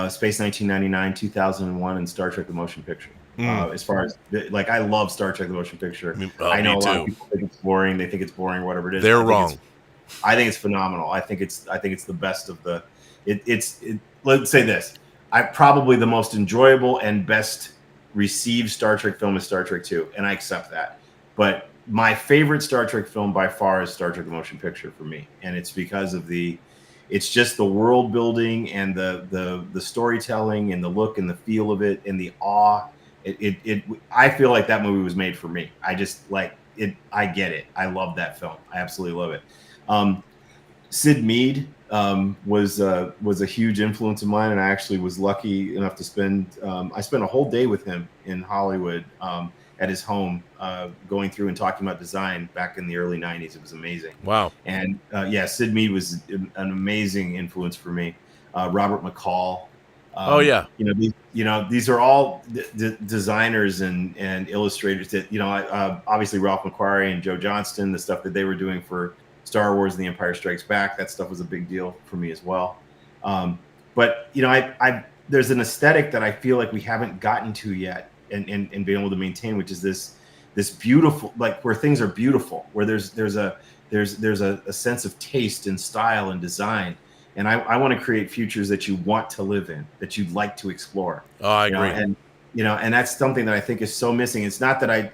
Space 1999, 2001, and Star Trek: The Motion Picture. As far as like, I love Star Trek: The Motion Picture. I know a lot of people think it's boring. They think it's boring, whatever it is. They're wrong. I think it's phenomenal. I think it's the best of the. Let's say this: probably the most enjoyable and best received Star Trek film is Star Trek 2, and I accept that. But my favorite Star Trek film by far is Star Trek: The Motion Picture for me, and it's because of it's just the world building and the storytelling and the look and the feel of it and the awe. I feel like that movie was made for me. I just like it. I get it. I love that film. I absolutely love it. Sid Mead was a huge influence of mine, and I actually was lucky enough to spend I spent a whole day with him in Hollywood at his home, going through and talking about design back in the early 90s. It was amazing. Wow. And yeah, Sid Mead was an amazing influence for me. Robert McCall. These are all designers and illustrators that, obviously Ralph McQuarrie and Joe Johnston, the stuff that they were doing for Star Wars and The Empire Strikes Back, that stuff was a big deal for me as well. But there's an aesthetic that I feel like we haven't gotten to yet and being able to maintain, which is this beautiful, like where things are beautiful, where there's a sense of taste and style and design. And I want to create futures that you want to live in, that you'd like to explore. Oh, I agree. And that's something that I think is so missing. It's not that I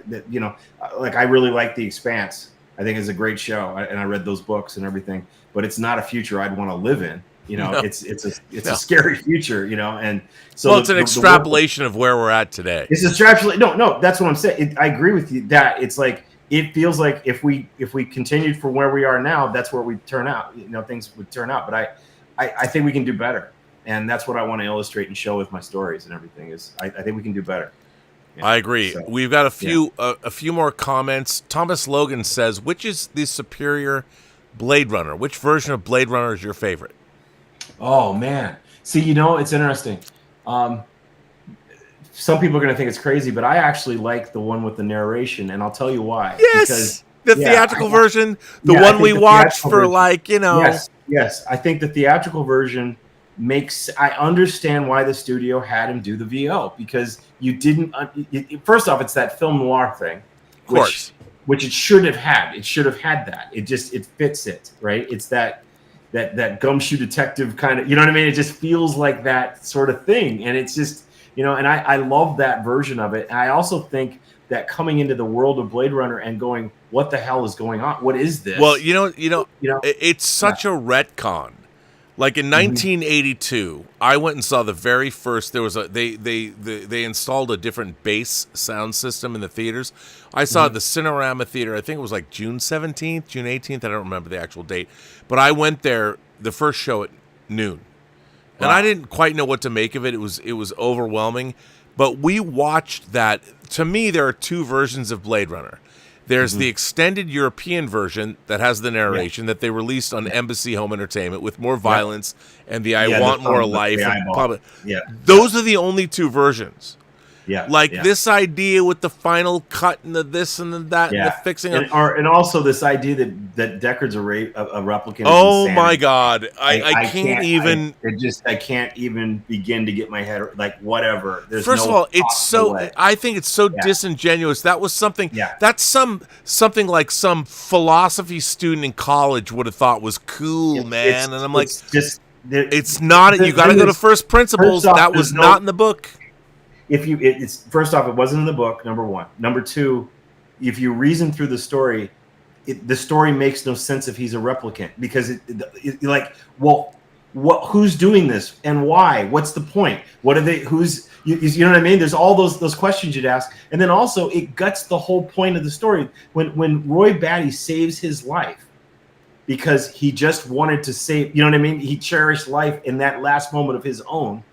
really like The Expanse. I think it's a great show, and I read those books and everything. But it's not a future I'd want to live in. No. It's a scary future. And so it's an extrapolation of where we're at today. It's extrapolation. No, that's what I'm saying. I agree with you that it's like it feels like if we continued from where we are now, that's where we turn out. Things would turn out. But I think we can do better, and that's what I want to illustrate and show with my stories and everything. Is I think we can do better. I agree. So, we've got a few more comments. Thomas Logan says, "Which is the superior Blade Runner? Which version of Blade Runner is your favorite?" Oh man, see, it's interesting. Some people are going to think it's crazy, but I actually like the one with the narration, and I'll tell you why. Yes, because, the theatrical version, the one we watched for version, Yes, I think the theatrical version I understand why the studio had him do the VO, because you didn't. First off, it's that film noir thing, of course, which it should have had. It should have had that. It fits it, right? It's that gumshoe detective kind of, you know what I mean? It just feels like that sort of thing, and it's just, and I love that version of it. And I also think that coming into the world of Blade Runner and going, what the hell is going on? What is this? Well, it's such a retcon. Like in 1982, I went and saw the very first. There was they installed a different bass sound system in the theaters. I saw the Cinerama Theater. I think it was like June 17th, June 18th. I don't remember the actual date, but I went there the first show at noon, and I didn't quite know what to make of it. It was overwhelming, but we watched that. To me, there are two versions of Blade Runner. There's the extended European version that has the narration that they released on Embassy Home Entertainment with more violence and the I want more life. Those are the only two versions. This idea with the final cut and the this and the that and the fixing. And also this idea that Deckard's a replicant. Oh my God. I can't even. I can't even begin to get my head, like, whatever. First of all, it's so, I think it's so disingenuous. That was something, that's something like some philosophy student in college would have thought was cool, man. And I'm like, it's not, you got to go to first principles. That was not in the book. It's first off, it wasn't in the book, number one. Number two, if you reason through the story, the story makes no sense if he's a replicant, because who's doing this and why? What's the point? What are they? You know what I mean? There's all those questions you'd ask, and then also it guts the whole point of the story. When Roy Batty saves his life, because he just wanted to save, you know what I mean? He cherished life in that last moment of his own.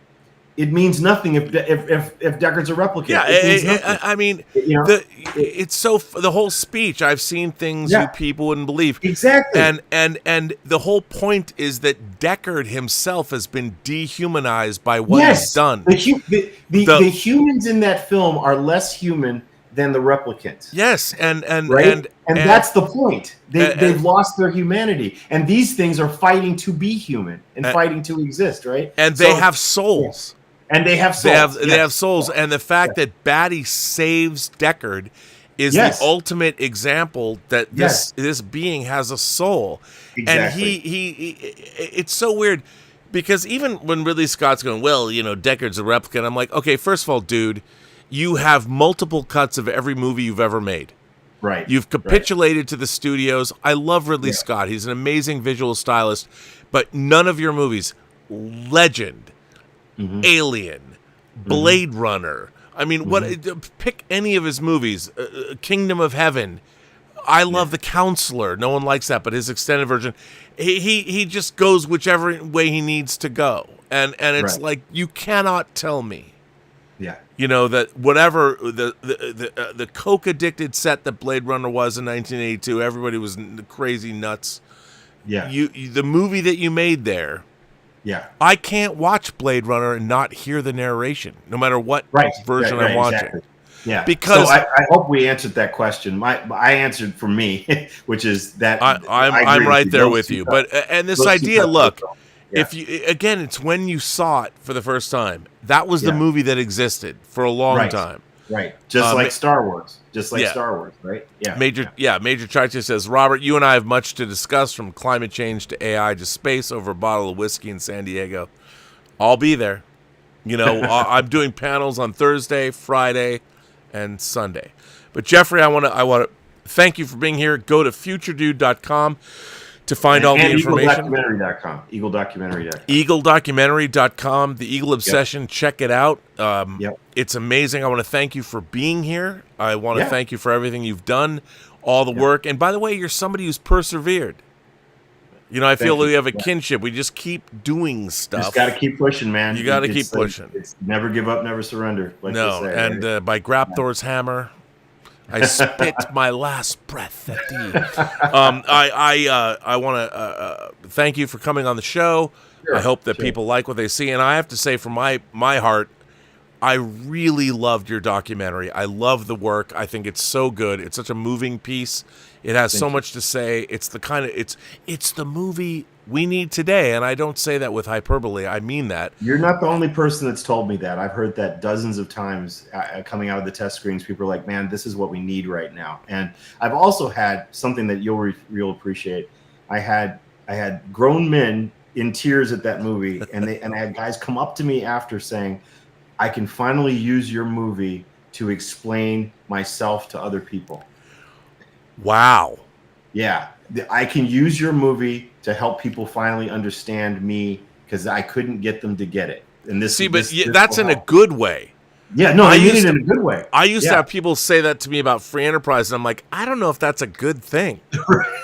It means nothing if Deckard's a replicant. Yeah, I mean, you know, it's so the whole speech. I've seen things you people wouldn't believe. Exactly. And the whole point is that Deckard himself has been dehumanized by what he's done. The humans in that film are less human than the replicants. Yes, and that's the point. They've lost their humanity, and these things are fighting to be human and fighting to exist, right? And they have souls. And they have souls. They have souls, and the fact that Batty saves Deckard is the ultimate example that this being has a soul. Exactly. And he it's so weird because even when Ridley Scott's going, well, you know, Deckard's a replicant, I'm like, okay, first of all, dude, you have multiple cuts of every movie you've ever made. Right. You've capitulated to the studios. I love Ridley Scott. He's an amazing visual stylist, but none of your movies, Legend, Alien, Blade Runner. I mean, pick any of his movies. Kingdom of Heaven. I love The Counselor. No one likes that, but his extended version, he just goes whichever way he needs to go, and it's like you cannot tell me. Yeah. You know that whatever the coke addicted set that Blade Runner was in 1982, everybody was crazy nuts. Yeah. The movie that you made there. Yeah. I can't watch Blade Runner and not hear the narration, no matter what version I'm watching. Exactly. Yeah. Because so I hope we answered that question. I answered for me, which is that I'm right there with you. But and this idea, look, Yeah. if you again, it's when you saw it for the first time. That was the movie that existed for a long time. Right. Just like Star Wars. Star Wars, right? Yeah. Major Chartier says, Robert, you and I have much to discuss, from climate change to AI to space, over a bottle of whiskey in San Diego. I'll be there. You know, I'm doing panels on Thursday, Friday, and Sunday. But Jeffrey, I want to thank you for being here. Go to futuredude.com to find all the information. EagleDocumentary.com. EagleDocumentary.com. The Eagle Obsession. Check it out. It's amazing. I want to thank you for being here. I want to thank you for everything you've done, all the work. And by the way, you're somebody who's persevered. You know, I feel we have a kinship. We just keep doing stuff. Just got to keep pushing, man. You got to keep pushing. It's never give up, never surrender. Like they say, and by Grabthor's hammer, I spit my last breath at thee. I want to thank you for coming on the show. I hope that people like what they see. And I have to say, from my heart, I really loved your documentary. I love the work. I think it's so good. It's such a moving piece. It has so much to say. It's the kind of it's the movie we need today, and I don't say that with hyperbole. I mean that. You're not the only person that's told me that. I've heard that dozens of times coming out of the test screens. People are like, man, this is what we need right now. And I've also had something that you'll appreciate. I had grown men in tears at that movie, and I had guys come up to me after saying, I can finally use your movie to explain myself to other people. Wow. Yeah. I can use your movie to help people finally understand me, because I couldn't get them to get it. And that's in a good way. Yeah, no, I mean it in a good way. I used to have people say that to me about free enterprise, and I'm like, I don't know if that's a good thing.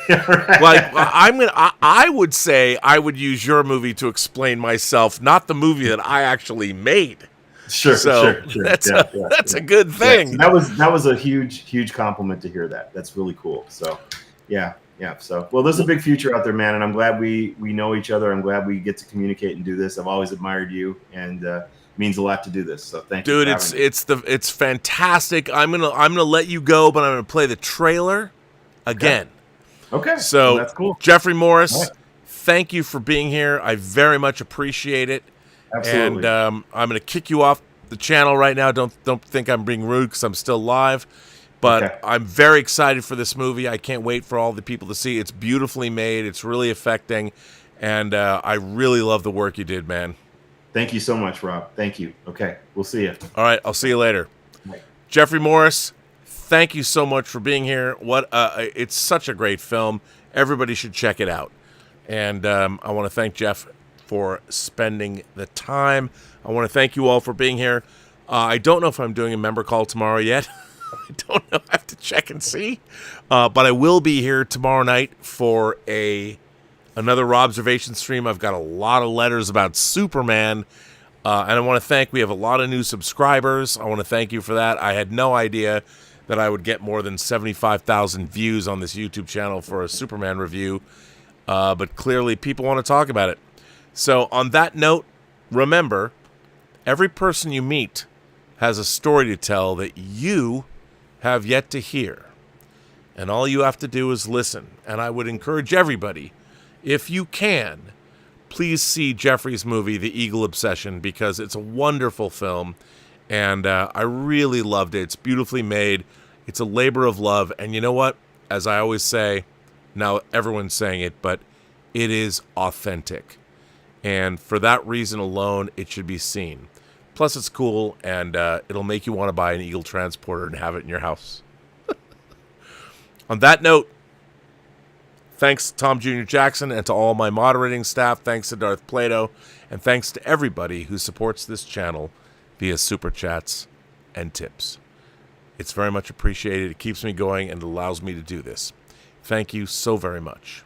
Like, I would say I would use your movie to explain myself, not the movie that I actually made. Sure. That's a good thing. Yeah, that was a huge compliment to hear that. That's really cool. So, yeah. So, well, there's a big future out there, man, and I'm glad we know each other. I'm glad we get to communicate and do this. I've always admired you, and it means a lot to do this. So, thank you. Dude, it's fantastic. I'm gonna let you go, but I'm gonna play the trailer again. Okay. So, that's cool. Jeffrey Morris, thank you for being here. I very much appreciate it. Absolutely. And I'm going to kick you off the channel right now. Don't think I'm being rude, because I'm still live. But I'm very excited for this movie. I can't wait for all the people to see. It's beautifully made. It's really affecting. And I really love the work you did, man. Thank you so much, Rob. Thank you. Okay. We'll see you. All right. I'll see you later. Bye. Jeffrey Morris, thank you so much for being here. It's such a great film. Everybody should check it out. And I want to thank Jeff for spending the time. I want to thank you all for being here. I don't know if I'm doing a member call tomorrow yet. I don't know. I have to check and see. But I will be here tomorrow night for another observation stream. I've got a lot of letters about Superman. And I want to thank, we have a lot of new subscribers. I want to thank you for that. I had no idea that I would get more than 75,000 views on this YouTube channel for a Superman review. But clearly people want to talk about it. So on that note, remember, every person you meet has a story to tell that you have yet to hear. And all you have to do is listen. And I would encourage everybody, if you can, please see Jeffrey's movie, The Eagle Obsession, because it's a wonderful film, and I really loved it. It's beautifully made. It's a labor of love, and you know what? As I always say, now everyone's saying it, but it is authentic. And for that reason alone, it should be seen. Plus, it's cool, and it'll make you want to buy an Eagle transporter and have it in your house. On that note, thanks to Tom Jr. Jackson and to all my moderating staff. Thanks to Darth Plato. And thanks to everybody who supports this channel via Super Chats and tips. It's very much appreciated. It keeps me going and allows me to do this. Thank you so very much.